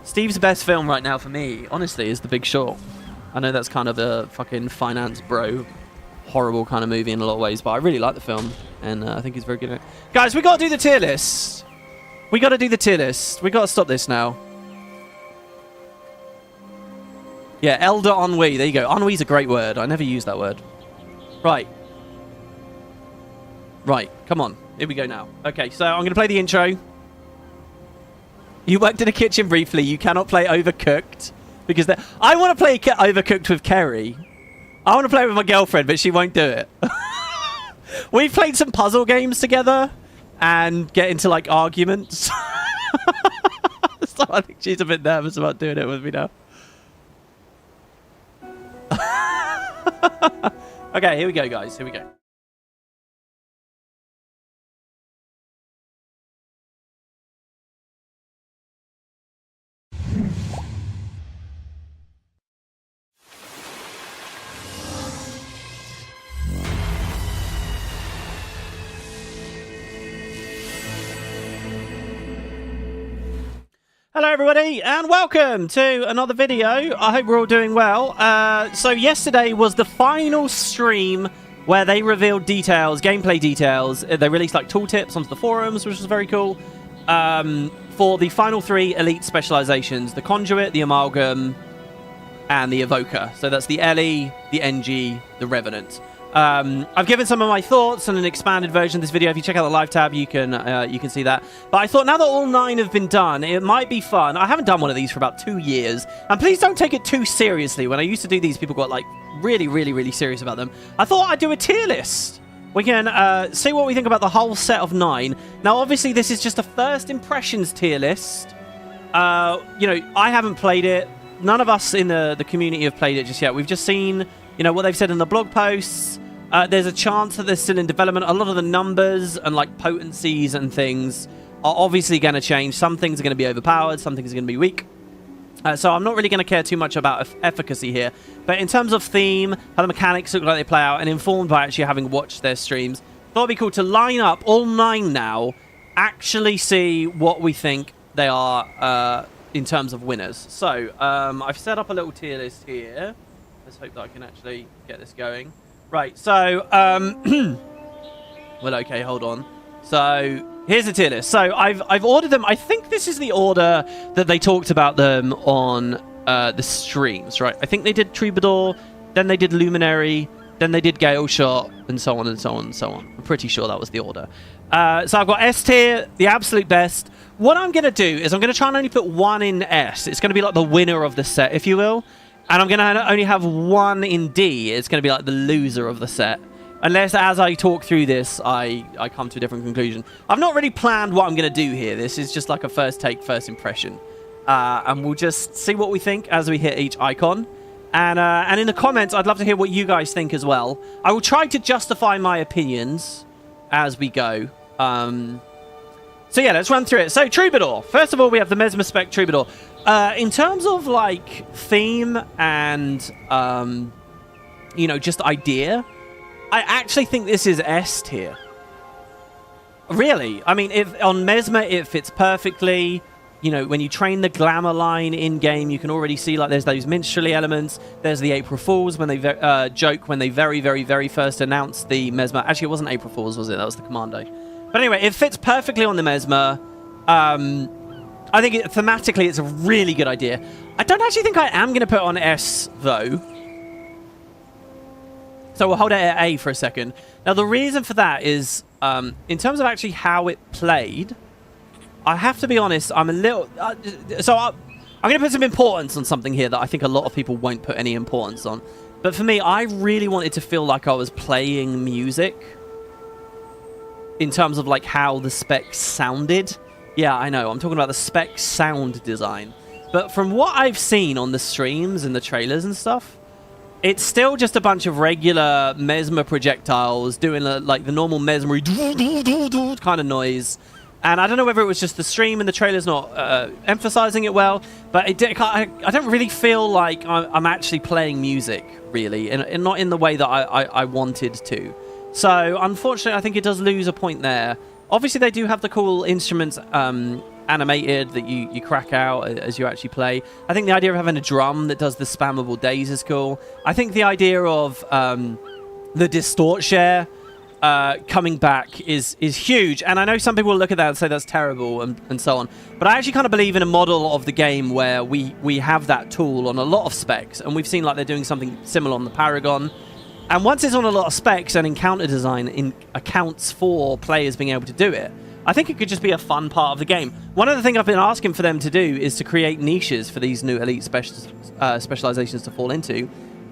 Steve's best film right now for me, honestly, is The Big Short. I know that's kind of a fucking finance bro, horrible kind of movie in a lot of ways, but I really like the film, and I think he's very good at it. Guys, we got to do the tier list. We got to do the tier list. We got to stop this now. Yeah, Elder Ennui. There you go. Ennui's a great word. I never use that word. Right. Right. Come on. Here we go now. Okay, so I'm going to play the intro. You worked in a kitchen briefly. You cannot play Overcooked because I want to play Overcooked with Kerry. I want to play with my girlfriend, but she won't do it. We've played some puzzle games together and get into like arguments. So I think she's a bit nervous about doing it with me now. Okay, here we go, guys. Here we go. Hello everybody and welcome to another video. I hope we're all doing well. So yesterday was the final stream where they revealed details, gameplay details. They released like tooltips onto the forums, which was very cool, for the final 3 elite specializations: the Conduit, the Amalgam, and the Evoker. So that's the LE, the NG, the Revenant. I've given some of my thoughts on an expanded version of this video. If you check out the live tab, you can see that. But I thought now that all 9 have been done, it might be fun. I haven't done one of these for about 2 years. And please don't take it too seriously. When I used to do these, people got like really serious about them. I thought I'd do a tier list. We can see what we think about the whole set of 9. Now, obviously, this is just a first impressions tier list. You know, I haven't played it. None of us in the community have played it just yet. We've just seen, you know, what they've said in the blog posts. There's a chance that they're still in development. A lot of the numbers and like potencies and things are obviously going to change. Some things are going to be overpowered. Some things are going to be weak. So I'm not really going to care too much about efficacy here. But in terms of theme, how the mechanics look like they play out, and informed by actually having watched their streams, thought it'd be cool to line up all 9 now, actually see what we think they are in terms of winners. So I've set up a little tier list here. Let's hope that I can actually get this going. Right, so, well, okay, hold on. So, here's the tier list. So, I've ordered them. I think this is the order that they talked about them on the streams, right? I think they did Troubadour, then they did Luminary, then they did Gale Shot, and so on and so on and so on. I'm pretty sure that was the order. So, I've got S tier, the absolute best. What I'm going to do is I'm going to try and only put 1 in S. It's going to be like the winner of the set, if you will. And I'm going to only have 1 in D. It's going to be like the loser of the set. Unless, as I talk through this, I come to a different conclusion. I've not really planned what I'm going to do here. This is just like a first take, first impression. And we'll just see what we think as we hit each icon. And in the comments, I'd love to hear what you guys think as well. I will try to justify my opinions as we go. So yeah, let's run through it. So Troubadour. First of all, we have the Mesmer Spec Troubadour. In terms of like theme and you know, just idea, I actually think this is S tier. Really, I mean, if on Mesmer it fits perfectly. You know, when you train the glamour line in game, you can already see like there's those minstrelly elements. There's the April Fools when they joke when they very first announced the Mesmer. Actually, it wasn't April Fools, was it? That was the Commando. But anyway, it fits perfectly on the Mesmer. I think thematically it's a really good idea. I don't actually think I am going to put on S, though. So we'll hold it at A for a second. Now, the reason for that is, in terms of actually how it played, I have to be honest, I'm a little... I'm going to put some importance on something here that I think a lot of people won't put any importance on. But for me, I really wanted to feel like I was playing music in terms of like how the Spec sounded. Yeah, I know. I'm talking about the Spec sound design. But from what I've seen on the streams and the trailers and stuff, it's still just a bunch of regular Mesmer projectiles doing like the normal Mesmer kind of noise. And I don't know whether it was just the stream and the trailer's not emphasizing it well, but I don't really feel like I'm actually playing music, really, and not in the way that I wanted to. So, unfortunately, I think it does lose a point there. Obviously, they do have the cool instruments animated that you crack out as you actually play. I think the idea of having a drum that does the spammable days is cool. I think the idea of the distort share coming back is huge. And I know some people will look at that and say that's terrible and so on. But I actually kind of believe in a model of the game where we have that tool on a lot of specs. And we've seen like they're doing something similar on the Paragon. And once it's on a lot of specs and encounter design accounts for players being able to do it, I think it could just be a fun part of the game. One of the things I've been asking for them to do is to create niches for these new elite specializations to fall into.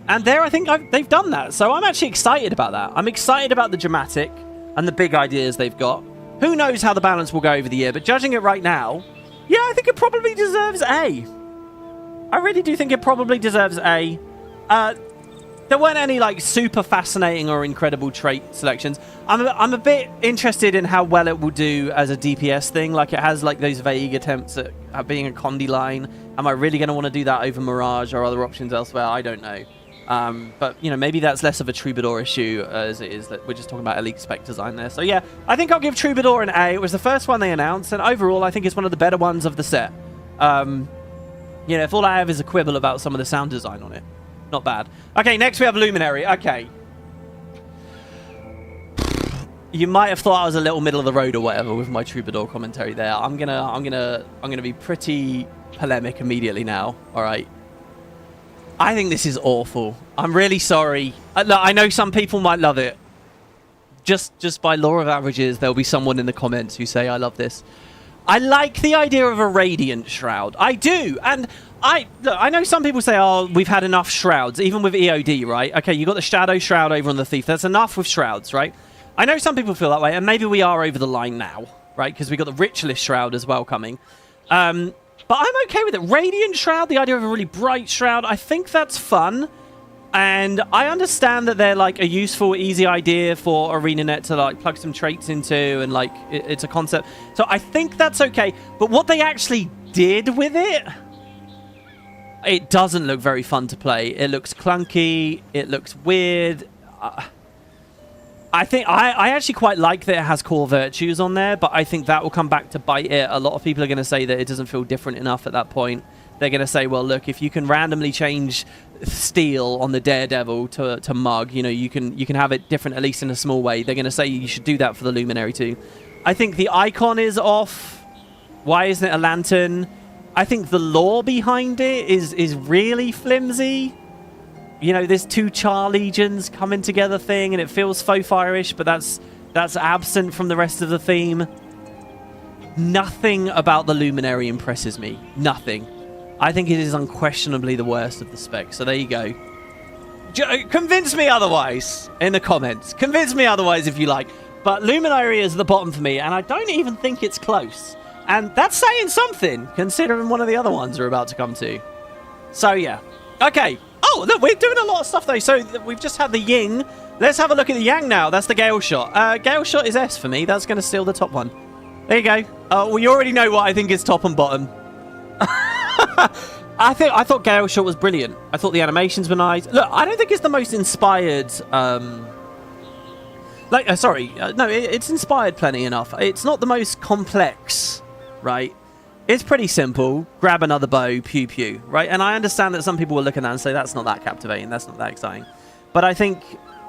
And there, I think they've done that. So I'm actually excited about that. I'm excited about the dramatic and the big ideas they've got. Who knows how the balance will go over the year, but judging it right now, yeah, I think it probably deserves A. I really do think it probably deserves A. There weren't any like super fascinating or incredible trait selections. I'm a bit interested in how well it will do as a DPS thing. Like it has like those vague attempts at being a Conduit line. Am I really going to want to do that over Mirage or other options elsewhere? I don't know. But, you know, maybe that's less of a Troubadour issue as it is that we're just talking about elite spec design there. So, yeah, I think I'll give Troubadour an A. It was the first one they announced, and overall, I think it's one of the better ones of the set. You know, if all I have is a quibble about some of the sound design on it, not bad. Okay, next we have Luminary. Okay. You might have thought I was a little middle of the road or whatever with my Troubadour commentary there. I'm gonna be pretty polemic immediately now, all right? I think this is awful. I'm really sorry. Look, I know some people might love it. Just by law of averages, there'll be someone in the comments who say I love this. I like the idea of a Radiant Shroud. I do. And look, I know some people say, oh, we've had enough Shrouds, even with EOD, right? Okay, you got the Shadow Shroud over on the Thief. That's enough with Shrouds, right? I know some people feel that way, and maybe we are over the line now, right? Because we got the Ritualist Shroud as well coming. But I'm okay with it. Radiant Shroud, the idea of a really bright Shroud, I think that's fun. And I understand that they're like a useful, easy idea for Arenanet to like plug some traits into, and like it's a concept. So I think that's okay. But what they actually did with it doesn't look very fun to play. It looks clunky. It looks weird. I think I actually quite like that it has core virtues on there, but I think that will come back to bite it. A lot of people are going to say that it doesn't feel different enough at that point. They're going to say, well, look, if you can randomly change steel on the Daredevil to mug, you know, you can have it different, at least in a small way. They're going to say you should do that for the Luminary too. I think the icon is off. Why isn't it a lantern? I think the lore behind it is really flimsy. You know, there's two Char Legions coming together thing, and it feels faux fire-ish, but that's absent from the rest of the theme. Nothing about the Luminary impresses me. Nothing. I think it is unquestionably the worst of the specs. So there you go. Convince me otherwise in the comments. Convince me otherwise if you like. But Luminary is at the bottom for me, and I don't even think it's close. And that's saying something, considering one of the other ones we're about to come to. So yeah. Okay. Oh, look, we're doing a lot of stuff, though. So we've just had the Ying. Let's have a look at the Yang now. That's the Gale Shot. Gale Shot is S for me. That's going to steal the top one. There you go. Well, you already know what I think is top and bottom. I thought Gale Shot was brilliant. I thought the animations were nice. Look, I don't think it's the most inspired... No, it's inspired plenty enough. It's not the most complex, right? It's pretty simple. Grab another bow, pew pew, right? And I understand that some people will look at that and say, that's not that captivating, that's not that exciting. But I think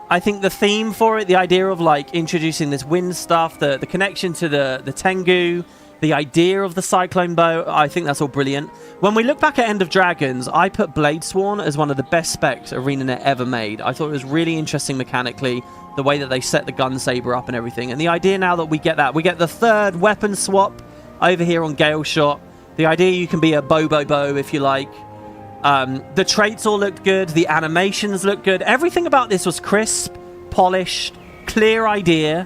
the theme for it, the idea of like introducing this wind stuff, the connection to the Tengu, the idea of the Cyclone Bow, I think that's all brilliant. When we look back at End of Dragons, I put Bladesworn as one of the best specs Arenanet ever made. I thought it was really interesting mechanically, the way that they set the gun saber up and everything. And the idea now that we get the third weapon swap over here on Gale Shot. The idea you can be a bow if you like. The traits all looked good. The animations looked good. Everything about this was crisp, polished, clear idea.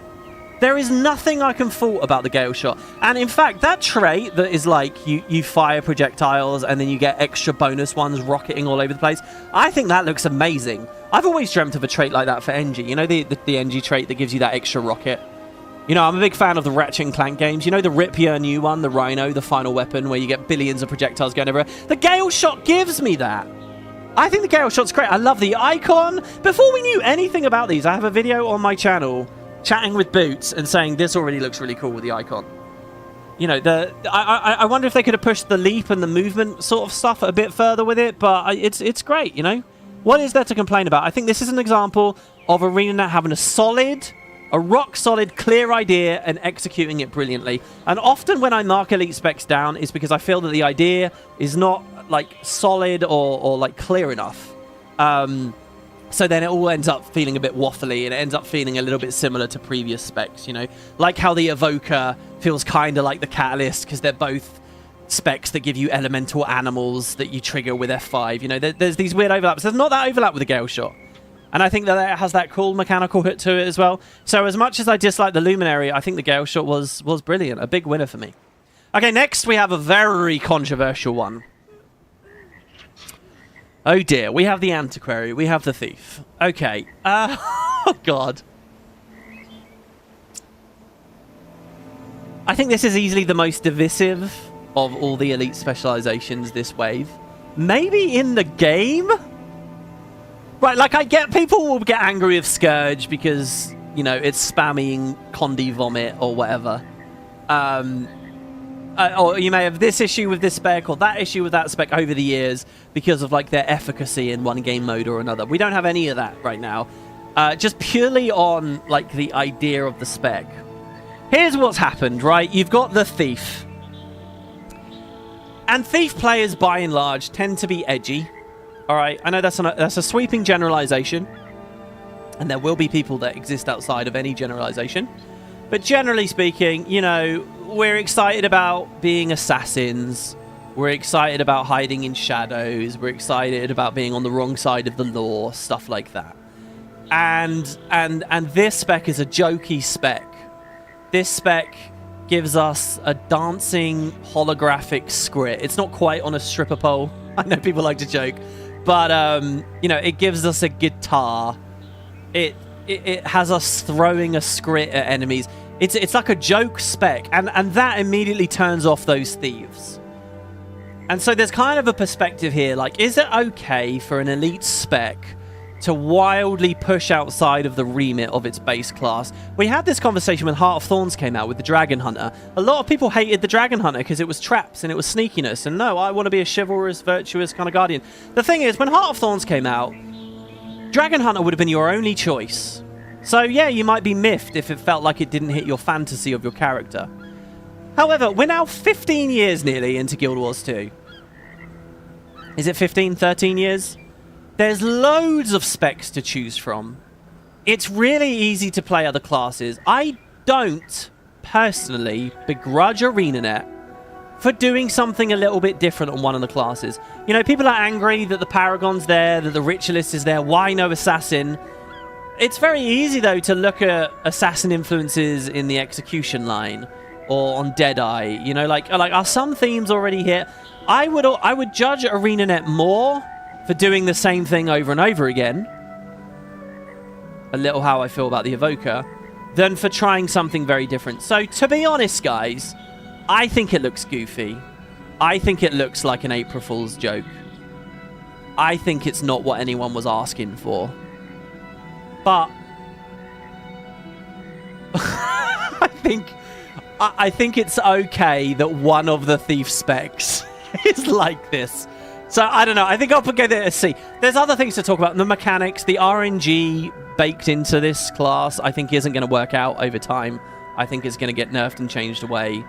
There is nothing I can fault about the Gale Shot. And in fact, that trait that is like you fire projectiles and then you get extra bonus ones rocketing all over the place, I think that looks amazing. I've always dreamt of a trait like that for NG. You know, the NG trait that gives you that extra rocket? You know, I'm a big fan of the Ratchet & Clank games. You know the Rip Your New one, the Rhino, the final weapon, where you get billions of projectiles going everywhere? The Gale Shot gives me that. I think the Gale Shot's great. I love the icon. Before we knew anything about these, I have a video on my channel chatting with Boots and saying this already looks really cool with the icon. You know, I wonder if they could have pushed the leap and the movement sort of stuff a bit further with it, but it's great, you know? What is there to complain about? I think this is an example of Arenanet having a rock-solid, clear idea and executing it brilliantly. And often when I mark elite specs down, it's because I feel that the idea is not, like, solid or like, clear enough. So then it all ends up feeling a bit waffly, and it ends up feeling a little bit similar to previous specs, you know? Like how the Evoker feels kind of like the Catalyst, because they're both specs that give you elemental animals that you trigger with F5. You know, there's these weird overlaps. There's not that overlap with the Gale Shot. And I think that it has that cool mechanical hit to it as well. So as much as I dislike the Luminary, I think the Gale Shot was brilliant. A big winner for me. Okay, next we have a very controversial one. Oh dear, we have the Antiquary, we have the Thief. Okay, oh god. I think this is easily the most divisive of all the elite specializations this wave. Maybe in the game? Right, like I get people will get angry with Scourge because, you know, it's spamming Conduit Vomit or whatever. Or you may have this issue with this spec or that issue with that spec over the years because of like their efficacy in one game mode or another. We don't have any of that right now. Just purely on like the idea of the spec. Here's what's happened, right? You've got the Thief. And Thief players, by and large, tend to be edgy. All right, I know that's a sweeping generalization. And there will be people that exist outside of any generalization. But generally speaking, you know, we're excited about being assassins. We're excited about hiding in shadows. We're excited about being on the wrong side of the law, stuff like that. And this spec is a jokey spec. This spec gives us a dancing holographic script. It's not quite on a stripper pole. I know people like to joke. But, you know, it gives us a guitar. It has us throwing a script at enemies. It's like a joke spec. And that immediately turns off those thieves. And so there's kind of a perspective here. Like, is it okay for an elite spec to wildly push outside of the remit of its base class? We had this conversation when Heart of Thorns came out with the Dragon Hunter. A lot of people hated the Dragon Hunter because it was traps and it was sneakiness. And no, I want to be a chivalrous, virtuous kind of guardian. The thing is, when Heart of Thorns came out, Dragon Hunter would have been your only choice. So yeah, you might be miffed if it felt like it didn't hit your fantasy of your character. However, we're now 15 years nearly into Guild Wars 2. Is it 15, 13 years? There's loads of specs to choose from. It's really easy to play other classes. I don't personally begrudge Arenanet for doing something a little bit different on one of the classes. You know, people are angry that the Paragon's there, that the Ritualist is there. Why no Assassin? It's very easy, though, to look at Assassin influences in the Execution line or on Deadeye. You know, like are some themes already here? I would judge Arenanet more for doing the same thing over and over again, a little how I feel about the Evoker, than for trying something very different. So, to be honest, guys, I think it looks goofy. I think it looks like an April Fool's joke. I think it's not what anyone was asking for. But I think it's okay that one of the Thief specs is like this. So, I don't know. I think I'll put it at a C. There's other things to talk about. The mechanics, the RNG baked into this class, I think isn't going to work out over time. I think it's going to get nerfed and changed away.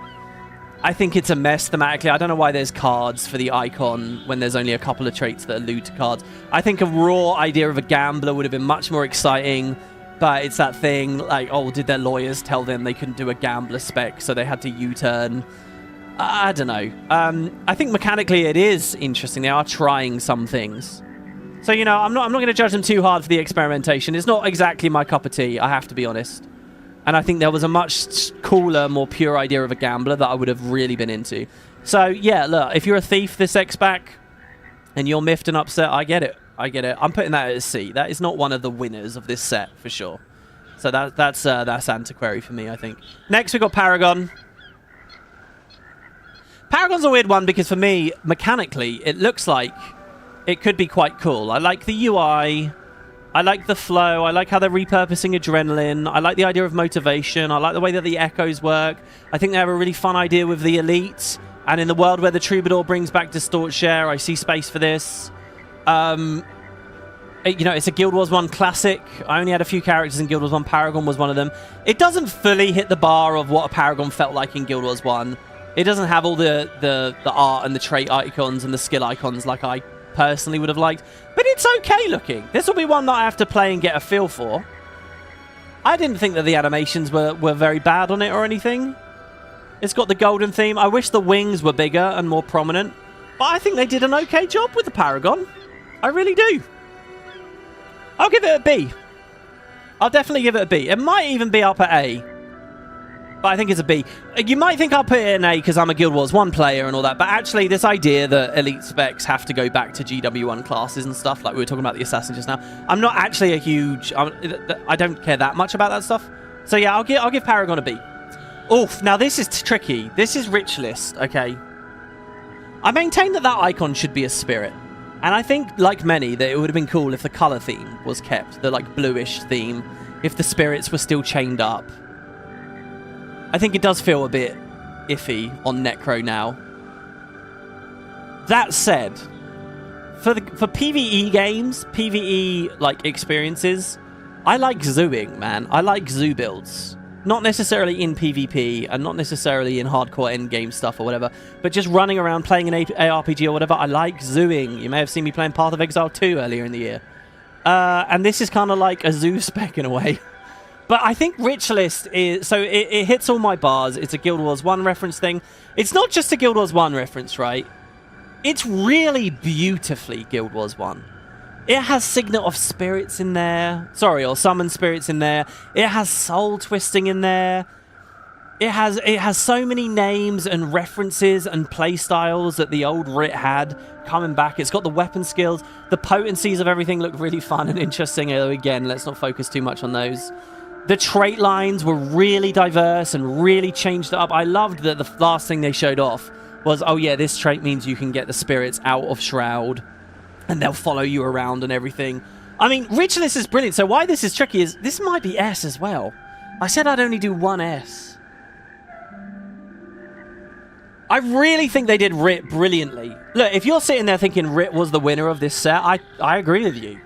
I think it's a mess thematically. I don't know why there's cards for the icon when there's only a couple of traits that allude to cards. I think a raw idea of a gambler would have been much more exciting. But it's that thing, like, oh, did their lawyers tell them they couldn't do a gambler spec, so they had to U-turn? I don't know. I think mechanically it is interesting. They are trying some things. So, you know, I'm not going to judge them too hard for the experimentation. It's not exactly my cup of tea, I have to be honest. And I think there was a much cooler, more pure idea of a gambler that I would have really been into. So, yeah, look, if you're a thief this X-Back and you're miffed and upset, I get it. I get it. I'm putting that at a C. That is not one of the winners of this set, for sure. So that's Antiquary for me, I think. Next, we've got Paragon. Paragon's a weird one because for me, mechanically, it looks like it could be quite cool. I like the UI. I like the flow. I like how they're repurposing adrenaline. I like the idea of motivation. I like the way that the echoes work. I think they have a really fun idea with the elites. And in the world where the Troubadour brings back Distort Share, I see space for this. You know, it's a Guild Wars 1 classic. I only had a few characters in Guild Wars 1. Paragon was one of them. It doesn't fully hit the bar of what a Paragon felt like in Guild Wars 1. It doesn't have all the art and the trait icons and the skill icons like I personally would have liked. But it's okay looking. This will be one that I have to play and get a feel for. I didn't think that the animations were very bad on it or anything. It's got the golden theme. I wish the wings were bigger and more prominent. But I think they did an okay job with the Paragon. I really do. I'll give it a B. I'll definitely give it a B. It might even be up at A. But I think it's a B. You might think I'll put it in A because I'm a Guild Wars 1 player and all that. But actually, this idea that elite specs have to go back to GW1 classes and stuff, like we were talking about the Assassin just now, I'm not actually a huge... I don't care that much about that stuff. So yeah, I'll give Paragon a B. Oof, now this is tricky. This is rich list, okay? I maintain that icon should be a spirit. And I think, like many, that it would have been cool if the color theme was kept. The, like, bluish theme. If the spirits were still chained up. I think it does feel a bit iffy on Necro now. That said, for PvE games, PvE, like, experiences, I like zooing, man. I like zoo builds. Not necessarily in PvP, and not necessarily in hardcore endgame stuff or whatever, but just running around playing an ARPG or whatever. I like zooing. You may have seen me playing Path of Exile 2 earlier in the year. And this is kind of like a zoo spec in a way. But I think Rich List is... So it hits all my bars. It's a Guild Wars 1 reference thing. It's not just a Guild Wars 1 reference, right? It's really beautifully Guild Wars 1. It has Signet of Spirits in there. Sorry, or Summon Spirits in there. It has Soul Twisting in there. It has so many names and references and playstyles that the old Rit had coming back. It's got the weapon skills. The potencies of everything look really fun and interesting. Although, again, let's not focus too much on those. The trait lines were really diverse and really changed it up. I loved that the last thing they showed off was, oh yeah, this trait means you can get the spirits out of Shroud. And they'll follow you around and everything. I mean, Rich List is brilliant. So why this is tricky is this might be S as well. I said I'd only do one S. I really think they did Rit brilliantly. Look, if you're sitting there thinking Rit was the winner of this set, I agree with you.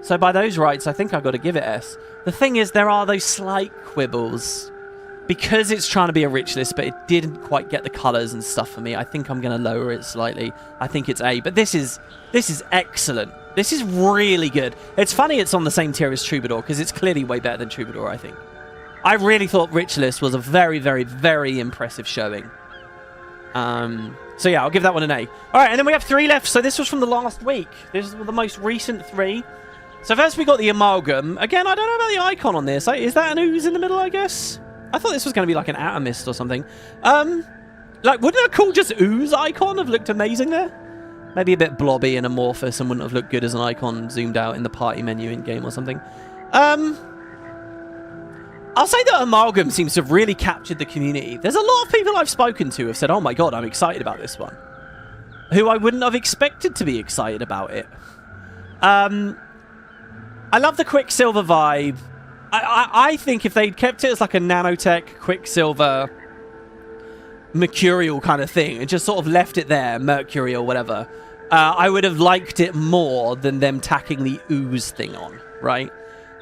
So by those rights, I think I've got to give it S. The thing is, there are those slight quibbles. Because it's trying to be a Rich List, but it didn't quite get the colors and stuff for me, I think I'm going to lower it slightly. I think it's A. But this is excellent. This is really good. It's funny it's on the same tier as Troubadour, because it's clearly way better than Troubadour, I think. I really thought Rich List was a very, very, very impressive showing. So yeah, I'll give that one an A. All right, and then we have 3 left. So this was from the last week. This is the most recent 3. So first we got the Amalgam. Again, I don't know about the icon on this. Is that an ooze in the middle, I guess? I thought this was going to be like an atomist or something. Like, wouldn't a cool just ooze icon have looked amazing there? Maybe a bit blobby and amorphous and wouldn't have looked good as an icon zoomed out in the party menu in-game or something. I'll say that Amalgam seems to have really captured the community. There's a lot of people I've spoken to have said, oh my god, I'm excited about this one. Who I wouldn't have expected to be excited about it. I love the Quicksilver vibe. I think if they'd kept it as like a nanotech, Quicksilver, Mercurial kind of thing, and just sort of left it there, Mercury or whatever, I would have liked it more than them tacking the ooze thing on, right?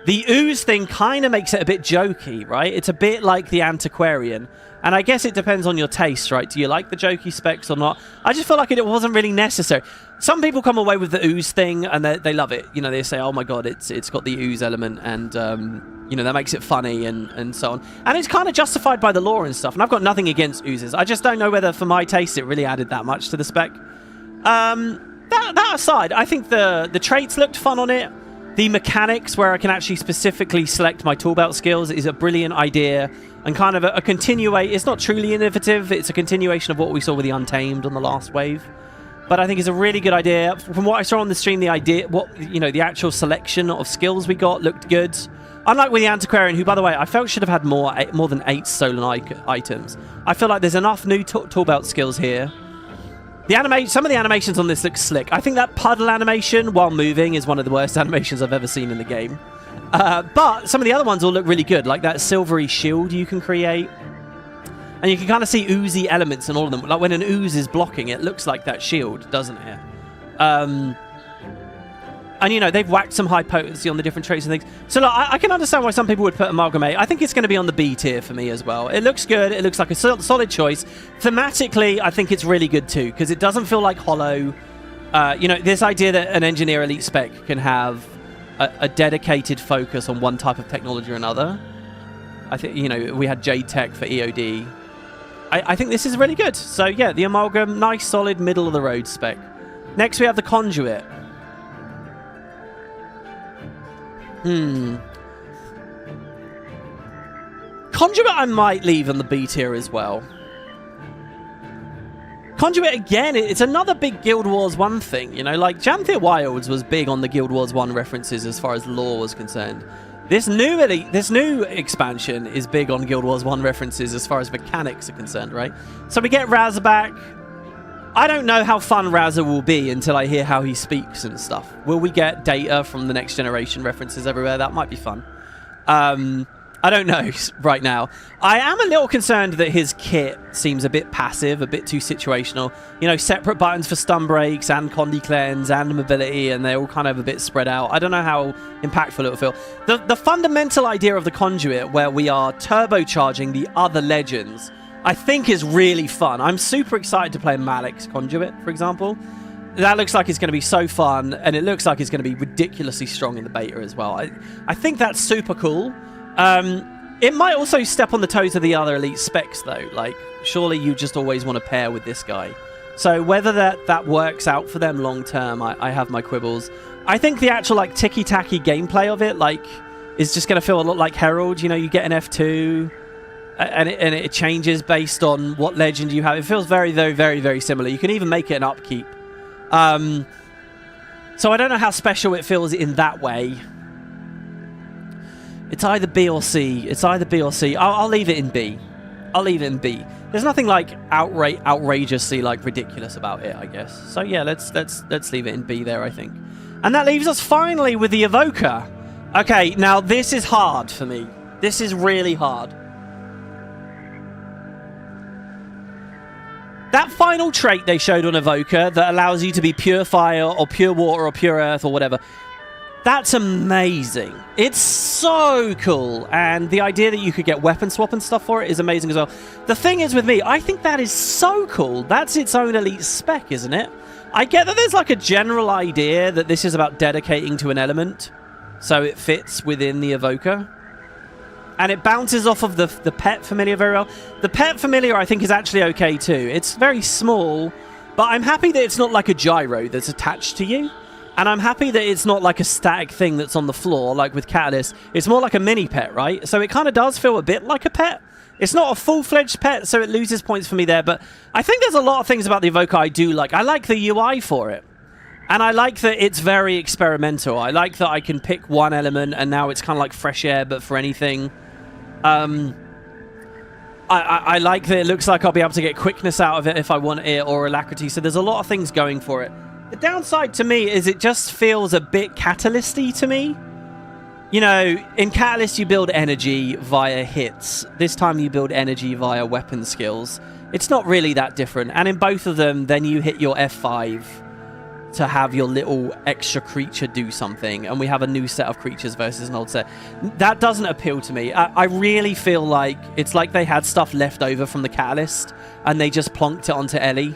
The ooze thing kind of makes it a bit jokey, right? It's a bit like the Antiquarian. And I guess it depends on your taste, right? Do you like the jokey specs or not? I just feel like it wasn't really necessary. Some people come away with the ooze thing and they love it. You know, they say, oh my god, it's got the ooze element and, you know, that makes it funny and so on. And it's kind of justified by the lore and stuff. And I've got nothing against oozes. I just don't know whether, for my taste, it really added that much to the spec. That aside, I think the traits looked fun on it. The mechanics where I can actually specifically select my tool belt skills is a brilliant idea and kind of a continuation. It's not truly innovative. It's a continuation of what we saw with the Untamed on the last wave. But I think it's a really good idea. From what I saw on the stream, the idea, the actual selection of skills we got looked good. Unlike with the Antiquarian, who, by the way, I felt should have had more than 8 stolen items. I feel like there's enough new tool belt skills here. Some of the animations on this look slick. I think that puddle animation while moving is one of the worst animations I've ever seen in the game. But some of the other ones all look really good, like that silvery shield you can create. And you can kind of see oozy elements in all of them. Like when an ooze is blocking, it looks like that shield, doesn't it? And, you know, they've whacked some high potency on the different traits and things. So, look, I can understand why some people would put Amalgamate. I think it's going to be on the B tier for me as well. It looks good. It looks like a solid choice. Thematically, I think it's really good too, because it doesn't feel like hollow. You know, this idea that an engineer elite spec can have a dedicated focus on one type of technology or another. I think, you know, we had Jade Tech for EOD. I think this is really good. So yeah, the Amalgam, nice, solid, middle of the road spec. Next we have the Conduit. Conduit I might leave on the B tier as well. Conduit, again, it's another big Guild Wars 1 thing, you know, like Janthir Wilds was big on the Guild Wars 1 references as far as lore was concerned. This new expansion is big on Guild Wars 1 references as far as mechanics are concerned, right? So we get Razza back. I don't know how fun Razza will be until I hear how he speaks and stuff. Will we get data from the next generation references everywhere? That might be fun. I don't know right now. I am a little concerned that his kit seems a bit passive, a bit too situational. You know, separate buttons for stun breaks and Conduit cleanse and mobility, and they're all kind of a bit spread out. I don't know how impactful it'll feel. The fundamental idea of the Conduit, where we are turbocharging the other legends, I think is really fun. I'm super excited to play Malik's Conduit, for example. That looks like it's going to be so fun, and it looks like it's going to be ridiculously strong in the beta as well. I think that's super cool. It might also step on the toes of the other elite specs, though. Like, surely you just always want to pair with this guy. So whether that works out for them long term, I have my quibbles. I think the actual, like, ticky-tacky gameplay of it, like, is just going to feel a lot like Herald. You know, you get an F2, and it changes based on what legend you have. It feels very, very, very, very similar. You can even make it an upkeep. So I don't know how special it feels in that way. It's either B or C. It's either B or C. I'll leave it in B. I'll leave it in B. There's nothing like outrageously like ridiculous about it, I guess. So yeah, let's leave it in B there, I think. And that leaves us finally with the Evoker. Okay, now this is hard for me. This is really hard. That final trait they showed on Evoker that allows you to be pure fire or pure water or pure earth or whatever. That's amazing. It's so cool. And the idea that you could get weapon swap and stuff for it is amazing as well. The thing is with me, I think that is so cool. That's its own elite spec, isn't it? I get that there's like a general idea that this is about dedicating to an element, so it fits within the Evoker. And it bounces off of the pet familiar very well. The pet familiar, I think, is actually okay too. It's very small, but I'm happy that it's not like a gyro that's attached to you. And I'm happy that it's not like a static thing that's on the floor, like with Catalyst. It's more like a mini pet, right? So it kind of does feel a bit like a pet. It's not a full-fledged pet, so it loses points for me there. But I think there's a lot of things about the Evoker I do like. I like the UI for it. And I like that it's very experimental. I like that I can pick one element, and now it's kind of like fresh air, but for anything. I like that it looks like I'll be able to get quickness out of it if I want it, or alacrity. So there's a lot of things going for it. The downside to me is it just feels a bit Catalyst-y to me. You know, in Catalyst you build energy via hits. This time you build energy via weapon skills. It's not really that different. And in both of them, then you hit your F5 to have your little extra creature do something. And we have a new set of creatures versus an old set. That doesn't appeal to me. I really feel like it's like they had stuff left over from the Catalyst and they just plonked it onto Ellie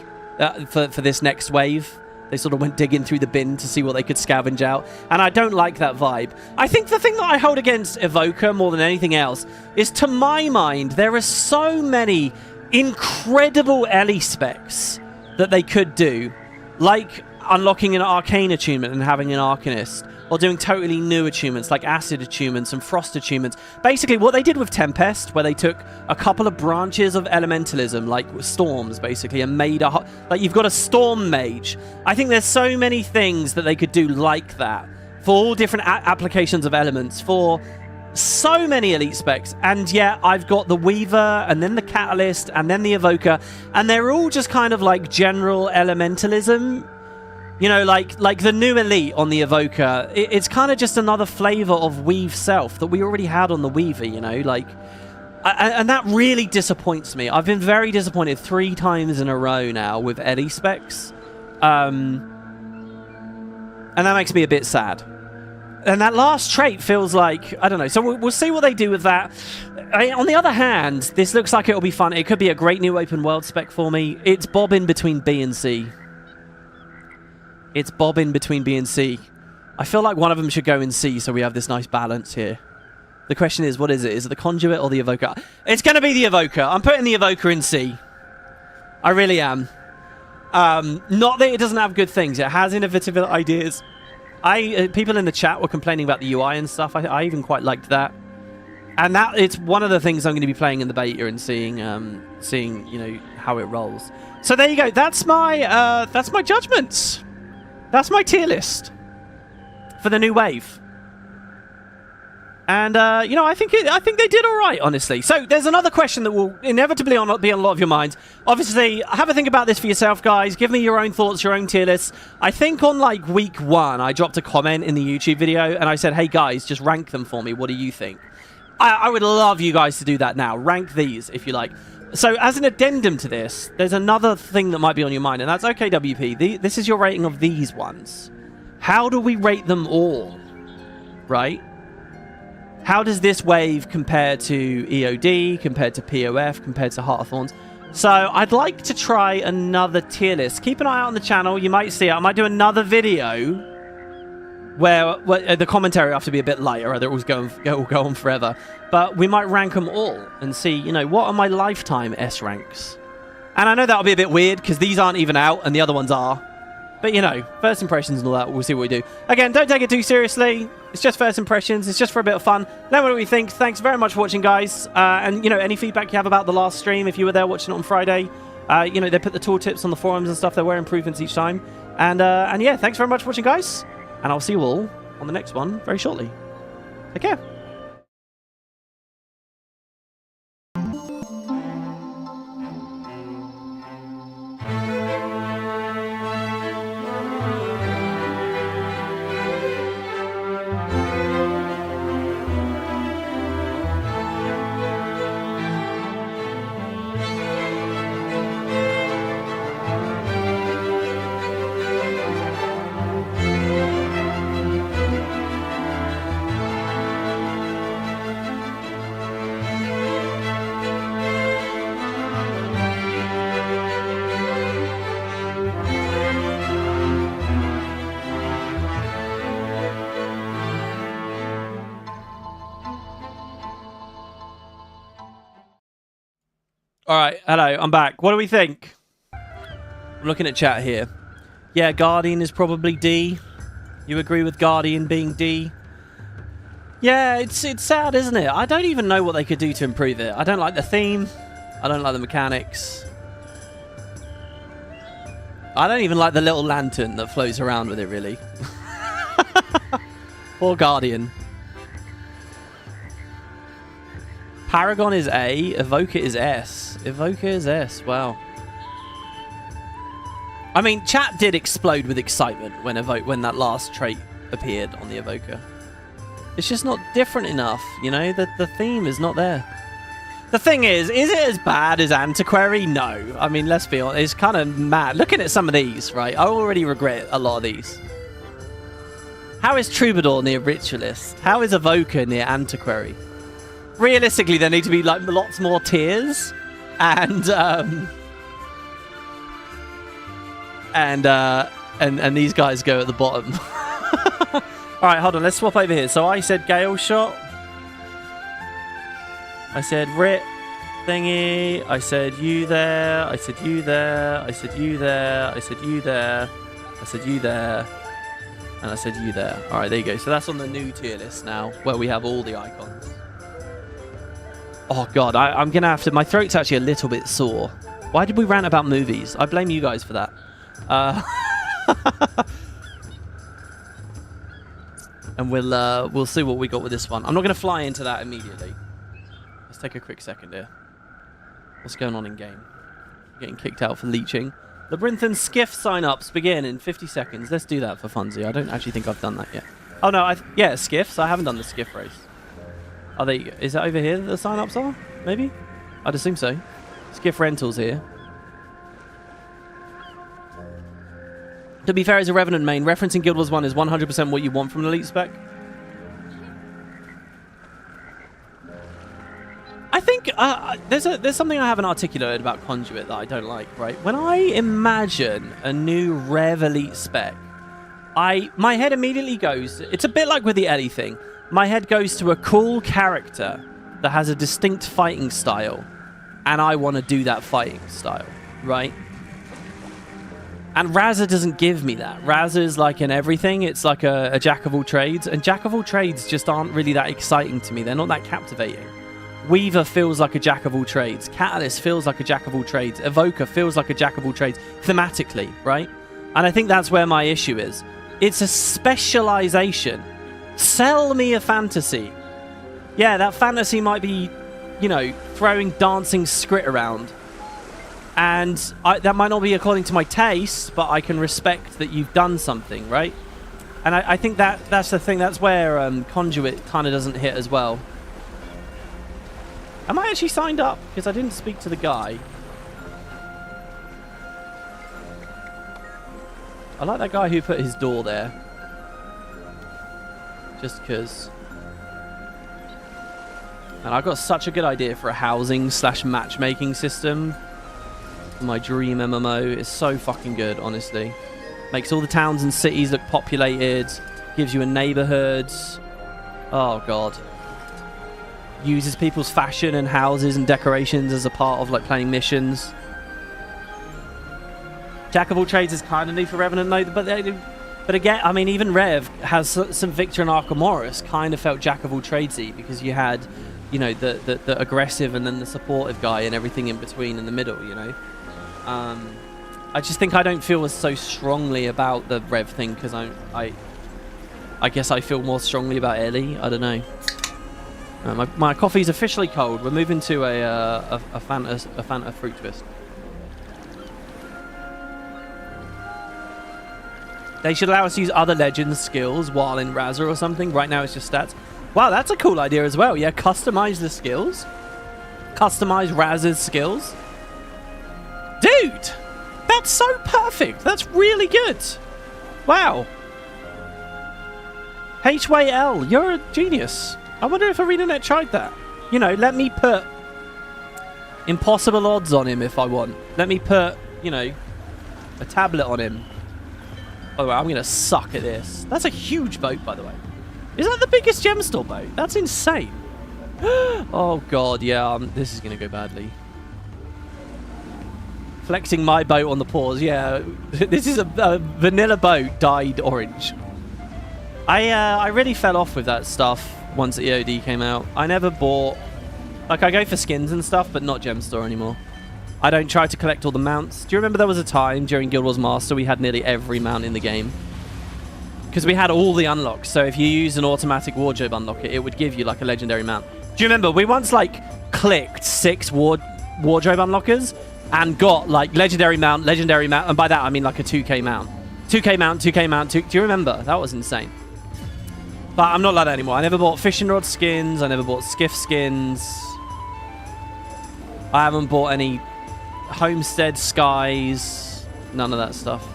for this next wave. They sort of went digging through the bin to see what they could scavenge out. And I don't like that vibe. I think the thing that I hold against Evoker more than anything else is, to my mind, there are so many incredible Ellie specs that they could do. Like unlocking an arcane attunement and having an arcanist, or doing totally new attunements like acid attunements and frost attunements. Basically what they did with Tempest, where they took a couple of branches of elementalism, like storms basically, and made a like you've got a storm mage. I think there's so many things that they could do like that for all different applications of elements, for so many elite specs. And yeah, I've got the Weaver and then the Catalyst and then the Evoker, and they're all just kind of like general elementalism. You know, like the new elite on the Evoker, it's kind of just another flavor of Weave Self that we already had on the Weaver, you know, like, and that really disappoints me. I've been very disappointed 3 times in a row now with Ellie specs, and that makes me a bit sad. And that last trait feels like, I don't know, so we'll see what they do with that. On the other hand, this looks like it'll be fun. It could be a great new open world spec for me. It's bobbing between B and C. It's bobbing between B and C. I feel like one of them should go in C so we have this nice balance here. The question is, what is it? Is it the Conduit or the Evoker? It's going to be the Evoker. I'm putting the Evoker in C. I really am. Not that it doesn't have good things. It has innovative ideas. People in the chat were complaining about the UI and stuff. I even quite liked that. And it's one of the things I'm going to be playing in the beta and seeing you know, how it rolls. So there you go. That's my judgments. That's my tier list for the new wave. And you know, I think they did all right, honestly. So there's another question that will inevitably be on a lot of your minds. Obviously, have a think about this for yourself, guys. Give me your own thoughts, your own tier lists. I think on like week 1, I dropped a comment in the YouTube video and I said, "Hey guys, just rank them for me. What do you think?" I would love you guys to do that now. Rank these if you like. So as an addendum to this, there's another thing that might be on your mind, and that's okay, WP. This is your rating of these ones. How do we rate them all? Right? How does this wave compare to EOD, compared to POF, compared to Heart of Thorns? So I'd like to try another tier list. Keep an eye out on the channel. You might see it. I might do another video where the commentary will have to be a bit lighter, or it will go on forever. But we might rank them all and see, you know, what are my lifetime S ranks? And I know that'll be a bit weird because these aren't even out and the other ones are. But, you know, first impressions and all that, we'll see what we do. Again, don't take it too seriously. It's just first impressions. It's just for a bit of fun. Let me know what you think. Thanks very much for watching, guys. And, you know, any feedback you have about the last stream, if you were there watching it on Friday, you know, they put the tooltips on the forums and stuff. There were improvements each time. And yeah, thanks very much for watching, guys. And I'll see you all on the next one very shortly. Take care. All right, hello, I'm back. What do we think? I'm looking at chat here. Yeah, Guardian is probably D. You agree with Guardian being D? Yeah, it's sad, isn't it? I don't even know what they could do to improve it. I don't like the theme. I don't like the mechanics. I don't even like the little lantern that flows around with it, really. Poor Guardian. Paragon is A, Evoker is S. Evoker is S, wow. I mean, chat did explode with excitement when that last trait appeared on the Evoker. It's just not different enough, you know? The theme is not there. The thing is it as bad as Antiquary? No. I mean, let's be honest, it's kind of mad. Looking at some of these, right? I already regret a lot of these. How is Troubadour near Ritualist? How is Evoker near Antiquary? Realistically, there need to be like lots more tiers, and these guys go at the bottom. All right, hold on. Let's swap over here. So I said Gale Shot. I said Rit thingy. I said you there. I said you there. I said you there. I said you there. I said you there. And I said you there. All right, there you go. So that's on the new tier list now, where we have all the icons. Oh, God, I'm going to have to... My throat's actually a little bit sore. Why did we rant about movies? I blame you guys for that. And we'll see what we got with this one. I'm not going to fly into that immediately. Let's take a quick second here. What's going on in game? Getting kicked out for leeching. Labyrinth and Skiff sign-ups begin in 50 seconds. Let's do that for funzy. I don't actually think I've done that yet. Oh, no. Yeah, Skiffs. I haven't done the Skiff race. Oh, there you go. Is that over here that the sign-ups are? Maybe? I'd assume so. Skiff rentals here. To be fair, as a Revenant main, referencing Guild Wars 1 is 100% what you want from an Elite Spec. I think there's something I haven't articulated about Conduit that I don't like, right? When I imagine a new Rev Elite Spec, my head immediately goes, it's a bit like with the Ellie thing. My head goes to a cool character that has a distinct fighting style, and I want to do that fighting style, right? And Razza doesn't give me that. Razza is like in everything. It's like a jack of all trades, and jack of all trades just aren't really that exciting to me. They're not that captivating. Weaver feels like a jack of all trades. Catalyst feels like a jack of all trades. Evoker feels like a jack of all trades thematically, right? And I think that's where my issue is. It's a specialization. Sell me a fantasy. Yeah, that fantasy might be, you know, throwing dancing skrit around. And that might not be according to my taste, but I can respect that you've done something, right? And I think that's the thing. That's where Conduit kind of doesn't hit as well. Am I actually signed up? Because I didn't speak to the guy. I like that guy who put his door there. Just because. And I've got such a good idea for a housing / matchmaking system. My dream MMO is so fucking good, honestly. Makes all the towns and cities look populated. Gives you a neighborhood. Oh, God. Uses people's fashion and houses and decorations as a part of like playing missions. Jack of all trades is kind of new for Revenant, though, but again, I mean, even Rev has some Victor and Archimoris kind of felt Jack of all tradesy because you had, you know, the aggressive and then the supportive guy and everything in between in the middle, you know. I just think I don't feel so strongly about the Rev thing because I guess I feel more strongly about Ellie. I don't know. My coffee's officially cold. We're moving to a Fanta fruit twist. They should allow us to use other Legends skills while in Razza or something. Right now it's just stats. Wow, that's a cool idea as well. Yeah, customize the skills. Customize Razza's skills. Dude, that's so perfect. That's really good. Wow. HYL, you're a genius. I wonder if Arenanet tried that. You know, let me put impossible odds on him if I want. Let me put, you know, a tablet on him. By the way, I'm going to suck at this. That's a huge boat, by the way. Is that the biggest gem store boat? That's insane. Oh, God, yeah. This is going to go badly. Flexing my boat on the pause. Yeah, this is a vanilla boat dyed orange. I really fell off with that stuff once EOD came out. I never bought... Like, I go for skins and stuff, but not gem store anymore. I don't try to collect all the mounts. Do you remember there was a time during Guild Wars Master we had nearly every mount in the game? Because we had all the unlocks. So if you use an automatic wardrobe unlock it would give you like a legendary mount. Do you remember we once like clicked 6 wardrobe unlockers and got like legendary mount, and by that I mean like a 2k mount. 2k mount, 2k mount, do you remember? That was insane. But I'm not like that anymore. I never bought fishing rod skins. I never bought skiff skins. I haven't bought any homestead skies. None of that stuff.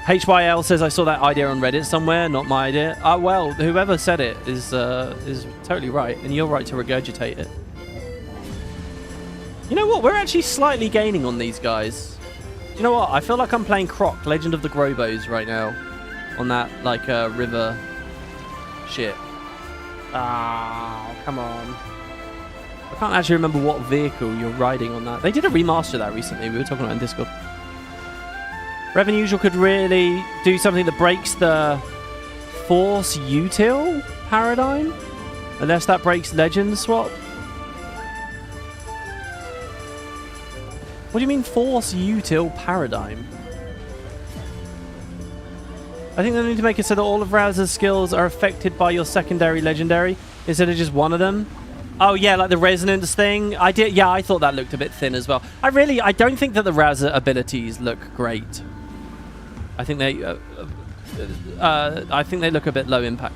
HYL says I saw that idea on Reddit somewhere. Not my idea. Well, whoever said it is totally right, and you're right to regurgitate it. You know what? We're actually slightly gaining on these guys. Do you know what? I feel like I'm playing Croc, Legend of the Grobos right now. On that, like, river shit. Ah, come on. I can't actually remember what vehicle you're riding on that. They did a remaster of that recently. We were talking about it in Discord. Revenusual could really do something that breaks the Force Util paradigm. Unless that breaks Legend swap. What do you mean Force Util paradigm? I think they need to make it so that all of Razza's skills are affected by your secondary legendary instead of just one of them. Oh yeah, like the resonance thing. Yeah, I thought that looked a bit thin as well. I don't think that the Razza abilities look great. I think they look a bit low impact.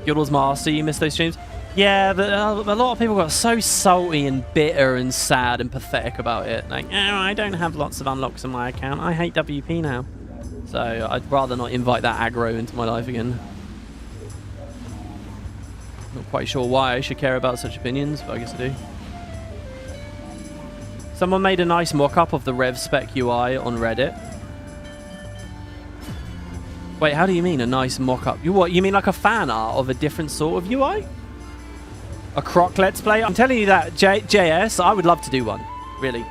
Guild Wars Master, you missed those streams? Yeah, but a lot of people got so salty and bitter and sad and pathetic about it. Like, oh, I don't have lots of unlocks on my account. I hate WP now. So I'd rather not invite that aggro into my life again. Not quite sure why I should care about such opinions, but I guess I do. Someone made a nice mock-up of the Rev Spec UI on Reddit. Wait, how do you mean a nice mock-up? You mean like a fan art of a different sort of UI? A croc let's play? I'm telling you that, JS, I would love to do one. Really.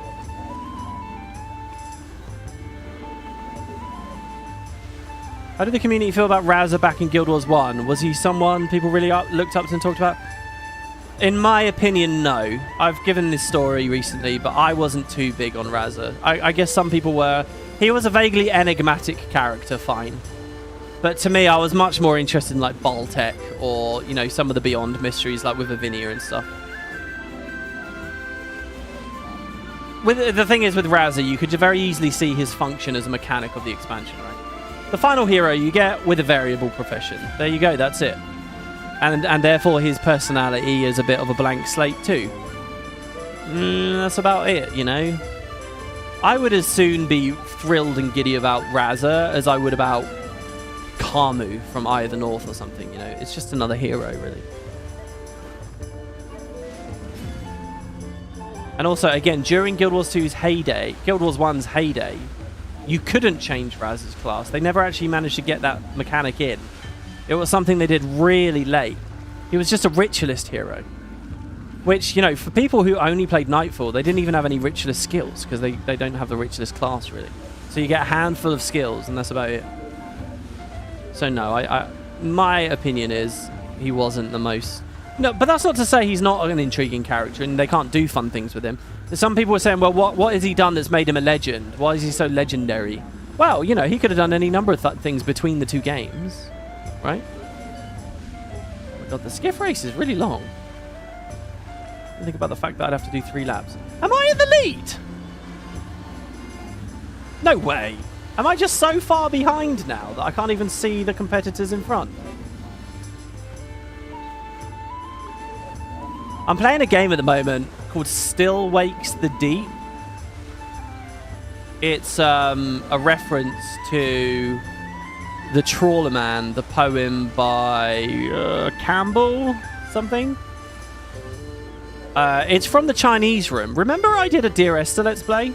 How did the community feel about Razza back in Guild Wars 1? Was he someone people really looked up to and talked about? In my opinion, no. I've given this story recently, but I wasn't too big on Razza. I guess some people were. He was a vaguely enigmatic character, fine. But to me, I was much more interested in like Baltec or, you know, some of the Beyond mysteries like with Avinia and stuff. The thing is with Razza, you could very easily see his function as a mechanic of the expansion, right? The final hero you get with a variable profession. There you go, that's it. And therefore his personality is a bit of a blank slate too. That's about it, you know. I would as soon be thrilled and giddy about Razza as I would about Kamu from Eye of the North or something, you know. It's just another hero, really. And also, again, during Guild Wars 2's heyday, Guild Wars 1's heyday, you couldn't change Raz's class. They never actually managed to get that mechanic in. It was something they did really late. He was just a ritualist hero. Which, you know, for people who only played Nightfall, they didn't even have any ritualist skills because they don't have the ritualist class, really. So you get a handful of skills, and that's about it. So no, my opinion is he wasn't the most... No, but that's not to say he's not an intriguing character and they can't do fun things with him. Some people were saying, well, what has he done that's made him a legend? Why is he so legendary? Well, you know, he could have done any number of things between the two games, right? Oh my god, the skiff race is really long. I think about the fact that I'd have to do 3 laps. Am I in the lead? No way. Am I just so far behind now that I can't even see the competitors in front? I'm playing a game at the moment called Still Wakes the Deep. It's a reference to The Trawler Man, the poem by Campbell something. It's from the Chinese Room. Remember I did a Dear Esther Let's Play?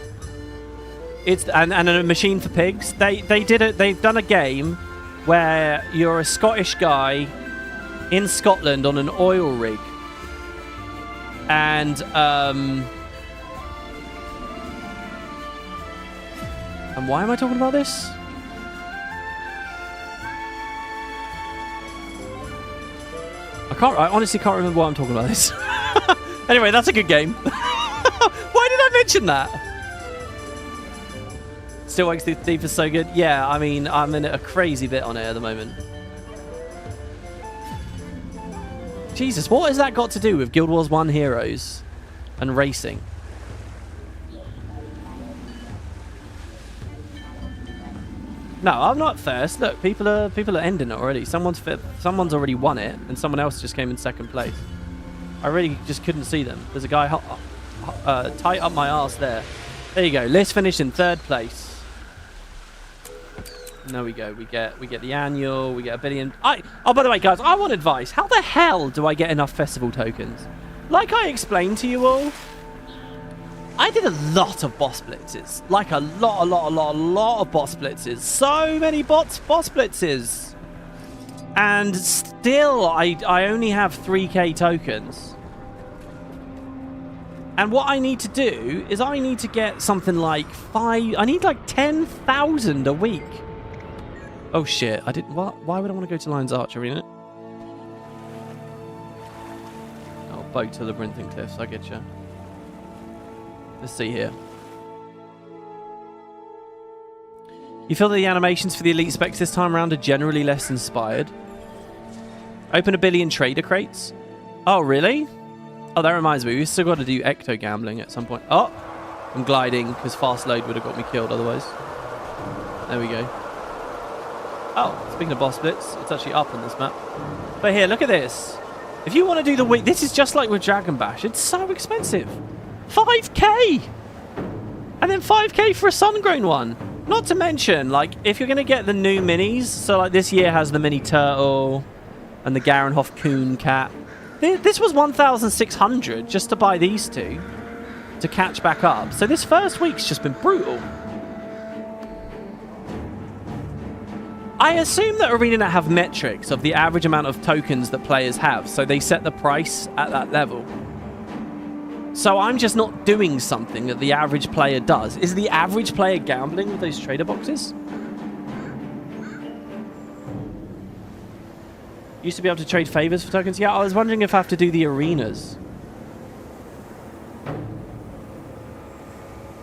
It's and a Machine for Pigs. They've done a game where you're a Scottish guy in Scotland on an oil rig. And why am I talking about this? I honestly can't remember why I'm talking about this. Anyway, that's a good game. Why did I mention that? Still Wakes the Thief is so good. Yeah, I mean, I'm in a crazy bit on it at the moment. Jesus, what has that got to do with Guild Wars 1 heroes and racing? No, I'm not first. Look, people are ending it already. Someone's already won it, and someone else just came in second place. I really just couldn't see them. There's a guy tight up my arse there. There you go. Liz finished in 3rd place. And there we go. We get the annual. We get 1 billion. Oh, by the way, guys, I want advice. How the hell do I get enough festival tokens? Like I explained to you all, I did a lot of boss blitzes. Like a lot of boss blitzes. So many boss blitzes. And still, I only have 3k tokens. And what I need to do is I need to get something like I need like 10,000 a week. Oh shit, I didn't... Why would I want to go to Lion's Arch Arena? Oh, boat to Labyrinthine Cliffs, I get you. Let's see here. You feel that the animations for the elite specs this time around are generally less inspired? Open 1 billion trader crates? Oh, really? Oh, that reminds me, we've still got to do ecto gambling at some point. Oh, I'm gliding because fast load would have got me killed otherwise. There we go. Oh, speaking of boss blitz, it's actually up on this map. But here, look at this. If you want to do the week, this is just like with Dragon Bash. It's so expensive. 5k! And then 5k for a sun-grown one. Not to mention, like, if you're going to get the new minis, so like this year has the mini turtle and the Garenhof coon cat. This was 1,600 just to buy these two. to catch back up. So this first week's just been brutal. I assume that Arenanet have metrics of the average amount of tokens that players have, so they set the price at that level. So I'm just not doing something that the average player does. Is the average player gambling with those trader boxes? Used to be able to trade favors for tokens. Yeah, I was wondering if I have to do the arenas.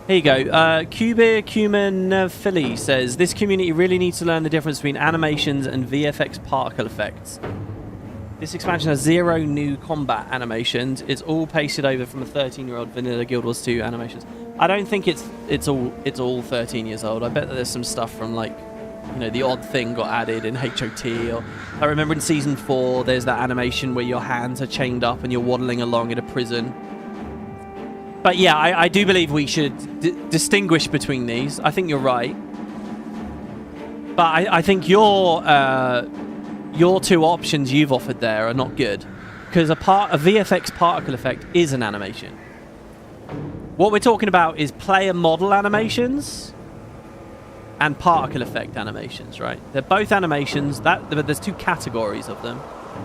Here you go. Kubir Cuman Philly says, this community really needs to learn the difference between animations and VFX particle effects. This expansion has 0 new combat animations. It's all pasted over from a 13-year-old vanilla Guild Wars 2 animations. I don't think it's all 13 years old. I bet that there's some stuff from, like, you know, the odd thing got added in HOT. Or I remember in Season 4, there's that animation where your hands are chained up and you're waddling along in a prison. But yeah, I do believe we should distinguish between these. I think you're right. But I think your 2 options you've offered there are not good. Because a VFX particle effect is an animation. What we're talking about is player model animations and particle effect animations, right? They're both animations. But there's 2 categories of them.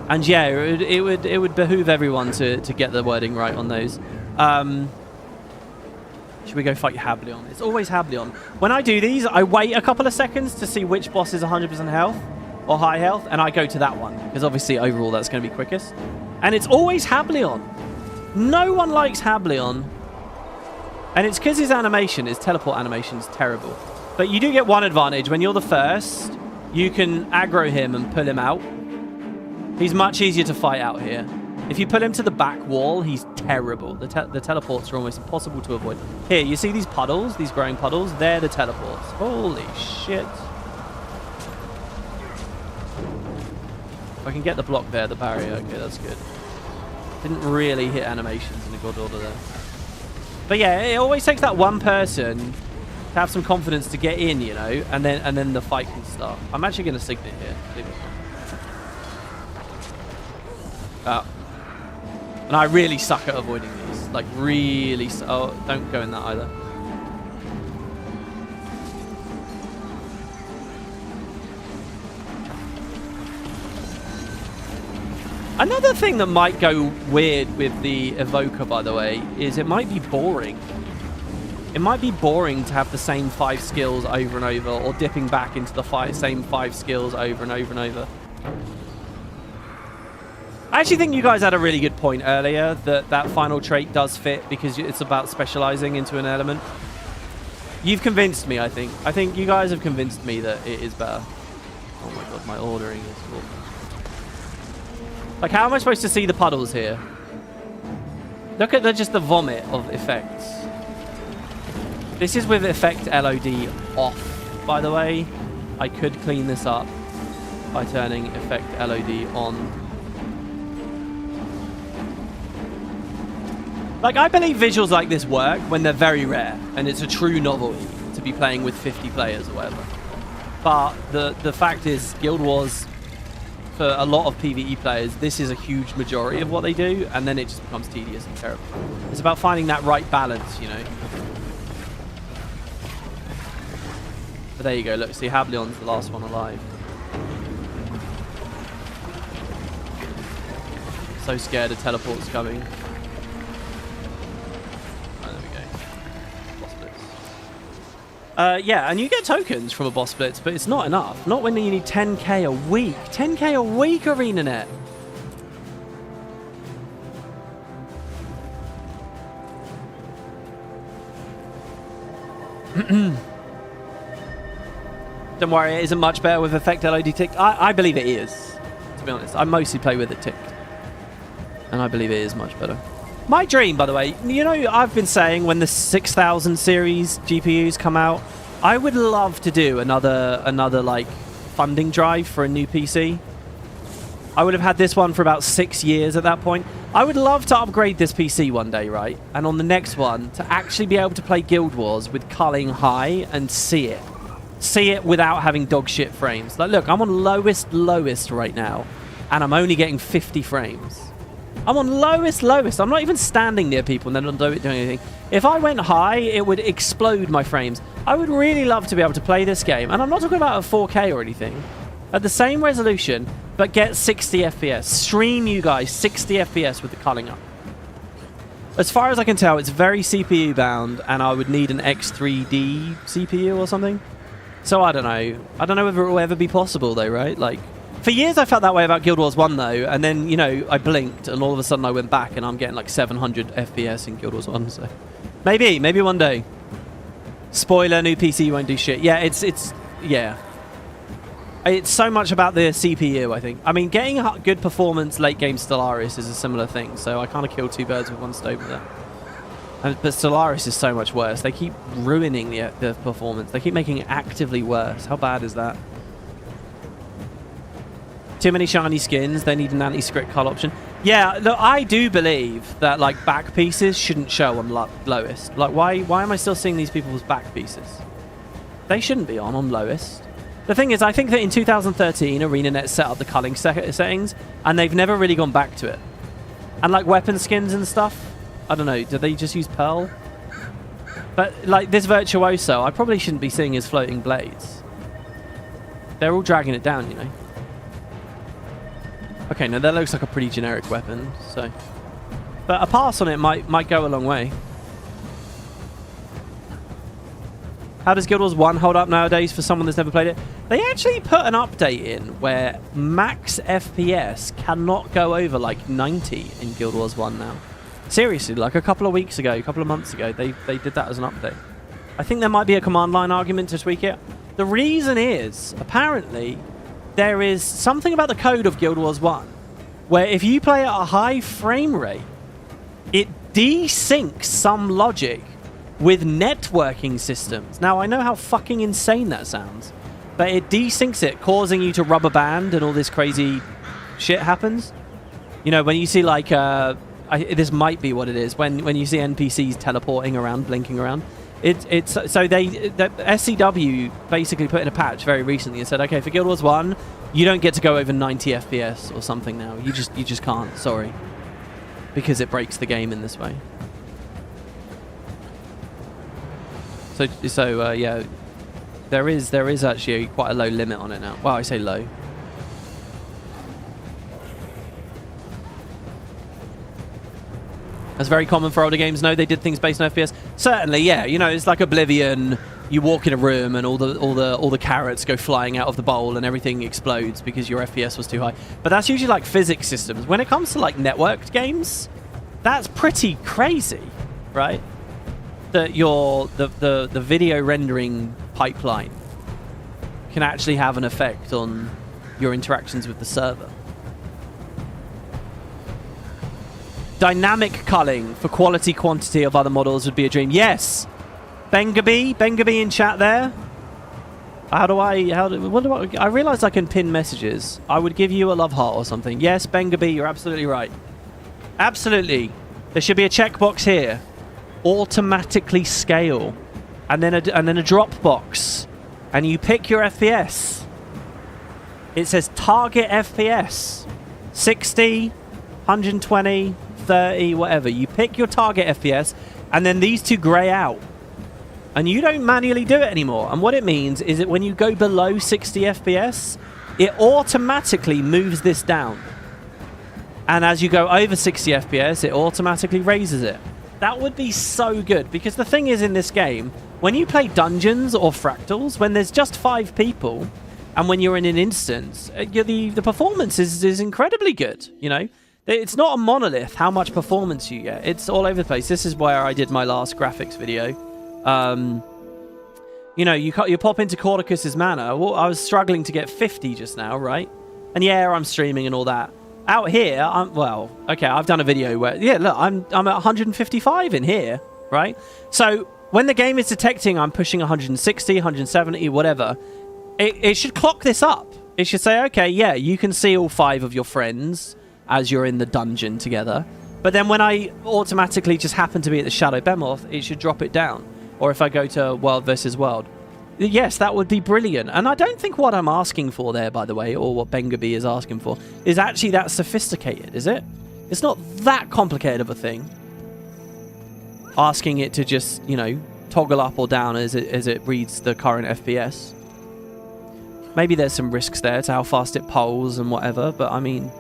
And yeah, it would behoove everyone to get the wording right on those. Should we go fight Hableon? It's always Hableon. When I do these, I wait a couple of seconds to see which boss is 100% health or high health, and I go to that one, because obviously overall that's going to be quickest. And it's always Hableon. No one likes Hableon. And it's because his teleport animation is terrible. But you do get one advantage. When you're the first, you can aggro him and pull him out. He's much easier to fight out here. If you pull him to the back wall, he's terrible. The teleports are almost impossible to avoid. Here, you see these puddles, these growing puddles? They're the teleports. Holy shit. If I can get the block there, the barrier. Okay, that's good. Didn't really hit animations in a good order there. But yeah, it always takes that one person to have some confidence to get in, you know, and then the fight can start. I'm actually going to signet here. And I really suck at avoiding these. Like, really... Oh, don't go in that either. Another thing that might go weird with the Evoker, by the way, is it might be boring. It might be boring to have the same 5 skills over and over, or dipping back into the same 5 skills over and over and over. I actually think you guys had a really good point earlier that final trait does fit because it's about specializing into an element. You've convinced me, I think. I think you guys have convinced me that it is better. Oh my god, my ordering is awful. Like, how am I supposed to see the puddles here? Look at just the vomit of effects. This is with effect LOD off, by the way. I could clean this up by turning effect LOD on. Like, I believe visuals like this work when they're very rare, and it's a true novelty to be playing with 50 players or whatever. But the fact is, Guild Wars, for a lot of PvE players, this is a huge majority of what they do, and then it just becomes tedious and terrible. It's about finding that right balance, you know. But there you go, look, see, Hableon's the last one alive. So scared of teleports coming. Yeah, and you get tokens from a boss blitz, but it's not enough. Not when you need 10k a week. 10k a week, Arenanet. Don't worry, it isn't much better with effect LOD ticked. I believe it is, to be honest. I mostly play with it ticked. And I believe it is much better. My dream, by the way, you know, I've been saying when the 6000 series GPUs come out, I would love to do another like funding drive for a new PC. I would have had this one for about 6 years at that point. I would love to upgrade this PC one day, right? And on the next one, to actually be able to play Guild Wars with culling high and see it. See it without having dog shit frames. Like, look, I'm on lowest right now, and I'm only getting 50 frames. I'm on lowest. I'm not even standing near people and they're not doing anything. If I went high, it would explode my frames. I would really love to be able to play this game, and I'm not talking about a 4K or anything, at the same resolution, but get 60 FPS. Stream you guys 60 FPS with the culling up. As far as I can tell, it's very CPU bound, and I would need an X3D CPU or something. So I don't know. I don't know whether it will ever be possible, though, right? Like, for years I felt that way about Guild Wars 1, though, and then, you know, I blinked, and all of a sudden I went back, and I'm getting like 700 FPS in Guild Wars 1, so... Maybe one day. Spoiler, new PC won't do shit. Yeah, yeah. It's so much about the CPU, I think. I mean, getting a good performance late game Stellaris is a similar thing, so I kind of kill two birds with one stone with that. But Stellaris is so much worse. They keep ruining the performance. They keep making it actively worse. How bad is that? Too many shiny skins. They need an anti-script cull option. Yeah, look, I do believe that like back pieces shouldn't show on lowest. Like, why am I still seeing these people's back pieces? They shouldn't be on lowest. The thing is, I think that in 2013, Arenanet set up the culling settings, and they've never really gone back to it. And like weapon skins and stuff, I don't know, do they just use Pearl? But like this Virtuoso, I probably shouldn't be seeing his floating blades. They're all dragging it down, you know. Okay, no, that looks like a pretty generic weapon, so... But a pass on it might go a long way. How does Guild Wars 1 hold up nowadays for someone that's never played it? They actually put an update in where max FPS cannot go over like 90 in Guild Wars 1 now. Seriously, like a couple of weeks ago, a couple of months ago, they did that as an update. I think there might be a command line argument to tweak it. The reason is, apparently, there is something about the code of Guild Wars 1 where if you play at a high frame rate, it desyncs some logic with networking systems. Now, I know how fucking insane that sounds, but it desyncs it, causing you to rubber band and all this crazy shit happens. You know, when you see like, this might be what it is, when you see NPCs teleporting around, blinking around, so the SCW basically put in a patch very recently and said, okay, for Guild Wars 1, you don't get to go over 90 FPS or something now. You just can't, sorry. Because it breaks the game in this way. So yeah, there is actually quite a low limit on it now. Well, I say low. That's very common for older games. No, they did things based on FPS. Certainly, yeah. You know, it's like Oblivion. You walk in a room and all the carrots go flying out of the bowl and everything explodes because your FPS was too high. But that's usually like physics systems. When it comes to like networked games, that's pretty crazy, right? That the video rendering pipeline can actually have an effect on your interactions with the server. Dynamic culling for quality quantity of other models would be a dream. Yes, Bengaby in chat there. I realize I can pin messages. I would give you a love heart or something. Yes, Bengaby, you're absolutely right. Absolutely, there should be a checkbox here. Automatically scale, and then a drop box, and you pick your FPS. It says target FPS, 60, 120, 30, whatever. You pick your target FPS, and then these two grey out, and you don't manually do it anymore. And what it means is that when you go below 60 FPS, it automatically moves this down, and as you go over 60 FPS, it automatically raises it. That would be so good, because the thing is in this game, when you play dungeons or fractals, when there's just 5 people, and when you're in an instance, the performance is incredibly good, you know? It's not a monolith how much performance you get. It's all over the place. This is where I did my last graphics video. You know, you pop into Cordicus's Manor. Well, I was struggling to get 50 just now, right? And yeah, I'm streaming and all that. Out here, I've done a video where, yeah, look, I'm at 155 in here, right? So when the game is detecting I'm pushing 160, 170, whatever, it should clock this up. It should say, okay, yeah, you can see all 5 of your friends as you're in the dungeon together. But then when I automatically just happen to be at the Shadow Behemoth, it should drop it down. Or if I go to World versus World. Yes, that would be brilliant. And I don't think what I'm asking for there, by the way, or what Bengaby is asking for, is actually that sophisticated, is it? It's not that complicated of a thing. Asking it to just, you know, toggle up or down as it reads the current FPS. Maybe there's some risks there to how fast it polls and whatever, but I mean,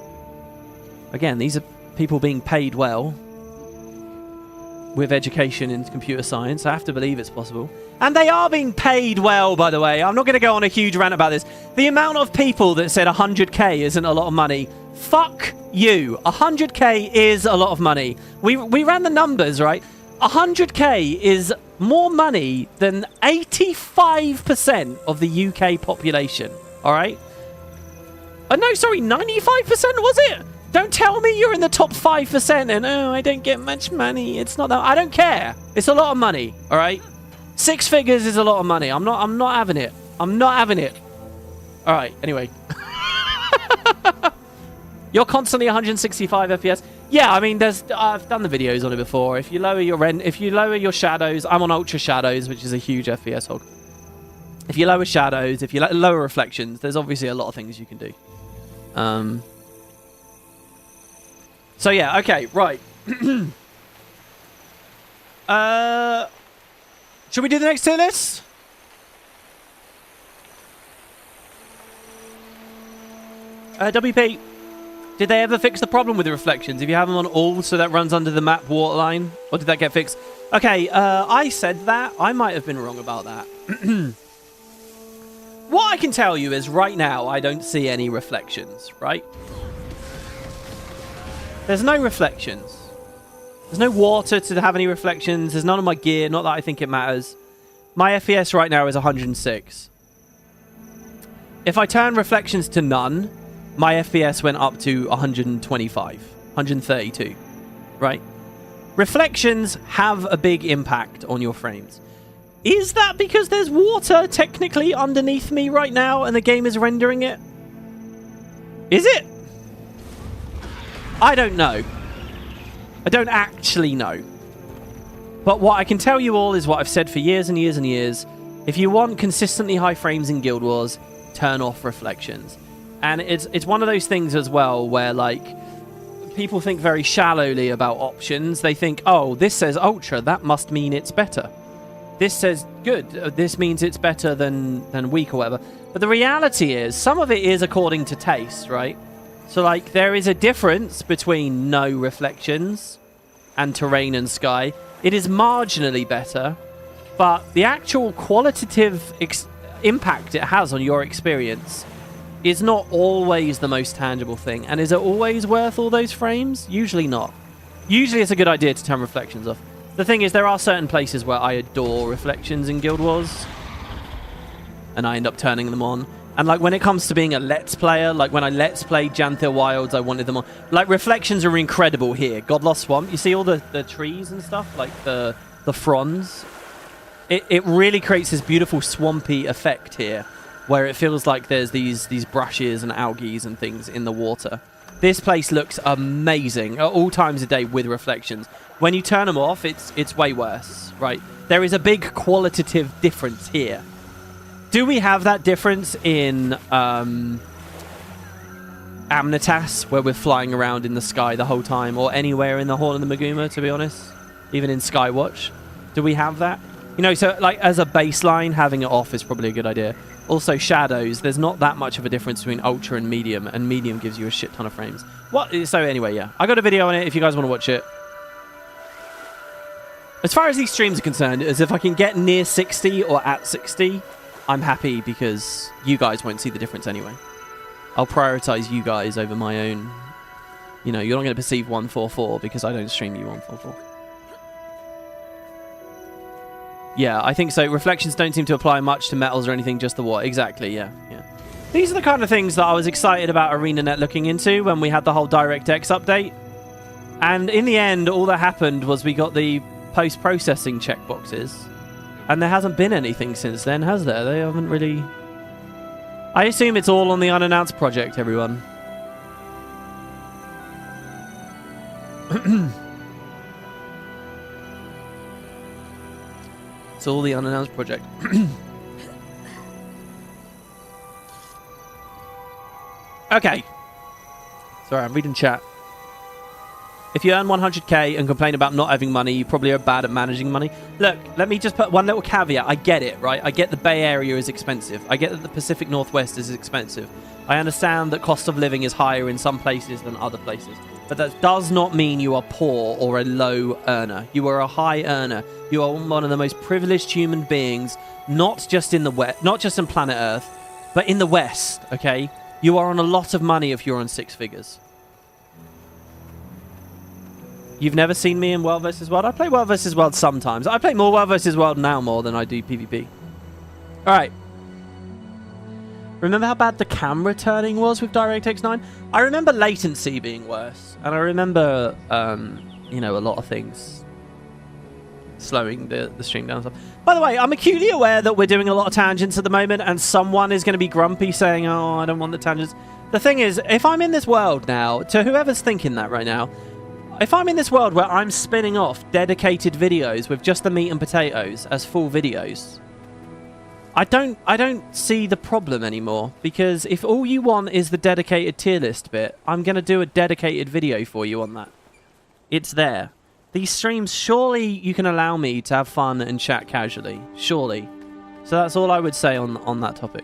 again, these are people being paid well with education in computer science. I have to believe it's possible. And they are being paid well, by the way. I'm not going to go on a huge rant about this. The amount of people that said 100k isn't a lot of money. Fuck you. 100k is a lot of money. We ran the numbers, right? 100k is more money than 85% of the UK population. All right? No, sorry, 95% was it? Don't tell me you're in the top 5% and, oh, I don't get much money. It's not that. I don't care. It's a lot of money. All right? 6 figures is a lot of money. I'm not having it. I'm not having it. All right. Anyway. You're constantly 165 FPS. Yeah, I mean, I've done the videos on it before. If you lower your shadows, I'm on ultra shadows, which is a huge FPS hog. If you lower shadows, if you lower reflections, there's obviously a lot of things you can do. So yeah, okay, right. Should we do the next tier list? WP, did they ever fix the problem with the reflections? If you have them on all, so that runs under the map waterline, or did that get fixed? Okay, I said that. I might have been wrong about that. What I can tell you is right now, I don't see any reflections, right? There's no reflections. There's no water to have any reflections. There's none of my gear. Not that I think it matters. My FPS right now is 106. If I turn reflections to none, my FPS went up to 125, 132, right? Reflections have a big impact on your frames. Is that because there's water technically underneath me right now and the game is rendering it? Is it? I don't know. I don't actually know. But what I can tell you all is what I've said for years and years and years. If you want consistently high frames in Guild Wars, turn off reflections. And it's one of those things as well where, like, people think very shallowly about options. They think, oh, this says ultra, that must mean it's better. This says good, this means it's better than weak or whatever. But the reality is, some of it is according to taste, right? So, like, there is a difference between no reflections and terrain and sky. It is marginally better, but the actual qualitative impact it has on your experience is not always the most tangible thing. And is it always worth all those frames? Usually not. Usually it's a good idea to turn reflections off. The thing is, there are certain places where I adore reflections in Guild Wars, and I end up turning them on. And, like, when it comes to being a Let's Player, like when I Let's Play Janther Wilds, I wanted them on. Like, reflections are incredible here. Godlost Swamp, you see all the trees and stuff? Like, the fronds? It really creates this beautiful swampy effect here, where it feels like there's these brushes and algae and things in the water. This place looks amazing at all times of day with reflections. When you turn them off, it's way worse, right? There is a big qualitative difference here. Do we have that difference in Amnitas, where we're flying around in the sky the whole time, or anywhere in the Horn of the Maguma, to be honest? Even in Skywatch? Do we have that? You know, so, like, as a baseline, having it off is probably a good idea. Also, shadows, there's not that much of a difference between ultra and medium gives you a shit ton of frames. So anyway, yeah. I got a video on it if you guys want to watch it. As far as these streams are concerned, as if I can get near 60 or at 60... I'm happy because you guys won't see the difference anyway. I'll prioritize you guys over my own. You know, you're not going to perceive 144 because I don't stream you 144. Yeah, I think so. Reflections don't seem to apply much to metals or anything, just the what? Exactly, yeah. These are the kind of things that I was excited about Arenanet looking into when we had the whole DirectX update. And in the end, all that happened was we got the post-processing checkboxes. And there hasn't been anything since then, has there? They haven't really... I assume it's all on the unannounced project, everyone. It's all the unannounced project. Okay. Sorry, I'm reading chat. If you earn 100k and complain about not having money, you probably are bad at managing money. Look, let me just put one little caveat. I get it, right? I get the Bay Area is expensive. I get that the Pacific Northwest is expensive. I understand that cost of living is higher in some places than other places. But that does not mean you are poor or a low earner. You are a high earner. You are one of the most privileged human beings, not just in the West, not just in planet Earth, but in the West, okay? You are on a lot of money if you're on 6 figures. You've never seen me in World vs. World? I play World vs. World sometimes. I play more World vs. World now more than I do PvP. Alright. Remember how bad the camera turning was with DirectX 9? I remember latency being worse. And I remember, you know, a lot of things slowing the stream down and stuff. By the way, I'm acutely aware that we're doing a lot of tangents at the moment, and someone is going to be grumpy saying, oh, I don't want the tangents. The thing is, if I'm in this world now, to whoever's thinking that right now, if I'm in this world where I'm spinning off dedicated videos with just the meat and potatoes as full videos, I don't see the problem anymore, because if all you want is the dedicated tier list bit, I'm going to do a dedicated video for you on that. It's there. These streams, surely you can allow me to have fun and chat casually. Surely. So that's all I would say on that topic.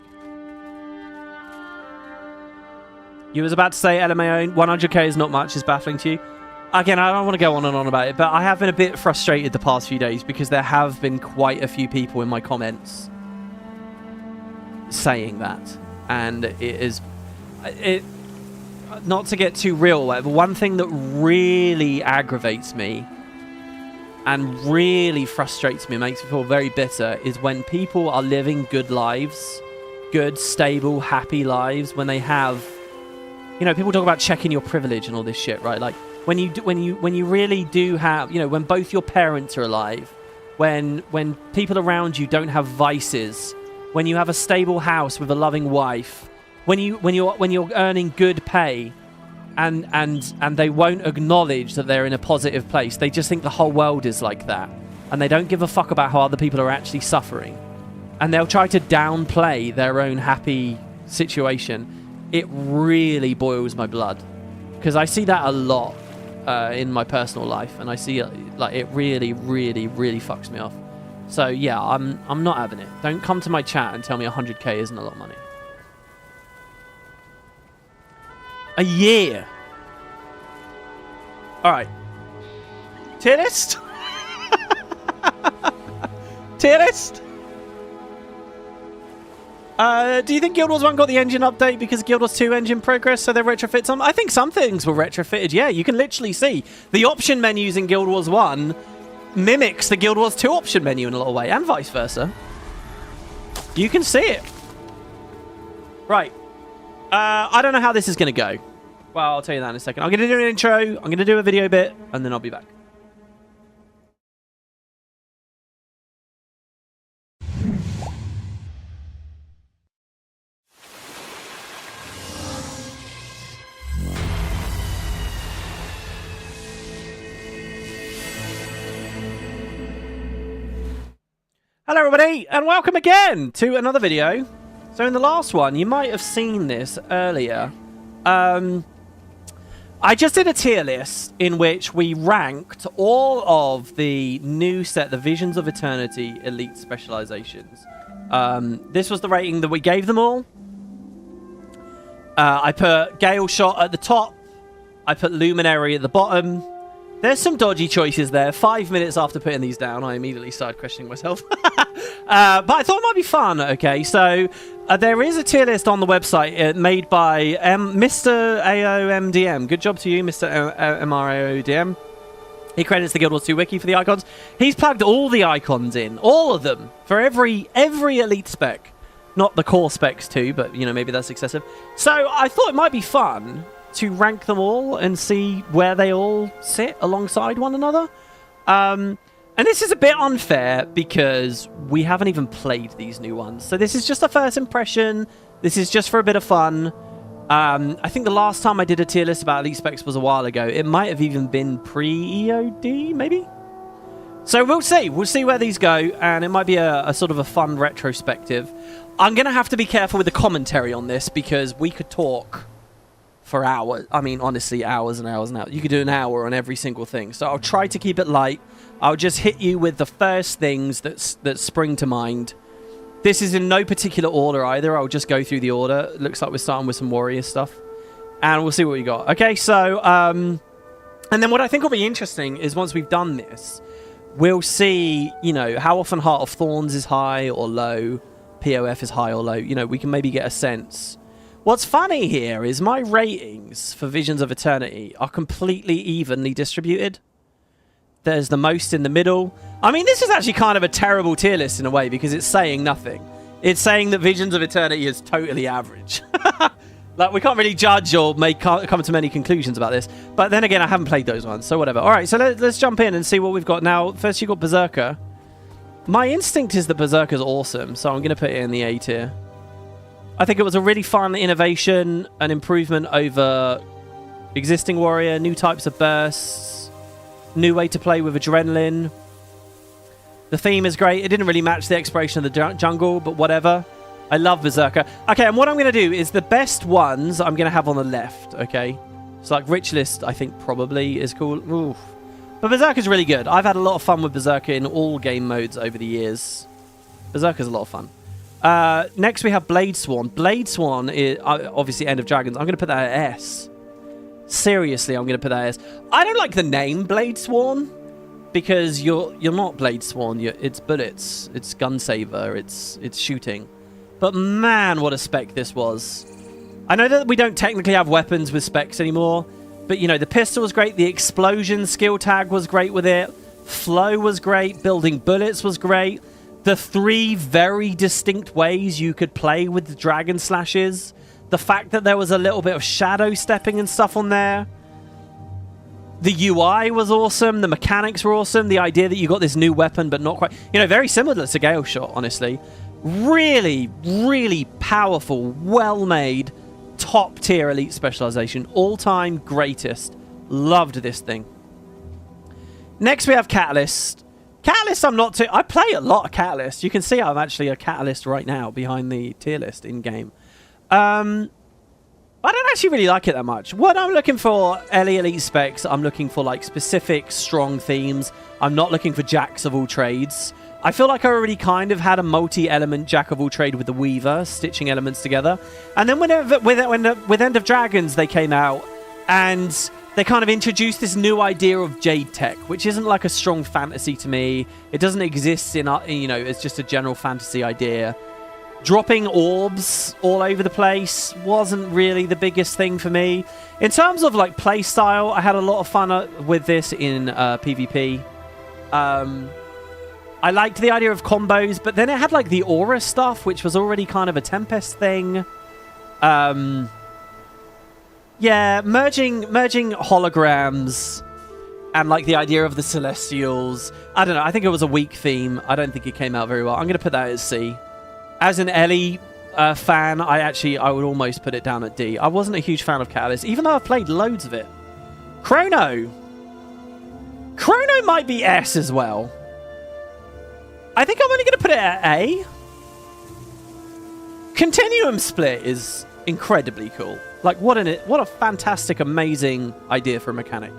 You was about to say LMAO, 100k is not much, is baffling to you. Again, I don't want to go on and on about it, but I have been a bit frustrated the past few days because there have been quite a few people in my comments saying that. And not to get too real, but one thing that really aggravates me and really frustrates me, makes me feel very bitter, is when people are living good lives, good, stable, happy lives, when they have, you know, people talk about checking your privilege and all this shit, right? Like when you really do have, you know, when both your parents are alive, when people around you don't have vices, when you have a stable house with a loving wife, when you're earning good pay, and they won't acknowledge that they're in a positive place. They just think the whole world is like that, and they don't give a fuck about how other people are actually suffering, and they'll try to downplay their own happy situation. It really boils my blood, because I see that a lot in my personal life, and I see like it really, really, really fucks me off. So yeah, I'm not having it. Don't come to my chat and tell me 100k isn't a lot of money. A year. All right. Tier list? Tier list? Do you think Guild Wars 1 got the engine update because Guild Wars 2 engine progress, so they retrofit some? I think some things were retrofitted, yeah. You can literally see the option menus in Guild Wars 1 mimics the Guild Wars 2 option menu in a little way, and vice versa. You can see it. Right. I don't know how this is going to go. Well, I'll tell you that in a second. I'm going to do an intro, I'm going to do a video bit, and then I'll be back. Hello everybody, and welcome again to another video. So in the last one, you might have seen this earlier. I just did a tier list in which we ranked all of the new set, the Visions of Eternity Elite Specializations. This was the rating that we gave them all. I put Gale Shot at the top. I put Luminary at the bottom. There's some dodgy choices there. 5 minutes after putting these down, I immediately started questioning myself. But I thought it might be fun, okay? So there is a tier list on the website made by Mr. AOMDM. Good job to you, Mr. MRAODM. He credits the Guild Wars 2 wiki for the icons. He's plugged all the icons in, all of them, for every elite spec. Not the core specs too, but, you know, maybe that's excessive. So I thought it might be fun to rank them all and see where they all sit alongside one another. And this is a bit unfair because we haven't even played these new ones. So this is just a first impression. This is just for a bit of fun. I think the last time I did a tier list about Elite Specs was a while ago. It might have even been pre-EOD, maybe? So we'll see. We'll see where these go, and it might be a sort of a fun retrospective. I'm going to have to be careful with the commentary on this because we could talk for hours. I mean, honestly, hours and hours and hours. You could do an hour on every single thing. So I'll try to keep it light. I'll just hit you with the first things that spring to mind. This is in no particular order either. I'll just go through the order. It looks like we're starting with some warrior stuff. And we'll see what we got. Okay, so... and then what I think will be interesting is once we've done this, we'll see, you know, how often Heart of Thorns is high or low. POF is high or low. You know, we can maybe get a sense. What's funny here is my ratings for Visions of Eternity are completely evenly distributed. There's the most in the middle. I mean, this is actually kind of a terrible tier list in a way because it's saying nothing. It's saying that Visions of Eternity is totally average. Like, we can't really judge or come to many conclusions about this. But then again, I haven't played those ones, so whatever. All right, so let's jump in and see what we've got. Now, first you've got Berserker. My instinct is that Berserker's awesome, so I'm going to put it in the A tier. I think it was a really fun innovation, an improvement over existing Warrior, new types of bursts, new way to play with Adrenaline. The theme is great. It didn't really match the exploration of the jungle, but whatever. I love Berserker. Okay, and what I'm going to do is the best ones I'm going to have on the left, okay? So, like, Rich List, I think, probably is cool. Oof. But Berserker's really good. I've had a lot of fun with Berserker in all game modes over the years. Berserker's a lot of fun. Next, we have Blade Sworn. Blade Sworn is, obviously, End of Dragons. I'm going to put that at S. Seriously, I'm going to put that at S. I don't like the name Blade Sworn because you're not Blade Sworn. It's bullets. It's gun saver. It's shooting. But man, what a spec this was. I know that we don't technically have weapons with specs anymore, but, you know, the pistol was great. The explosion skill tag was great with it. Flow was great. Building bullets was great. The 3 very distinct ways you could play with the dragon slashes. The fact that there was a little bit of shadow stepping and stuff on there. The UI was awesome. The mechanics were awesome. The idea that you got this new weapon, but not quite... You know, very similar to Gale Shot, honestly. Really, really powerful, well-made, top-tier elite specialization. All-time greatest. Loved this thing. Next, we have Catalyst. Catalyst, I'm not too... I play a lot of Catalyst. You can see I'm actually a Catalyst right now behind the tier list in-game. I don't actually really like it that much. What I'm looking for, elite specs, I'm looking for, like, specific, strong themes. I'm not looking for jacks of all trades. I feel like I already kind of had a multi-element jack of all trade with the Weaver, stitching elements together. And then with End of Dragons, they came out, and they kind of introduced this new idea of Jade Tech, which isn't like a strong fantasy to me. It doesn't exist in, you know, it's just a general fantasy idea. Dropping orbs all over the place wasn't really the biggest thing for me. In terms of, like, play style, I had a lot of fun with this in PvP. I liked the idea of combos, but then it had, like, the aura stuff, which was already kind of a Tempest thing. Yeah, merging holograms and, like, the idea of the Celestials. I don't know. I think it was a weak theme. I don't think it came out very well. I'm going to put that as C. As an Ellie fan, I would almost put it down at D. I wasn't a huge fan of Catalyst, even though I've played loads of it. Chrono. Chrono might be S as well. I think I'm only going to put it at A. Continuum Split is incredibly cool. Like, what a fantastic, amazing idea for a mechanic.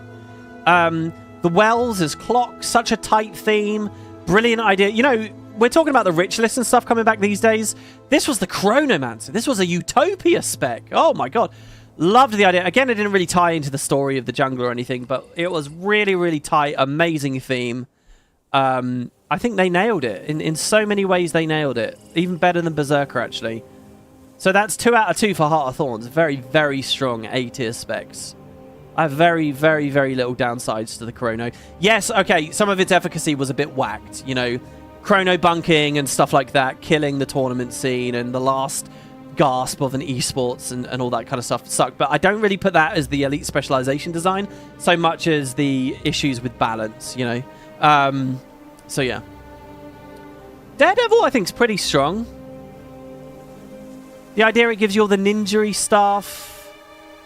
The Wells is Clock, such a tight theme. Brilliant idea. You know, we're talking about the Rich List and stuff coming back these days. This was the Chronomancer. This was a Utopia spec. Oh, my God. Loved the idea. Again, it didn't really tie into the story of the jungle or anything, but it was really, really tight. Amazing theme. I think they nailed it. In so many ways, they nailed it. Even better than Berserker, actually. So that's 2 out of 2 for Heart of Thorns. Very, very strong A-tier specs. I have very, very, very little downsides to the Chrono. Yes, okay, some of its efficacy was a bit whacked. You know, Chrono bunking and stuff like that, killing the tournament scene and the last gasp of an esports and all that kind of stuff sucked. But I don't really put that as the elite specialization design so much as the issues with balance, you know. So yeah. Daredevil, I think, is pretty strong. The idea it gives you all the ninja-y stuff.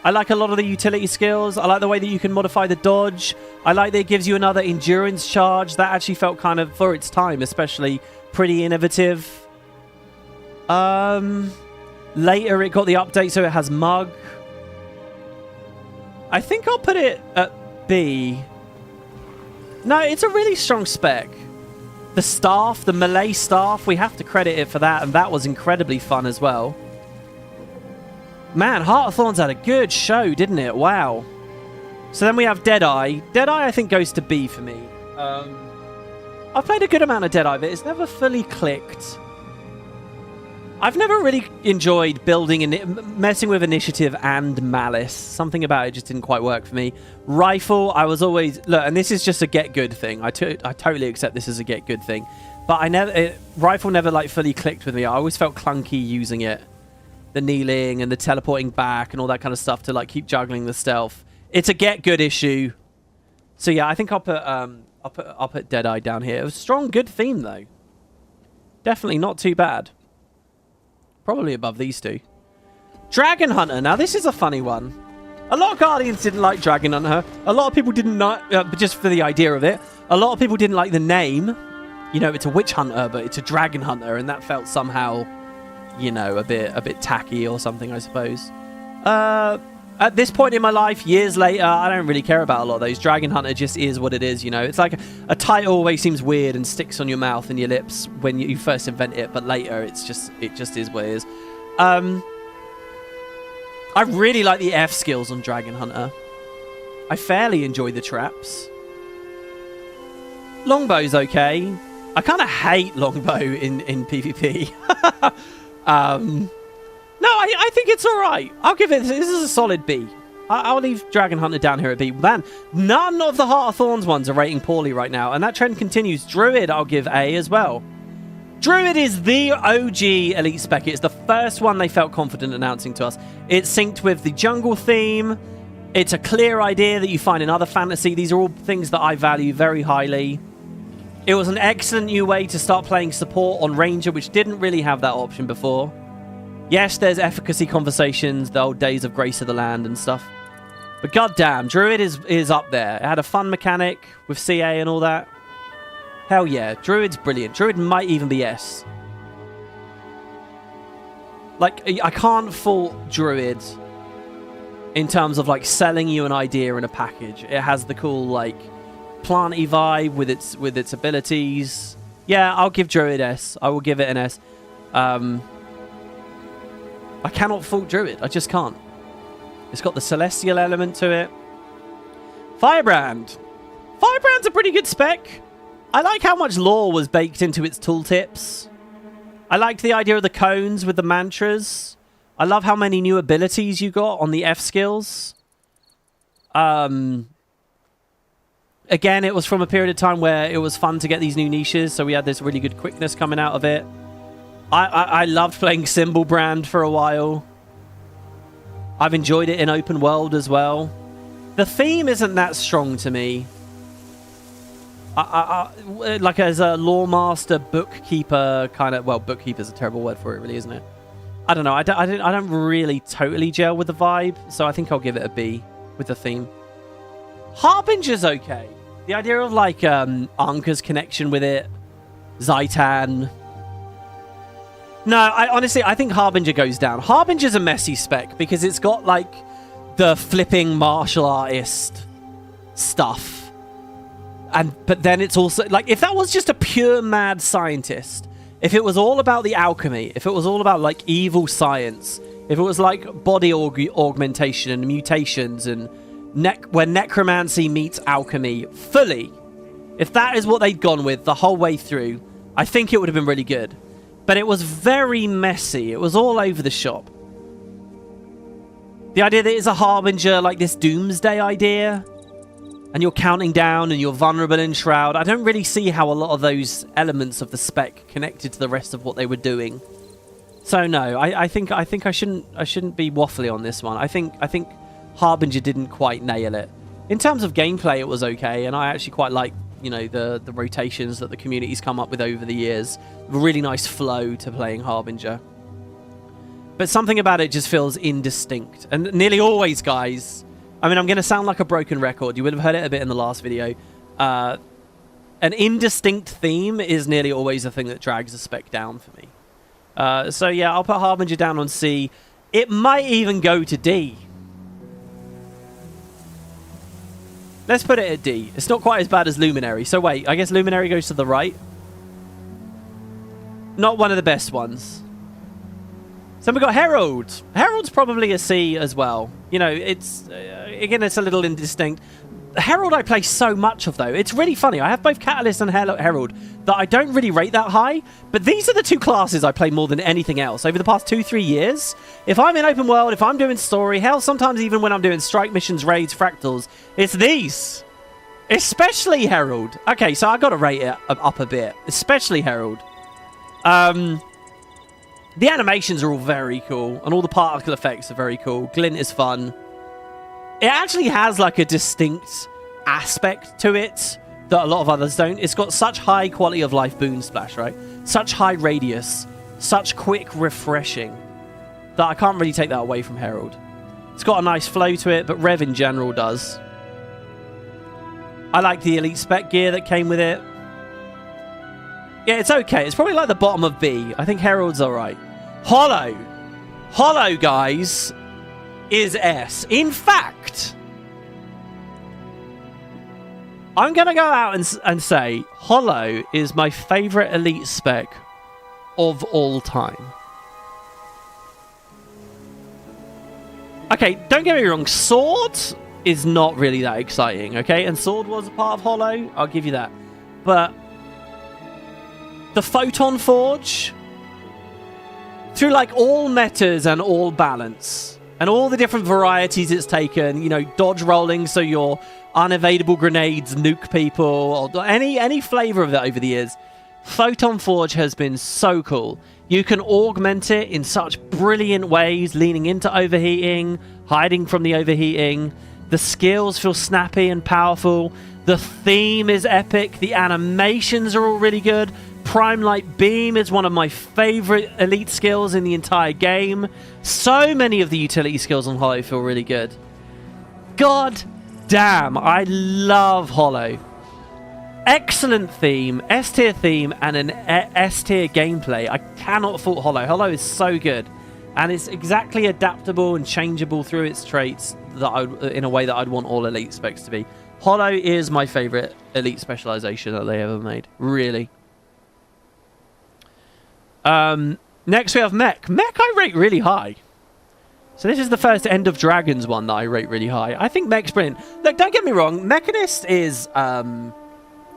I like a lot of the utility skills. I like the way that you can modify the dodge. I like that it gives you another endurance charge. That actually felt kind of, for its time especially, pretty innovative. Later it got the update so it has Mug. I think I'll put it at B. No, it's a really strong spec. The staff, the melee staff, we have to credit it for that, and that was incredibly fun as well. Man, Heart of Thorns had a good show, didn't it? Wow. So then we have Deadeye. Deadeye, I think, goes to B for me. I've played a good amount of Deadeye, but it's never fully clicked. I've never really enjoyed building and messing with initiative and malice. Something about it just didn't quite work for me. Rifle, I was always... Look, and this is just a get good thing. I totally accept this as a get good thing. But Rifle never, like, fully clicked with me. I always felt clunky using it. The kneeling and the teleporting back and all that kind of stuff to, like, keep juggling the stealth. It's a get good issue. So, yeah, I think I'll put Deadeye down here. It was a strong, good theme, though. Definitely not too bad. Probably above these two. Dragon Hunter. Now, this is a funny one. A lot of Guardians didn't like Dragon Hunter. A lot of people didn't like... just for the idea of it. A lot of people didn't like the name. You know, it's a witch hunter, but it's a dragon hunter. And that felt somehow, you know, a bit tacky or something, I suppose. At this point in my life, years later, I don't really care about a lot of those. Dragon Hunter just is what it is, you know. It's like a title always seems weird and sticks on your mouth and your lips when you first invent it, but later it just is what it is. I really like the F skills on Dragon Hunter. I fairly enjoy the traps. Longbow's okay. I kind of hate Longbow in PvP. No, I think it's all right. I'll give it... This is a solid B. I'll leave Dragon Hunter down here at B. Man, none of the Heart of Thorns ones are rating poorly right now, and that trend continues. Druid, I'll give A as well. Druid is the OG Elite Spec. It's the first one they felt confident announcing to us. It's synced with the jungle theme. It's a clear idea that you find in other fantasy. These are all things that I value very highly. It was an excellent new way to start playing support on Ranger, which didn't really have that option before. Yes, there's efficacy conversations, the old days of Grace of the Land and stuff. But goddamn, Druid is up there. It had a fun mechanic with CA and all that. Hell yeah, Druid's brilliant. Druid might even be S. Like, I can't fault Druid in terms of, like, selling you an idea in a package. It has the cool, like, planty vibe with its abilities. Yeah, I'll give Druid S. I will give it an S. I cannot fault Druid. I just can't. It's got the celestial element to it. Firebrand. Firebrand's a pretty good spec. I like how much lore was baked into its tooltips. I liked the idea of the cones with the mantras. I love how many new abilities you got on the F skills. Again, it was from a period of time where it was fun to get these new niches, so we had this really good quickness coming out of it. I loved playing Symbol Brand for a while. I've enjoyed it in open world as well. The theme isn't that strong to me. Like as a lore master, bookkeeper kind of... Well, bookkeeper's a terrible word for it, really, isn't it? I don't know. I don't really totally gel with the vibe, so I think I'll give it a B with the theme. Harbinger's okay. The idea of, like, Anka's connection with it. Zaitan... No, honestly, I think Harbinger goes down. Harbinger's a messy spec because it's got, like, the flipping martial artist stuff. But then it's also... Like, if that was just a pure mad scientist, if it was all about the alchemy, if it was all about, like, evil science, if it was, like, body augmentation and mutations and where necromancy meets alchemy fully, if that is what they'd gone with the whole way through, I think it would have been really good. But it was very messy. It was all over the shop. The idea that it's a Harbinger, like this doomsday idea, and you're counting down and you're vulnerable in Shroud. I don't really see how a lot of those elements of the spec connected to the rest of what they were doing. So no, I think I shouldn't be waffly on this one. I think Harbinger didn't quite nail it. In terms of gameplay, it was okay, and I actually quite like, you know, the rotations that the community's come up with over the years. A really nice flow to playing Harbinger. But something about it just feels indistinct. And nearly always, guys, I mean, I'm going to sound like a broken record. You would have heard it a bit in the last video. An indistinct theme is nearly always the thing that drags a spec down for me. So yeah, I'll put Harbinger down on C. It might even go to D. Let's put it at D. It's not quite as bad as Luminary. So wait, I guess Luminary goes to the right. Not one of the best ones. So we got Herald. Herald's probably a C as well. You know, it's... again, it's a little indistinct. Herald I play so much of, though. It's really funny. I have both Catalyst and Herald that I don't really rate that high. But these are the two classes I play more than anything else over the past 2-3 years. If I'm in open world, if I'm doing story, hell, sometimes even when I'm doing strike missions, raids, fractals, it's these. Especially Herald. Okay, so I got to rate it up a bit. Especially Herald. The animations are all very cool, and all the particle effects are very cool. Glint is fun. It actually has like a distinct aspect to it that a lot of others don't. It's got such high quality of life boon splash, right? Such high radius, such quick refreshing that I can't really take that away from Herald. It's got a nice flow to it, but Rev in general does. I like the Elite Spec gear that came with it. Yeah, it's okay. It's probably like the bottom of B. I think Herald's alright. Hollow. Hollow, guys, is S. In fact, I'm going to go out and say Hollow is my favorite Elite Spec of all time. Okay, don't get me wrong. Sword is not really that exciting, okay? And Sword was a part of Hollow. I'll give you that. But the Photon Forge, through like all metas and all balance and all the different varieties it's taken, you know, dodge rolling so your unevadable grenades nuke people, or any flavor of that over the years, Photon Forge has been so cool. You can augment it in such brilliant ways, leaning into overheating, hiding from the overheating. The skills feel snappy and powerful. The theme is epic. The animations are all really good. Prime Light Beam is one of my favorite elite skills in the entire game. So many of the utility skills on Hollow feel really good. God damn, I love Hollow. Excellent theme, S-tier theme, and an S-tier gameplay. I cannot fault Hollow. Hollow is so good. And it's exactly adaptable and changeable through its traits that in a way that I'd want all elite specs to be. Hollow is my favorite elite specialization that they ever made. Really. Next we have Mech. Mech I rate really high. So this is the first End of Dragons one that I rate really high. I think Mech's brilliant. Look, don't get me wrong. Mechanist is... the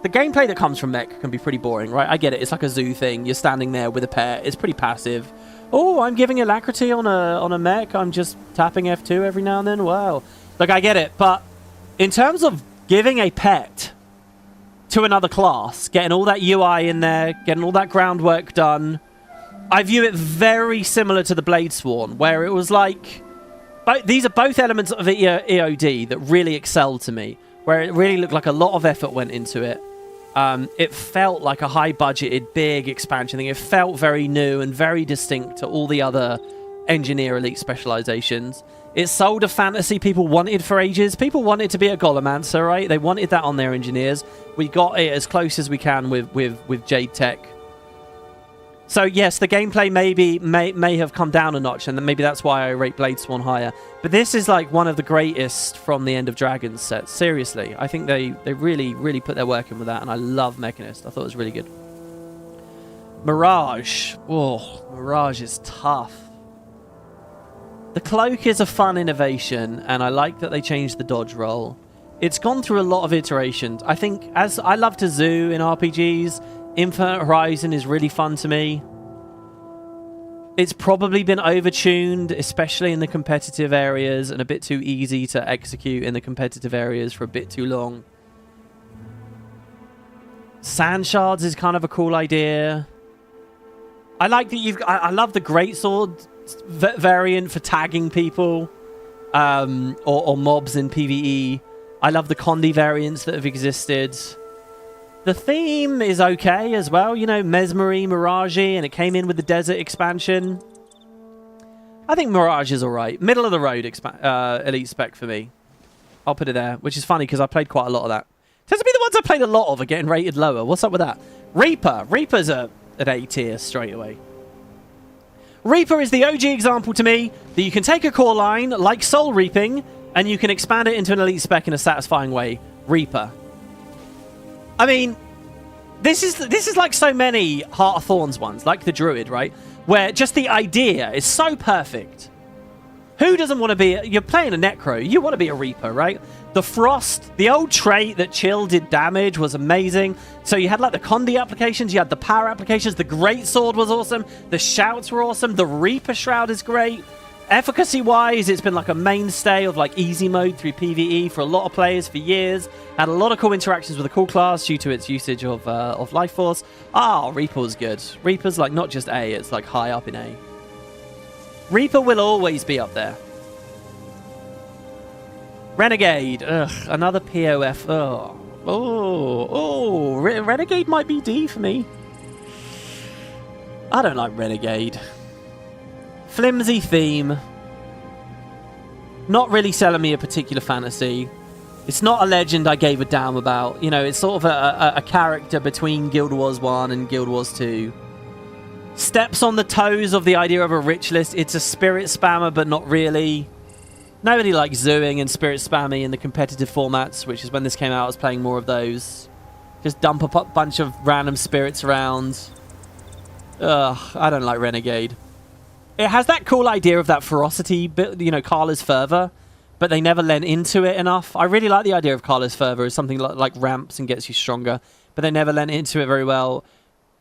gameplay that comes from Mech can be pretty boring, right? I get it. It's like a zoo thing. You're standing there with a pet. It's pretty passive. Oh, I'm giving alacrity on a Mech. I'm just tapping F2 every now and then. Wow. Look, I get it. But in terms of giving a pet to another class, getting all that UI in there, getting all that groundwork done, I view it very similar to the Bladesworn, where it was like... these are both elements of EOD that really excelled to me, where it really looked like a lot of effort went into it. It felt like a high-budgeted, big expansion thing. It felt very new and very distinct to all the other Engineer Elite specializations. It sold a fantasy people wanted for ages. People wanted to be a Golomancer, right? They wanted that on their engineers. We got it as close as we can with Jade Tech. So yes, the gameplay may have come down a notch, and maybe that's why I rate Bladesworn higher. But this is like one of the greatest from the End of Dragons set. Seriously, I think they really, really put their work in with that, and I love Mechanist. I thought it was really good. Mirage. Oh, Mirage is tough. The Cloak is a fun innovation, and I like that they changed the dodge roll. It's gone through a lot of iterations. I think, as I love to zoo in RPGs, Infinite Horizon is really fun to me. It's probably been overtuned, especially in the competitive areas, and a bit too easy to execute in the competitive areas for a bit too long. Sand Shards is kind of a cool idea. I like that I love the Greatsword variant for tagging people or mobs in PvE. I love the Conduit variants that have existed. The theme is okay as well, you know, Mesmery, Mirage, and it came in with the Desert expansion. I think Mirage is alright. Middle of the road Elite Spec for me. I'll put it there, which is funny because I played quite a lot of that. Tends to be the ones I played a lot of are getting rated lower. What's up with that? Reaper. Reaper's an A tier straight away. Reaper is the OG example to me that you can take a core line like Soul Reaping and you can expand it into an Elite Spec in a satisfying way. Reaper. I mean, this is like so many Heart of Thorns ones, like the Druid, right? Where just the idea is so perfect. Who doesn't want to be... You're playing a Necro. You want to be a Reaper, right? The Frost, the old trait that Chill did damage was amazing. So you had like the Conduit applications, you had the power applications, the Greatsword was awesome, the Shouts were awesome, the Reaper Shroud is great. Efficacy-wise, it's been like a mainstay of like easy mode through PvE for a lot of players for years. Had a lot of cool interactions with the cool class due to its usage of Life Force. Reaper was good. Reaper's like not just A, it's like high up in A. Reaper will always be up there. Renegade. Ugh, another POF. Renegade might be D for me. I don't like Renegade. Flimsy theme. Not really selling me a particular fantasy. It's not a legend I gave a damn about. You know, it's sort of a character between Guild Wars 1 and Guild Wars 2. Steps on the toes of the idea of a rich list. It's a spirit spammer, but not really. Nobody likes zooing and spirit spammy in the competitive formats, which is when this came out. I was playing more of those. Just dump a bunch of random spirits around. Ugh, I don't like Renegade. It has that cool idea of that ferocity, you know, Karla's Fervor, but they never lent into it enough. I really like the idea of Karla's Fervor as something like ramps and gets you stronger, but they never lent into it very well.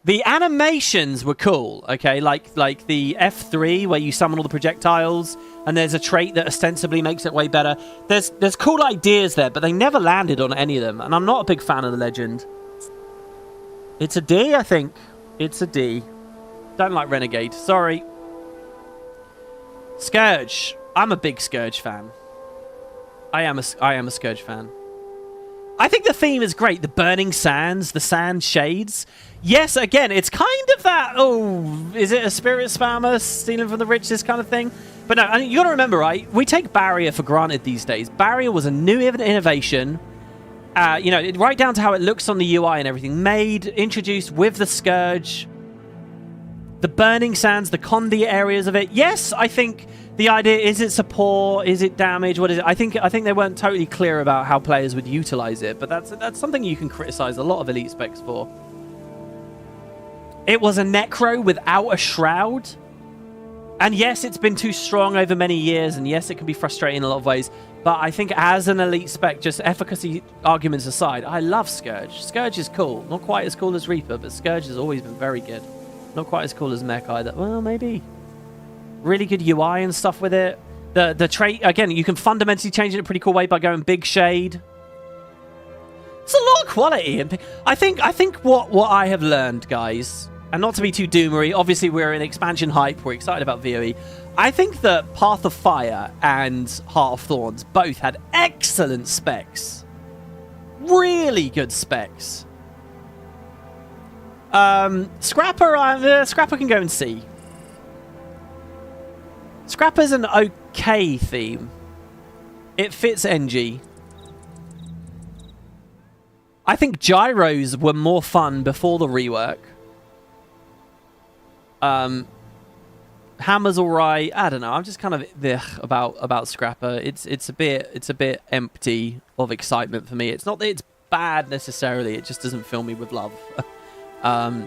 The animations were cool, okay? Like the F3 where you summon all the projectiles and there's a trait that ostensibly makes it way better. There's cool ideas there, but they never landed on any of them. And I'm not a big fan of the legend. It's a D, I think. It's a D. Don't like Renegade. Sorry. Scourge. I'm a big Scourge fan. I am a Scourge fan. I think the theme is great. The burning sands, the sand shades. Yes, again, it's kind of that, is it a spirit spammer stealing from the rich, this kind of thing? But no, I mean, you got to remember, right? We take Barrier for granted these days. Barrier was a new innovation. You know, right down to how it looks on the UI and everything. Introduced with the Scourge. The burning sands, the Conduit areas of it. Yes, I think the idea, is it support? Is it damage? What is it? I think they weren't totally clear about how players would utilize it, but that's something you can criticize a lot of elite specs for. It was a Necro without a Shroud. And yes, it's been too strong over many years, and yes, it can be frustrating in a lot of ways, but I think as an elite spec, just efficacy arguments aside, I love Scourge. Scourge is cool. Not quite as cool as Reaper, but Scourge has always been very good. Not quite as cool as Mech either. Well, maybe. Really good UI and stuff with it. The trait, again, you can fundamentally change it in a pretty cool way by going big shade. It's a lot of quality. I think what I have learned, guys, and not to be too doomery, obviously we're in expansion hype, we're excited about VOE. I think that Path of Fire and Heart of Thorns both had excellent specs. Really good specs. Scrapper can go and see. Scrapper's an okay theme. It fits NG. I think gyros were more fun before the rework. Hammer's alright. I don't know. I'm just kind of about Scrapper. It's a bit empty of excitement for me. It's not that it's bad necessarily. It just doesn't fill me with love.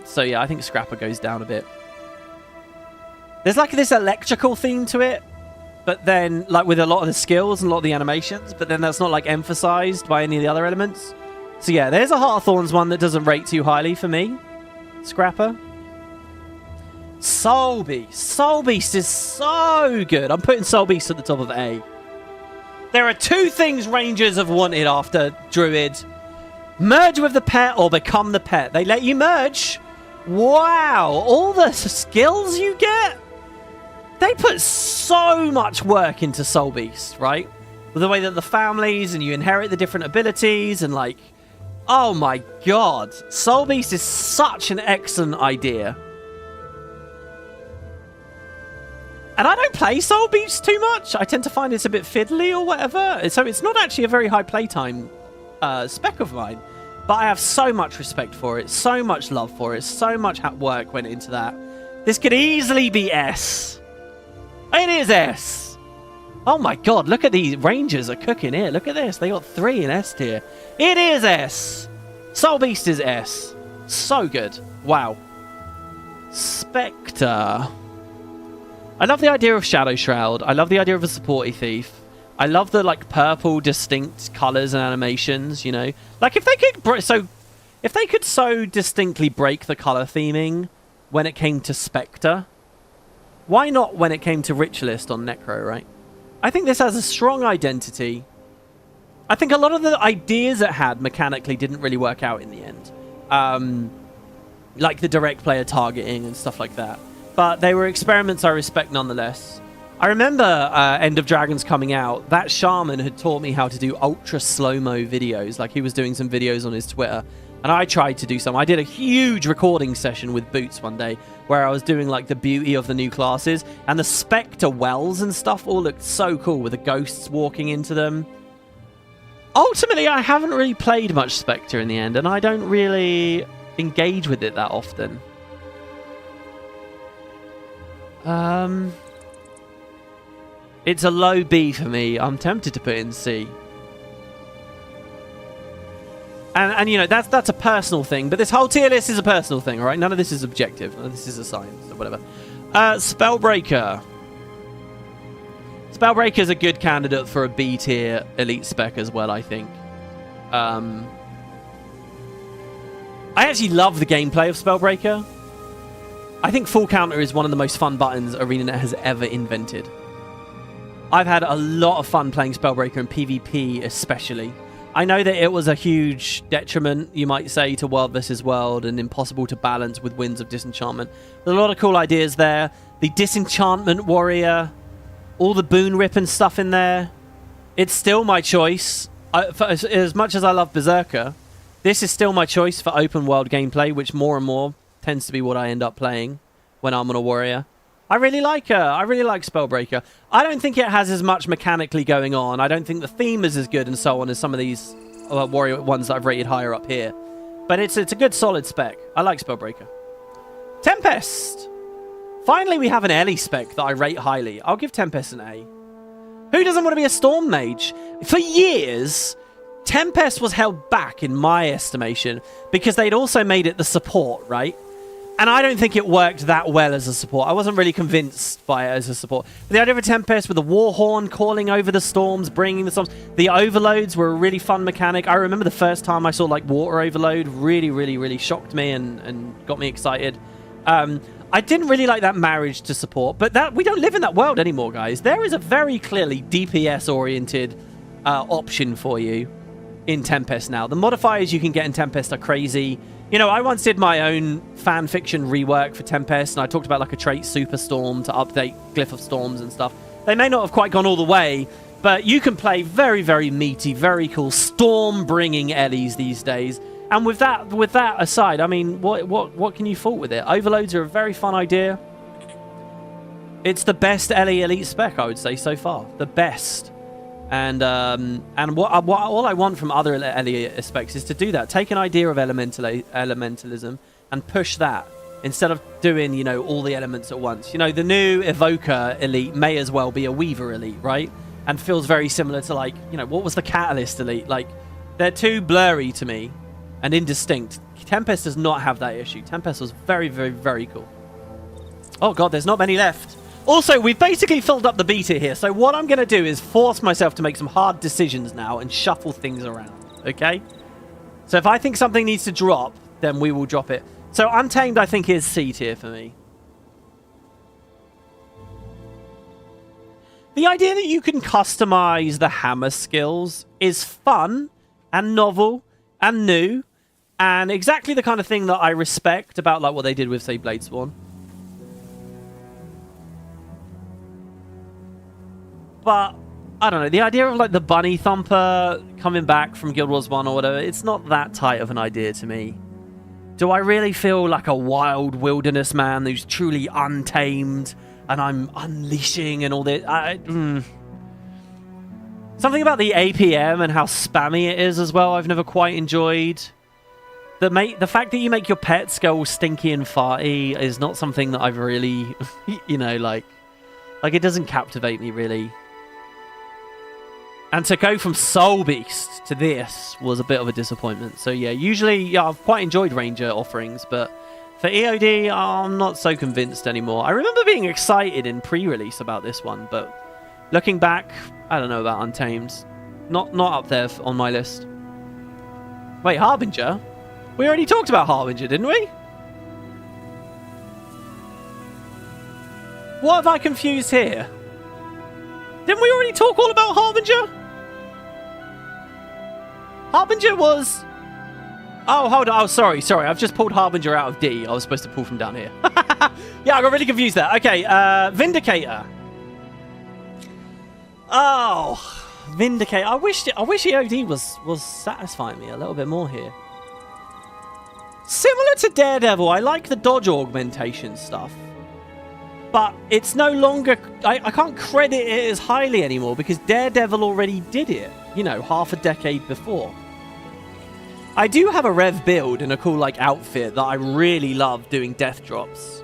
So yeah, I think Scrapper goes down a bit. There's like this electrical theme to it, but then like with a lot of the skills and a lot of the animations, but then that's not like emphasized by any of the other elements. So yeah, there's a Heart of Thorns one that doesn't rate too highly for me. Scrapper. Soul Beast. Soul Beast is so good. I'm putting Soul Beast at the top of A. There are two things Rangers have wanted after Druid. Merge with the pet or become the pet. They let you merge. Wow. All the skills you get. They put so much work into Soul Beast, right? The way that the families and you inherit the different abilities and like... Oh my god. Soul Beast is such an excellent idea. And I don't play Soul Beast too much. I tend to find it's a bit fiddly or whatever. So it's not actually a very high playtime spec of mine. But I have so much respect for it. So much love for it. So much work went into that. This could easily be S. It is S. Oh my god, look at these Rangers are cooking here. Look at this. They got 3 in S tier. It is S. Soul Beast is S. So good. Wow. Spectre. I love the idea of Shadow Shroud. I love the idea of a supporty thief. I love the like purple distinct colors and animations, you know. Like if they could so distinctly break the color theming when it came to Spectre, why not when it came to Ritualist on Necro, right? I think this has a strong identity. I think a lot of the ideas it had mechanically didn't really work out in the end. Like the direct player targeting and stuff like that. But they were experiments I respect nonetheless. I remember End of Dragons coming out. That shaman had taught me how to do ultra slow-mo videos. Like he was doing some videos on his Twitter. And I tried to do some. I did a huge recording session with Boots one day where I was doing like the beauty of the new classes. And the Spectre wells and stuff all looked so cool with the ghosts walking into them. Ultimately, I haven't really played much Spectre in the end. And I don't really engage with it that often. It's a low B for me. I'm tempted to put it in C. And you know, that's a personal thing, but this whole tier list is a personal thing, all right? None of this is objective. None of this is a science or whatever. Spellbreaker. Spellbreaker is a good candidate for a B tier elite spec as well, I think. I actually love the gameplay of Spellbreaker. I think Full Counter is one of the most fun buttons Arenanet has ever invented. I've had a lot of fun playing Spellbreaker in PvP especially. I know that it was a huge detriment, you might say, to World vs. World and impossible to balance with Winds of Disenchantment. There's a lot of cool ideas there. The Disenchantment Warrior, all the Boon Rip and stuff in there. It's still my choice. As much as I love Berserker, this is still my choice for open world gameplay, which more and more tends to be what I end up playing when I'm on a warrior. I really like her. I really like Spellbreaker. I don't think it has as much mechanically going on. I don't think the theme is as good and so on as some of these warrior ones that I've rated higher up here. But it's a good solid spec. I like Spellbreaker. Tempest. Finally, we have an Ellie spec that I rate highly. I'll give Tempest an A. Who doesn't want to be a Storm Mage? For years, Tempest was held back in my estimation because they'd also made it the support, right? And I don't think it worked that well as a support. I wasn't really convinced by it as a support. But the idea of a Tempest with a Warhorn calling over the storms, bringing the storms. The overloads were a really fun mechanic. I remember the first time I saw like water overload. Really, really, really shocked me and got me excited. I didn't really like that marriage to support. But that we don't live in that world anymore, guys. There is a very clearly DPS-oriented option for you in Tempest now. The modifiers you can get in Tempest are crazy. You know, I once did my own fan fiction rework for Tempest, and I talked about like a trait Superstorm to update Glyph of Storms and stuff. They may not have quite gone all the way, but you can play very, very meaty, very cool storm-bringing Ellies these days. And with that aside, I mean, what can you fault with it? Overloads are a very fun idea. It's the best Ellie Elite spec, I would say, so far. The best. And what all I want from other Ellie specs is to do that. Take an idea of elementalism and push that instead of doing, you know, all the elements at once. You know, the new Evoker Elite may as well be a Weaver Elite, right? And feels very similar to, like, you know, what was the Catalyst Elite? Like, they're too blurry to me and indistinct. Tempest does not have that issue. Tempest was very, very, very cool. Oh, God, there's not many left. Also, we've basically filled up the beta here, so what I'm going to do is force myself to make some hard decisions now and shuffle things around, okay? So if I think something needs to drop, then we will drop it. So Untamed, I think, is C tier for me. The idea that you can customize the hammer skills is fun and novel and new and exactly the kind of thing that I respect about like what they did with, say, Bladespawn. But, I don't know, the idea of like the Bunny Thumper coming back from Guild Wars 1 or whatever, it's not that tight of an idea to me. Do I really feel like a wild wilderness man who's truly untamed and I'm unleashing and all this? Something about the APM and how spammy it is as well I've never quite enjoyed. The fact that you make your pets go all stinky and farty is not something that I've really, you know, like it doesn't captivate me really. And to go from Soul Beast to this was a bit of a disappointment. So yeah, usually I've quite enjoyed Ranger offerings, but for EOD, I'm not so convinced anymore. I remember being excited in pre-release about this one, but looking back, I don't know about Untamed. Not up there on my list. Wait, Harbinger? We already talked about Harbinger, didn't we? What have I confused here? Didn't we already talk all about Harbinger? Harbinger was... Oh, hold on. Oh, sorry. I've just pulled Harbinger out of D. I was supposed to pull from down here. Yeah, I got really confused there. Okay, Vindicator. Oh, Vindicator. I wish EOD was satisfying me a little bit more here. Similar to Daredevil, I like the dodge augmentation stuff. But it's no longer... I can't credit it as highly anymore because Daredevil already did it, you know, half a decade before. I do have a Rev build and a cool, like, outfit that I really love doing death drops.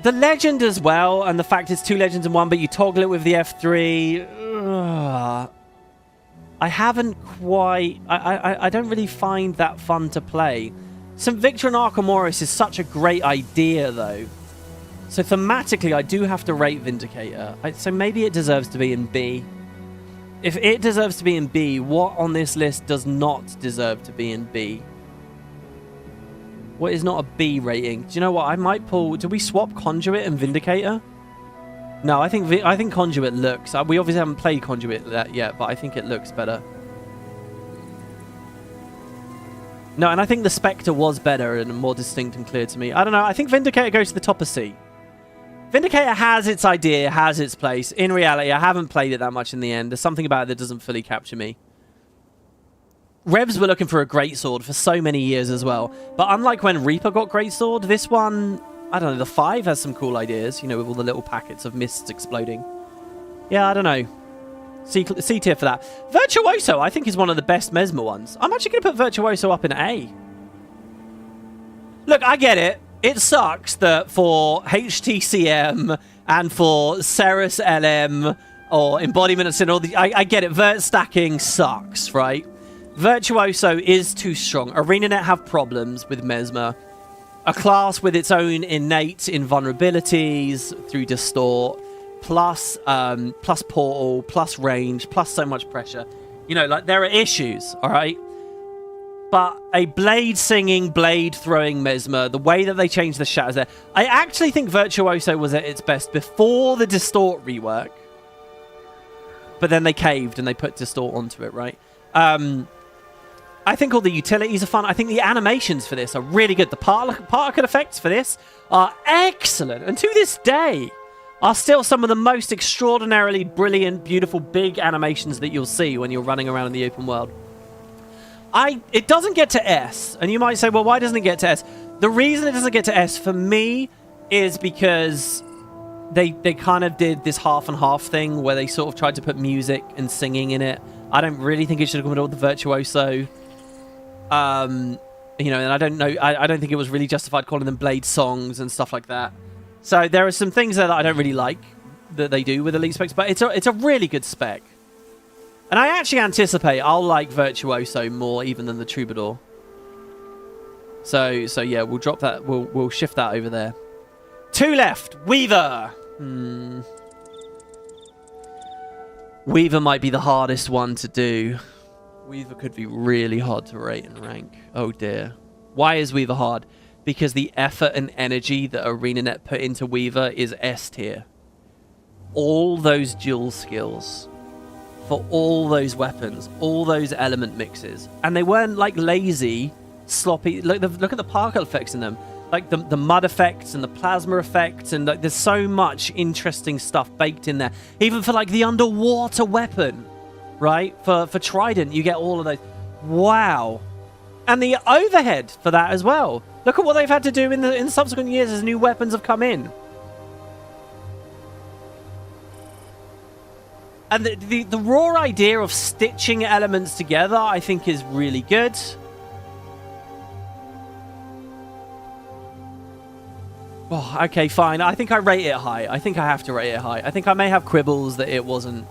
The Legend as well, and the fact it's 2 Legends in 1, but you toggle it with the F3... I haven't quite... I don't really find that fun to play. St. Victor and Archimedes is such a great idea, though. So thematically, I do have to rate Vindicator. So maybe it deserves to be in B. If it deserves to be in B, what on this list does not deserve to be in B? What is not a B rating? Do you know what? I might pull... Do we swap Conduit and Vindicator? No, I think Conduit looks... We obviously haven't played Conduit yet, but I think it looks better. No, and I think the Spectre was better and more distinct and clear to me. I don't know. I think Vindicator goes to the top of C. Vindicator has its idea, has its place. In reality, I haven't played it that much in the end. There's something about it that doesn't fully capture me. Revs were looking for a greatsword for so many years as well. But unlike when Reaper got greatsword, this one, I don't know, the 5 has some cool ideas, you know, with all the little packets of mists exploding. Yeah, I don't know. C tier for that. Virtuoso, I think, is one of the best Mesmer ones. I'm actually going to put Virtuoso up in A. Look, I get it. It sucks that for HTCM and for Ceres LM or Embodiment of Sin, all the, I get it. Vert stacking sucks, right? Virtuoso is too strong. Arenanet have problems with Mesmer. A class with its own innate invulnerabilities through Distort, plus Portal, plus range, plus so much pressure. You know, like, there are issues, all right? But a blade-singing, blade-throwing Mesmer, the way that they changed the shatters there, I actually think Virtuoso was at its best before the Distort rework. But then they caved and they put Distort onto it, right? I think all the utilities are fun. I think the animations for this are really good. The particle effects for this are excellent. And to this day, are still some of the most extraordinarily brilliant, beautiful, big animations that you'll see when you're running around in the open world. It doesn't get to S. And you might say, well, why doesn't it get to S? The reason it doesn't get to S for me is because they kind of did this half and half thing where they sort of tried to put music and singing in it. I don't really think it should have come with the Virtuoso. You know, and I don't know. I don't think it was really justified calling them Blade songs and stuff like that. So there are some things there that I don't really like that they do with Elite Specs, but it's a really good spec. And I actually anticipate I'll like Virtuoso more even than the Troubadour. So yeah, we'll drop that. We'll shift that over there. 2 left. Weaver. Weaver might be the hardest one to do. Weaver could be really hard to rate and rank. Oh dear. Why is Weaver hard? Because the effort and energy that Arenanet put into Weaver is S tier. All those dual skills for all those weapons, all those element mixes, and they weren't like lazy, sloppy. Look at the particle effects in them, like the mud effects and the plasma effects, and like there's so much interesting stuff baked in there. Even for like the underwater weapon, right? For Trident, you get all of those. Wow. And the overhead for that as well. Look at what they've had to do in subsequent years as new weapons have come in. And the raw idea of stitching elements together, I think, is really good. Oh, okay, fine. I think I rate it high. I think I have to rate it high. I think I may have quibbles that it wasn't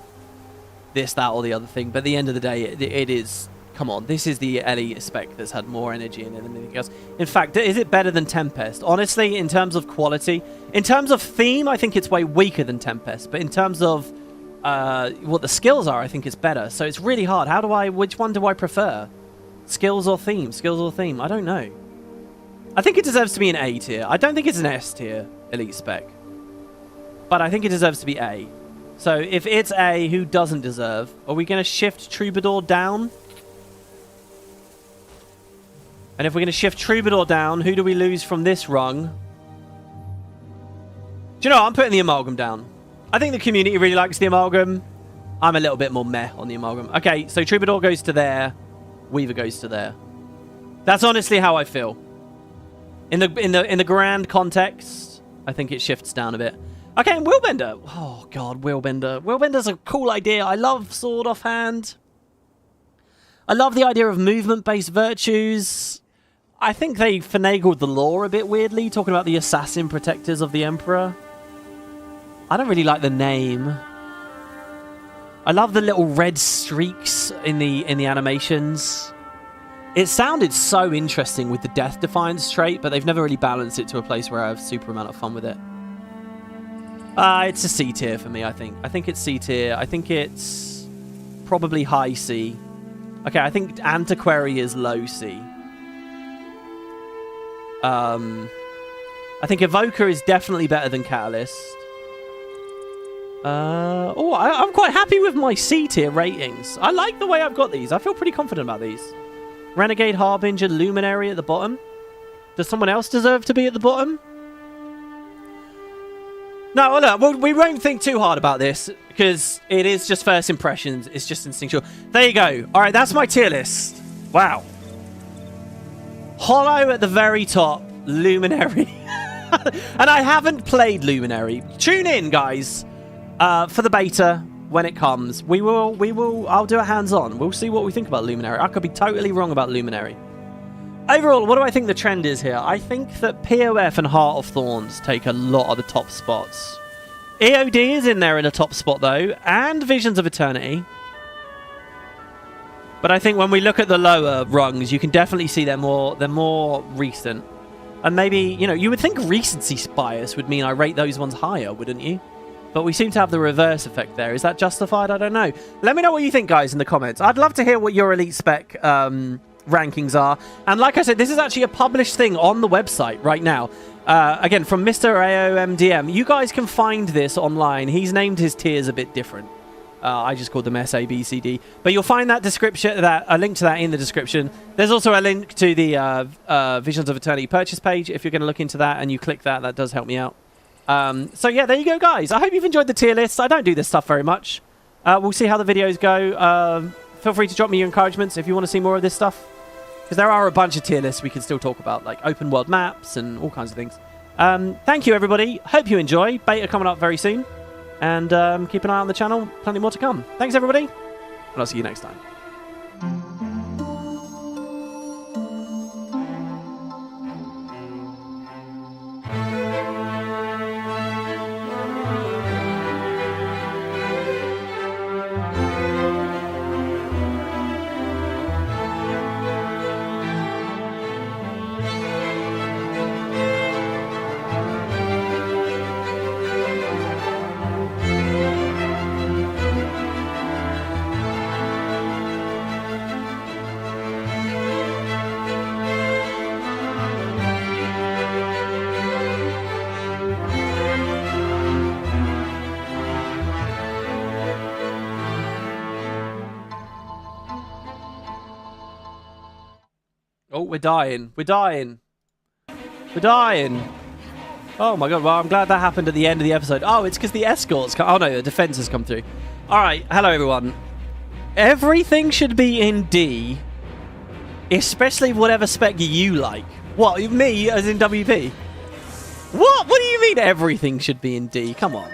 this, that, or the other thing. But at the end of the day, it is... Come on, this is the elite spec that's had more energy in it than anything else. In fact, is it better than Tempest? Honestly, in terms of quality, in terms of theme, I think it's way weaker than Tempest. But in terms of what the skills are, I think it's better. So it's really hard. Which one do I prefer? Skills or theme? Skills or theme? I don't know. I think it deserves to be an A tier. I don't think it's an S tier elite spec. But I think it deserves to be A. So if it's A, who doesn't deserve? Are we going to shift Troubadour down? And if we're going to shift Troubadour down, who do we lose from this rung? Do you know what? I'm putting the Amalgam down. I think the community really likes the Amalgam. I'm a little bit more meh on the Amalgam. Okay, so Troubadour goes to there. Weaver goes to there. That's honestly how I feel. In the grand context, I think it shifts down a bit. Okay, and Willbender. Oh, God, Willbender. Willbender's a cool idea. I love Sword Offhand. I love the idea of movement-based virtues. I think they finagled the lore a bit weirdly, talking about the assassin protectors of the Emperor. I don't really like the name. I love the little red streaks in the animations. It sounded so interesting with the Death Defiance trait, but they've never really balanced it to a place where I have super amount of fun with it. It's a C tier for me, I think. I think it's C tier. I think it's probably high C. Okay, I think Antiquary is low C. I think Evoker is definitely better than Catalyst. I'm quite happy with my C tier ratings. I like the way I've got these. I feel pretty confident about these. Renegade, Harbinger, Luminary at the bottom. Does someone else deserve to be at the bottom? No, well, look, we won't think too hard about this because it is just first impressions. It's just instinctual. There you go. All right, that's my tier list. Wow. Hollow at the very top, Luminary. And I haven't played Luminary. Tune in, guys, for the beta when it comes. I'll do a hands-on. We'll see what we think about Luminary. I could be totally wrong about Luminary. Overall, what do I think the trend is here? I think that POF and Heart of Thorns take a lot of the top spots. EOD is in there in a top spot, though, and Visions of Eternity. But I think when we look at the lower rungs, you can definitely see they're more recent. And maybe, you know, you would think recency bias would mean I rate those ones higher, wouldn't you? But we seem to have the reverse effect there. Is that justified? I don't know. Let me know what you think, guys, in the comments. I'd love to hear what your elite spec rankings are. And like I said, this is actually a published thing on the website right now. Again, from Mr. AOMDM. You guys can find this online. He's named his tiers a bit different. I just called them S, A, B, C, D. But you'll find that description, a link to that in the description. There's also a link to the Visions of Eternity purchase page. If you're going to look into that and you click that, that does help me out. So yeah, there you go, guys. I hope you've enjoyed the tier list. I don't do this stuff very much. We'll see how the videos go. Feel free to drop me your encouragements if you want to see more of this stuff. Because there are a bunch of tier lists we can still talk about, like open world maps and all kinds of things. Thank you, everybody. Hope you enjoy. Beta coming up very soon. And keep an eye on the channel. Plenty more to come. Thanks, everybody. And I'll see you next time. Oh, we're dying. We're dying. We're dying. Oh my god, well, I'm glad that happened at the end of the episode. Oh, it's because the escorts come... Oh no, the defense has come through. Alright, hello everyone. Everything should be in D, especially whatever spec you like. What, me as in WP? What? What do you mean everything should be in D? Come on.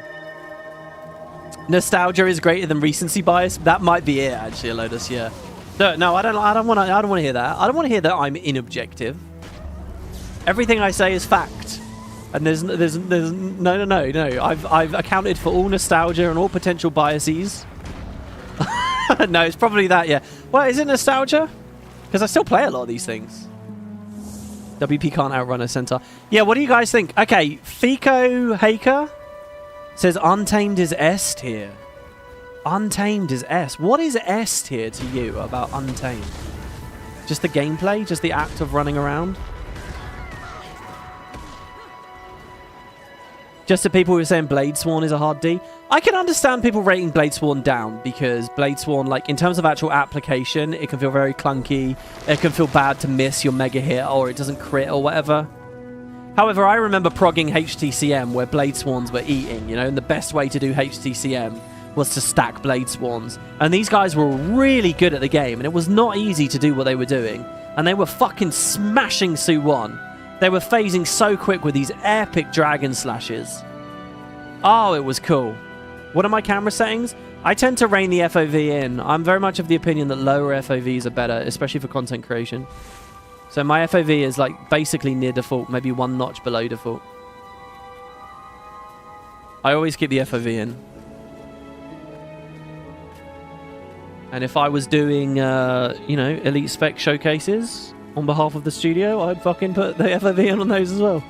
Nostalgia is greater than recency bias. That might be it, actually, Lotus, yeah. No, I don't want to hear that. I don't want to hear that I'm inobjective. Everything I say is fact. And there's no. I've accounted for all nostalgia and all potential biases. No, it's probably that, yeah. Well, is it nostalgia? Because I still play a lot of these things. WP can't outrun a centaur. Yeah, what do you guys think? Okay, Fico Haker says Untamed is S tier. Untamed is S. What is S tier to you about Untamed? Just the gameplay? Just the act of running around? Just the people who are saying Bladesworn is a hard D. I can understand people rating Bladesworn down because Bladesworn, like, in terms of actual application, it can feel very clunky. It can feel bad to miss your mega hit or it doesn't crit or whatever. However, I remember progging HTCM where Bladeswarns were eating, you know, and the best way to do HTCM was to stack Bladeswarns. And these guys were really good at the game, and it was not easy to do what they were doing. And they were fucking smashing Su-1. They were phasing so quick with these epic dragon slashes. Oh, it was cool. What are my camera settings? I tend to rein the FOV in. I'm very much of the opinion that lower FOVs are better, especially for content creation. So my FOV is like basically near default, maybe one notch below default. I always keep the FOV in. And if I was doing, you know, Elite Spec showcases on behalf of the studio, I'd fucking put the FOV in on those as well.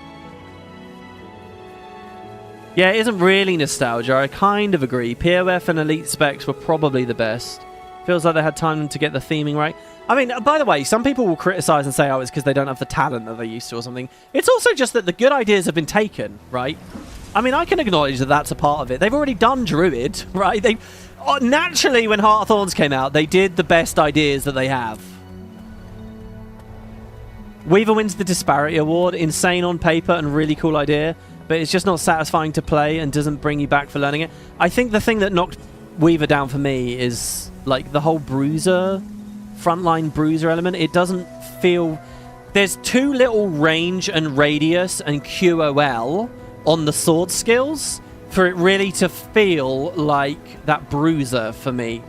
Yeah, it isn't really nostalgia. I kind of agree. POF and Elite Specs were probably the best. Feels like they had time to get the theming right. I mean, by the way, some people will criticize and say, oh, it's because they don't have the talent that they used to or something. It's also just that the good ideas have been taken, right? I mean, I can acknowledge that that's a part of it. They've already done Druid, right? They naturally, when Heart of Thorns came out, they did the best ideas that they have. Weaver wins the Disparity Award. Insane on paper and really cool idea, but it's just not satisfying to play and doesn't bring you back for learning it. I think the thing that knocked Weaver down for me is like the whole bruiser, frontline bruiser element. It doesn't feel... There's too little range and radius and QOL on the sword skills for it really to feel like that bruiser for me.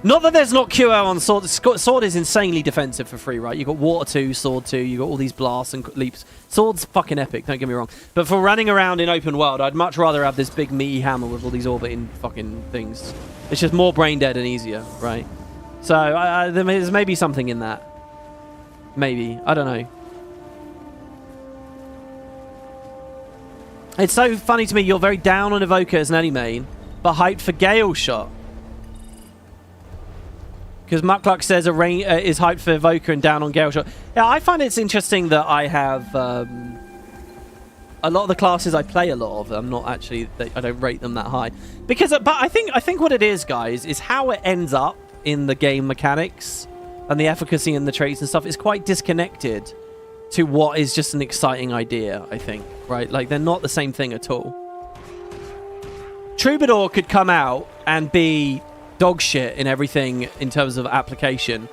Not that there's not QO on sword. Sword is insanely defensive for free, right? You got water 2, sword 2, you got all these blasts and leaps. Sword's fucking epic, don't get me wrong. But for running around in open world, I'd much rather have this big meaty hammer with all these orbiting fucking things. It's just more brain dead and easier, right? So there's maybe something in that. Maybe. I don't know. It's so funny to me, you're very down on Evoker as an enemy main, but hyped for Gale Shot. Because Muckluck says is hyped for Evoker and down on Gale Shot. Yeah, I find it's interesting that I have a lot of the classes I play a lot of. I'm not actually, I don't rate them that high. Because, but I think what it is, guys, is how it ends up in the game mechanics and the efficacy and the traits and stuff is quite disconnected to what is just an exciting idea, I think, right? Like, they're not the same thing at all. Troubadour could come out and be dog shit in everything in terms of application,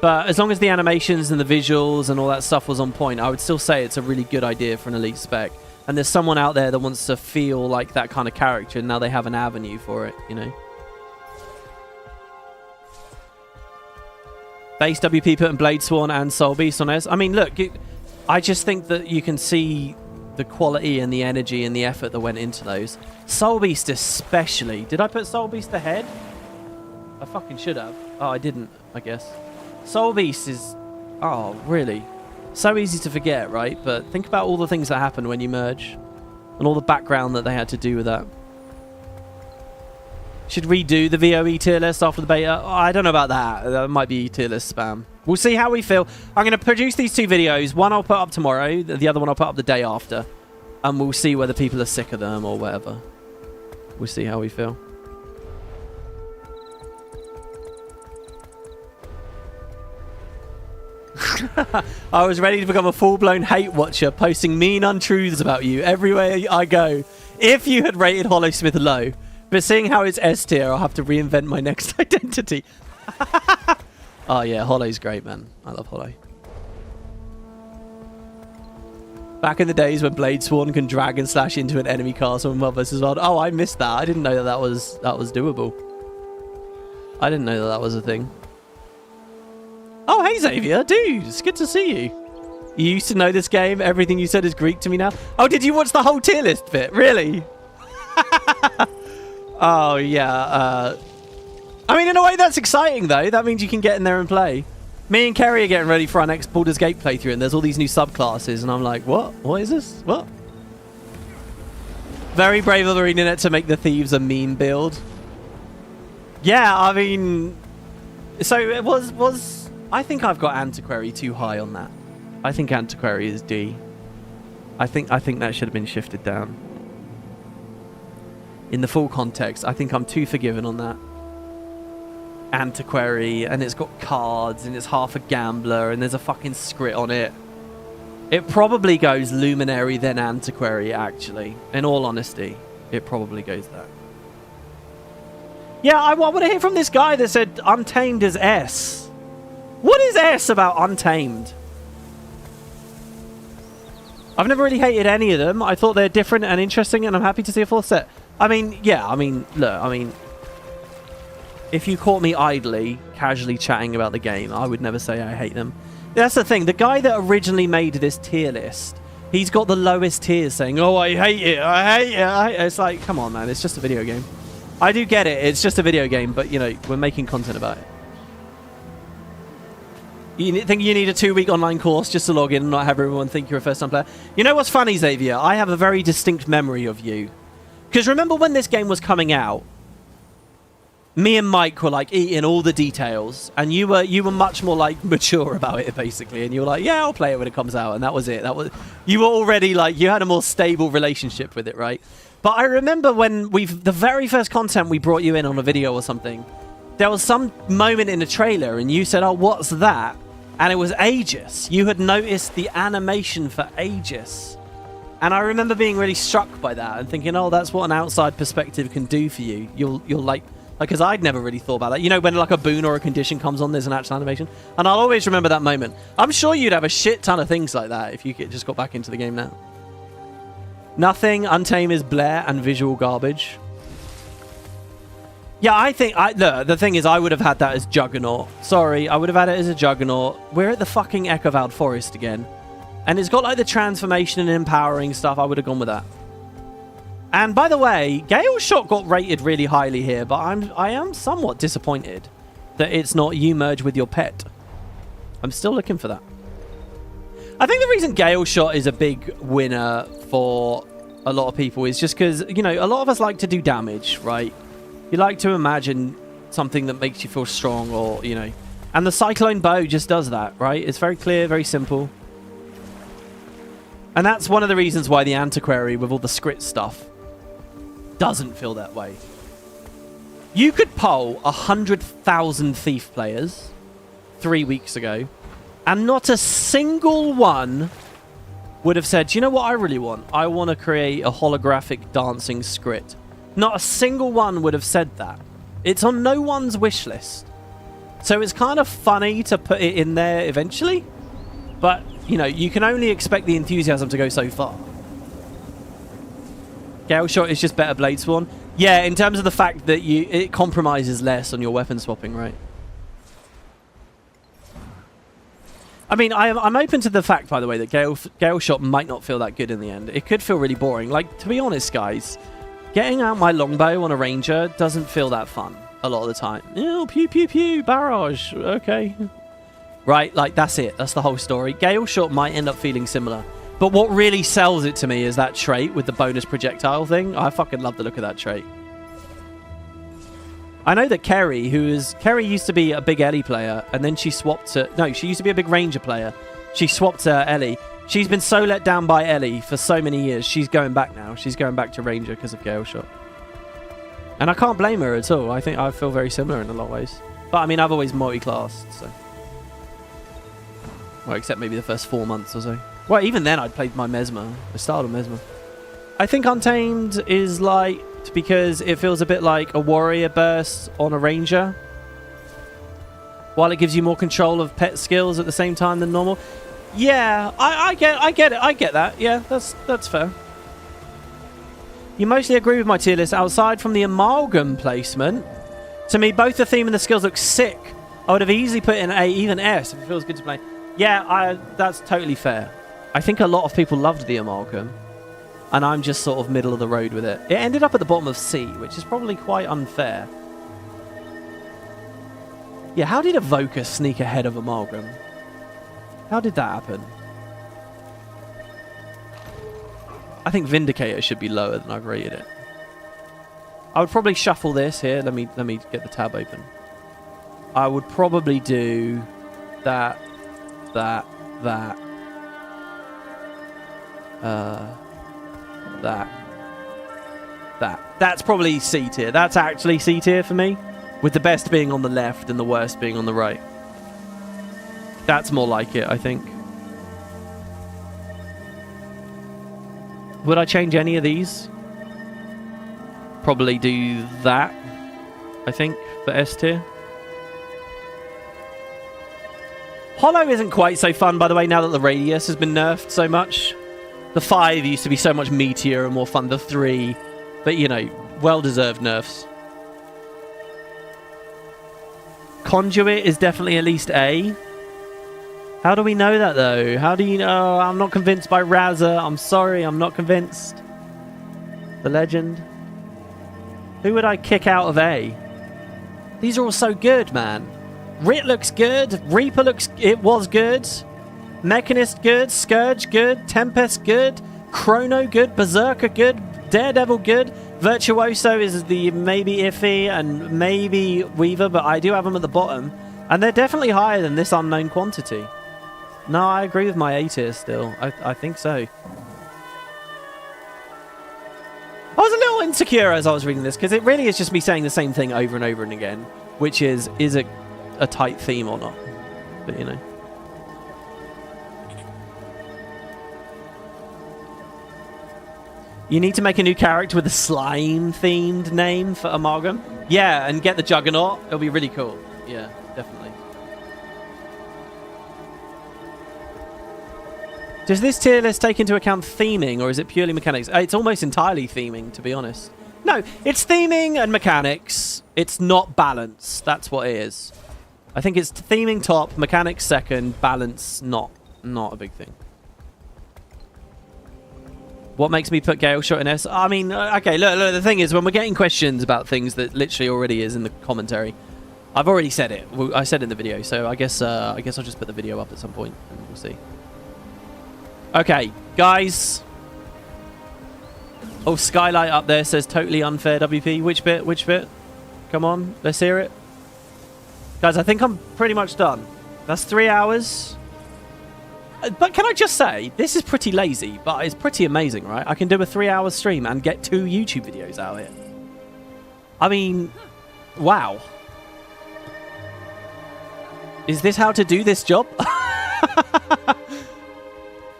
but as long as the animations and the visuals and all that stuff was on point, I would still say it's a really good idea for an Elite Spec. And there's someone out there that wants to feel like that kind of character, and now they have an avenue for it, you know? Base WP putting Bladesworn and Soul Beast on S. I mean, look, I just think that you can see the quality and the energy and the effort that went into those. Soul Beast especially. Did I put Soul Beast ahead? I fucking should have. Oh, I didn't, I guess. Soul Beast is... Oh, really? So easy to forget, right? But think about all the things that happened when you merge. And all the background that they had to do with that. Should redo the VOE tier list after the beta? Oh, I don't know about that. That might be tier list spam. We'll see how we feel. I'm going to produce these 2 videos. One I'll put up tomorrow. The other one I'll put up the day after. And we'll see whether people are sick of them or whatever. We'll see how we feel. I was ready to become a full-blown hate watcher, posting mean untruths about you everywhere I go. If you had rated Hollowsmith low. But seeing how it's S tier, I'll have to reinvent my next identity. Oh yeah, Hollow's great, man. I love Hollow. Back in the days when Bladesworn can drag and slash into an enemy castle and Mob vs. Wild. Oh, I missed that. I didn't know that was doable. I didn't know that was a thing. Oh, hey Xavier, dude, it's good to see you. You used to know this game. Everything you said is Greek to me now. Oh, did you watch the whole tier list bit? Really? Oh, yeah. I mean, in a way, that's exciting, though. That means you can get in there and play. Me and Kerry are getting ready for our next Baldur's Gate playthrough, and there's all these new subclasses, and I'm like, what? What is this? What? Very brave of Arenanet to make the thieves a meme build. Yeah, I mean... So it was... I think I've got Antiquary too high on that. I think Antiquary is D. I think that should have been shifted down. In the full context, I think I'm too forgiving on that. Antiquary, and it's got cards, and it's half a gambler, and there's a fucking script on it. It probably goes Luminary, then Antiquary, actually. In all honesty, it probably goes that. Yeah, I want to hear from this guy that said Untamed is S. What is S about Untamed? I've never really hated any of them. I thought they're different and interesting, and I'm happy to see a fourth set. I mean, yeah, I mean, look, I mean... If you caught me idly, casually chatting about the game, I would never say I hate them. That's the thing. The guy that originally made this tier list, he's got the lowest tiers saying, oh, I hate it. I hate it. It's like, come on, man. It's just a video game. I do get it. It's just a video game, but, you know, we're making content about it. You think you need a 2-week online course just to log in and not have everyone think you're a first-time player? You know what's funny, Xavier? I have a very distinct memory of you. Because remember when this game was coming out? Me and Mike were like eating all the details, and you were much more like mature about it basically, and you were like, yeah, I'll play it when it comes out, and that was it. You were already like, you had a more stable relationship with it, right? But I remember when the very first content we brought you in on a video or something, there was some moment in the trailer, and you said, oh, what's that? And it was Aegis. You had noticed the animation for Aegis. And I remember being really struck by that and thinking, oh, that's what an outside perspective can do for you. You'll like, because I'd never really thought about that. You know, when like a boon or a condition comes on, there's an actual animation. And I'll always remember that moment. I'm sure you'd have a shit ton of things like that if you just got back into the game now. Nothing. Untamed is Blair and visual garbage. Yeah, I think... Look, the thing is, I would have had that as Juggernaut. Sorry, I would have had it as a Juggernaut. We're at the fucking Echovald Forest again. And it's got like the transformation and empowering stuff. I would have gone with that. And by the way, Gale Shot got rated really highly here, but I am somewhat disappointed that it's not you merge with your pet. I'm still looking for that. I think the reason Gale Shot is a big winner for a lot of people is just because, you know, a lot of us like to do damage, right? You like to imagine something that makes you feel strong or, you know. And the Cyclone Bow just does that, right? It's very clear, very simple. And that's one of the reasons why the Antiquary with all the script stuff doesn't feel that way. You could poll 100,000 Thief players 3 weeks ago, and not a single one would have said, do you know what I really want? I want to create a holographic dancing script. Not a single one would have said that. It's on no one's wish list. So it's kind of funny to put it in there eventually, but, you know, you can only expect the enthusiasm to go so far. Gale Shot is just better Blade Sworn. Yeah, in terms of the fact that it compromises less on your weapon swapping, right? I mean, I'm open to the fact, by the way, that Gale Shot might not feel that good in the end. It could feel really boring. Like, to be honest, guys, getting out my longbow on a ranger doesn't feel that fun a lot of the time. Oh, pew, pew, pew, barrage. Okay. Right, like, that's it. That's the whole story. Gale Shot might end up feeling similar. But what really sells it to me is that trait with the bonus projectile thing. I fucking love the look of that trait. I know that Kerry used to be a big Ellie player, and then she swapped to... No, she used to be a big Ranger player. She swapped to Ellie. She's been so let down by Ellie for so many years. She's going back now. She's going back to Ranger because of Gale Shot. And I can't blame her at all. I think I feel very similar in a lot of ways. But, I mean, I've always multi-classed, so... Well, except maybe the first 4 months or so. Well, even then, I'd played my Mesmer. I started on Mesmer. I think Untamed is liked because it feels a bit like a warrior burst on a ranger. While it gives you more control of pet skills at the same time than normal. Yeah, I get it. I get that. Yeah, that's fair. You mostly agree with my tier list outside from the Amalgam placement. To me, both the theme and the skills look sick. I would have easily put in A, even S, if it feels good to play. Yeah, that's totally fair. I think a lot of people loved the Amalgam, and I'm just sort of middle of the road with it. It ended up at the bottom of C, which is probably quite unfair. Yeah, how did Evoker sneak ahead of Amalgam? How did that happen? I think Vindicator should be lower than I've rated it. I would probably shuffle this here. Let me get the tab open. I would probably do that. That. That's probably C tier. That's actually C tier for me, with the best being on the left and the worst being on the right. That's more like it, I think. Would I change any of these? Probably do that, I think, for S tier. Hollow isn't quite so fun, by the way, now that the radius has been nerfed so much. The 5 used to be so much meatier and more fun. The 3, but, you know, well-deserved nerfs. Conduit is definitely at least A. How do we know that, though? How do you know? I'm not convinced by Razza. I'm sorry, I'm not convinced. The legend. Who would I kick out of A? These are all so good, man. Rit looks good. Reaper looks... It was good. Mechanist good. Scourge good. Tempest good. Chrono good. Berserker good. Daredevil good. Virtuoso is the maybe iffy and maybe Weaver, but I do have them at the bottom. And they're definitely higher than this unknown quantity. No, I agree with my A tier still. I think so. I was a little insecure as I was reading this, because it really is just me saying the same thing over and over and again, which is it a tight theme or not? But, you know. You need to make a new character with a slime-themed name for Amalgam. Yeah, and get the Juggernaut. It'll be really cool. Yeah, definitely. Does this tier list take into account theming, or is it purely mechanics? It's almost entirely theming, to be honest. No, it's theming and mechanics. It's not balance. That's what it is. I think it's theming top, mechanics second, balance not a big thing. What makes me put Gale shot in S? I mean, okay, look, the thing is, when we're getting questions about things that literally already is in the commentary, I've already said it. I said it in the video, so I guess I'll just put the video up at some point, and we'll see. Okay, guys. Oh, Skylight up there says totally unfair WP. Which bit? Which bit? Come on, let's hear it. Guys, I think I'm pretty much done. That's 3 hours. But can I just say, this is pretty lazy, but it's pretty amazing, right? I can do a 3-hour stream and get 2 YouTube videos out of it. I mean, wow. Is this how to do this job?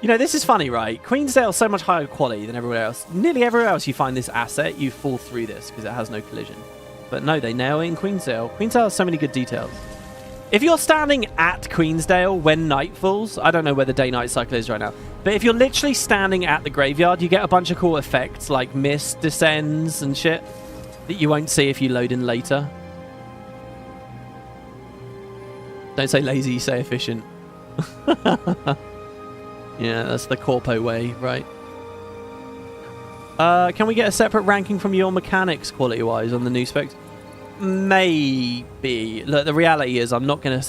You know, this is funny, right? Queensdale's so much higher quality than everywhere else. Nearly everywhere else you find this asset, you fall through this because it has no collision. But no, they nail it in Queensdale. Queensdale has so many good details. If you're standing at Queensdale when night falls, I don't know where the day-night cycle is right now, but if you're literally standing at the graveyard, you get a bunch of cool effects like mist descends and shit that you won't see if you load in later. Don't say lazy, say efficient. Yeah, that's the Corpo way, right? Can we get a separate ranking from your mechanics quality-wise on the new specs? Maybe. Look, the reality is I'm not gonna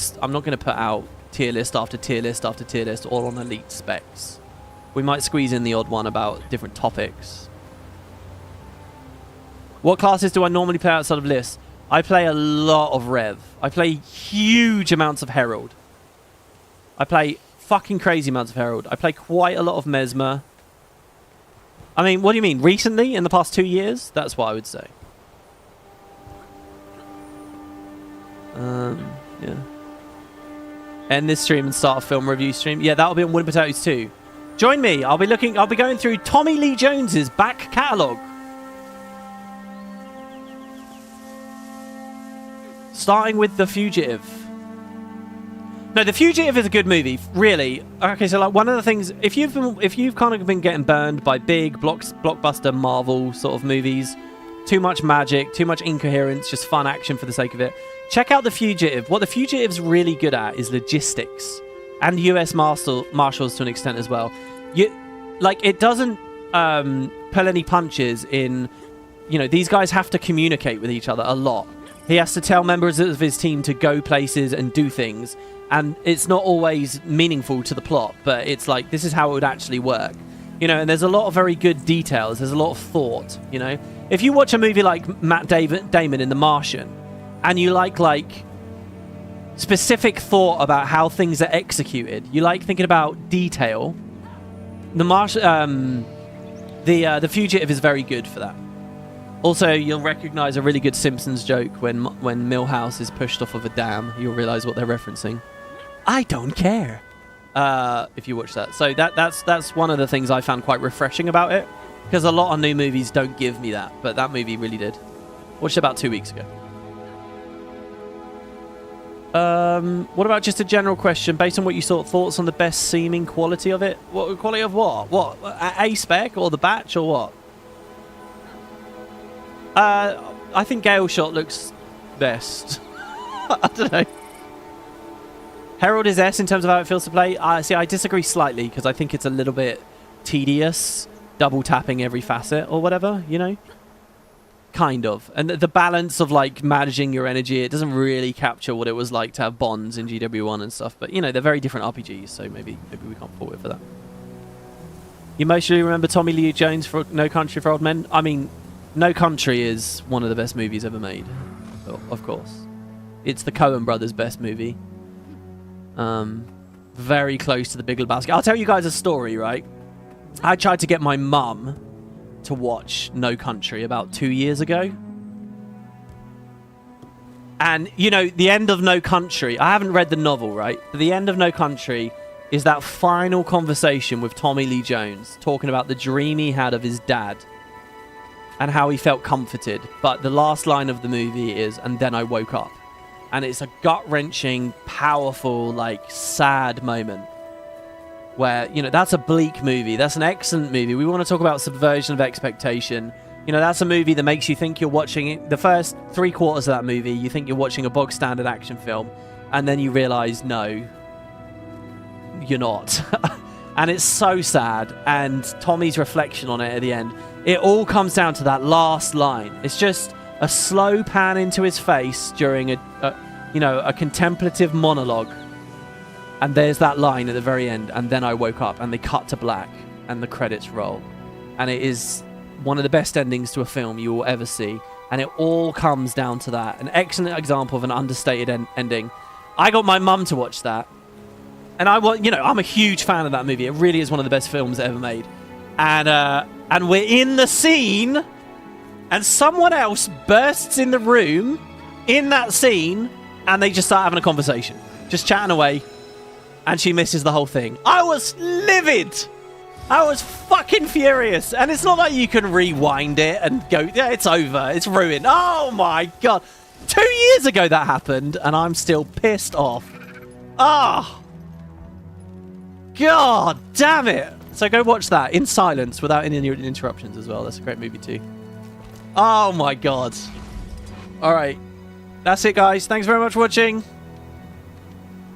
put out tier list after tier list after tier list all on elite specs. We might squeeze in the odd one about different topics. What classes do I normally play outside of lists? I play a lot of Rev. I play huge amounts of Herald. I play fucking crazy amounts of Herald. I play quite a lot of Mesmer. I mean, what do you mean? Recently? In the past 2 years? That's what I would say. Yeah. End this stream and start a film review stream. Yeah, that'll be on WoodenPotatoes too. Join me. I'll be going through Tommy Lee Jones's back catalogue. Starting with The Fugitive. No, The Fugitive is a good movie, really. Okay, so like one of the things, if you've kind of been getting burned by big blockbuster Marvel sort of movies, too much magic, too much incoherence, just fun action for the sake of it, check out The Fugitive. What The Fugitive's really good at is logistics. and U.S. Marshals to an extent as well. It doesn't pull any punches in. These guys have to communicate with each other a lot. He has to tell members of his team to go places and do things, and it's not always meaningful to the plot, but it's like, this is how it would actually work. And there's a lot of very good details. There's a lot of thought, If you watch a movie like Matt Damon in The Martian, and you like specific thought about how things are executed, you like thinking about detail, The Fugitive is very good for that. Also, you'll recognize a really good Simpsons joke when Milhouse is pushed off of a dam. You'll realize what they're referencing. I don't care. If you watch that. So that's one of the things I found quite refreshing about it, because a lot of new movies don't give me that, but that movie really did. Watched it about 2 weeks ago. What about just a general question based on what you saw? Thoughts on the best seeming quality of it? What quality of what? What? A Spec or the batch or what? I think Gale Shot looks best. I don't know. Herald is S in terms of how it feels to play. See, I disagree slightly, because I think it's a little bit tedious, double tapping every facet or whatever, Kind of. And the balance of managing your energy, it doesn't really capture what it was like to have bonds in GW1 and stuff. But they're very different RPGs, so maybe we can't fault it for that. You mostly remember Tommy Lee Jones for No Country for Old Men? I mean, No Country is one of the best movies ever made, of course. It's the Coen brothers' best movie. Very close to The Big Lebowski. I'll tell you guys a story, right? I tried to get my mum to watch No Country about 2 years ago. And, the end of No Country, I haven't read the novel, right? But the end of No Country is that final conversation with Tommy Lee Jones, talking about the dream he had of his dad and how he felt comforted. But the last line of the movie is, "And then I woke up." And it's a gut-wrenching, powerful, sad moment where, that's a bleak movie. That's an excellent movie. We want to talk about subversion of expectation. That's a movie that makes you think you're watching it. The first 3/4 of that movie, you think you're watching a bog-standard action film, and then you realize, no, you're not. And it's so sad. And Tommy's reflection on it at the end, it all comes down to that last line. It's just a slow pan into his face during a contemplative monologue, and there's that line at the very end, "And then I woke up," and they cut to black and the credits roll, and it is one of the best endings to a film you will ever see, and it all comes down to that. An excellent example of an understated ending. I got my mum to watch that, and I'm a huge fan of that movie. It really is one of the best films ever made, and we're in the scene, and someone else bursts in the room in that scene, and they just start having a conversation, just chatting away, and she misses the whole thing. I was livid. I was fucking furious. And it's not like you can rewind it and go, yeah, it's over. It's ruined. Oh my God. 2 years ago that happened, and I'm still pissed off. Ah. God damn it. So go watch that in silence without any interruptions as well. That's a great movie too. Oh my God. All right. That's it, guys. Thanks very much for watching.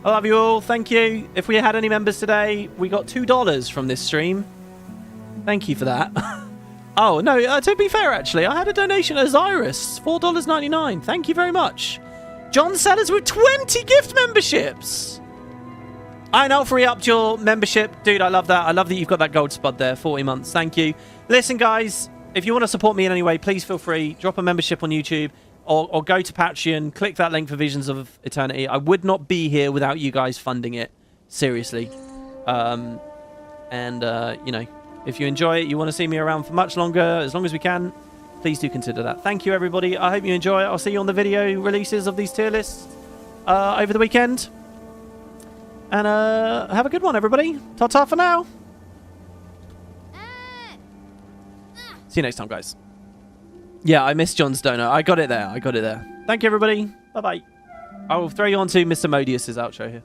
I love you all. Thank you. If we had any members today, we got $2 from this stream. Thank you for that. Oh, no, to be fair, actually, I had a donation as Iris, $4.99. Thank you very much. John Sellers with 20 gift memberships. I know, free up your membership. Dude, I love that. I love that you've got that gold spud there. 40 months. Thank you. Listen, guys, if you want to support me in any way, please feel free. Drop a membership on YouTube or go to Patreon. Click that link for Visions of Eternity. I would not be here without you guys funding it. Seriously. You know, if you enjoy it, you want to see me around for much longer, as long as we can, please do consider that. Thank you, everybody. I hope you enjoy it. I'll see you on the video releases of these tier lists over the weekend. And have a good one, everybody. Ta-ta for now. See you next time, guys. Yeah, I missed John's donut. I got it there. Thank you, everybody. Bye-bye. I will throw you on to Mr. Modius's outro here.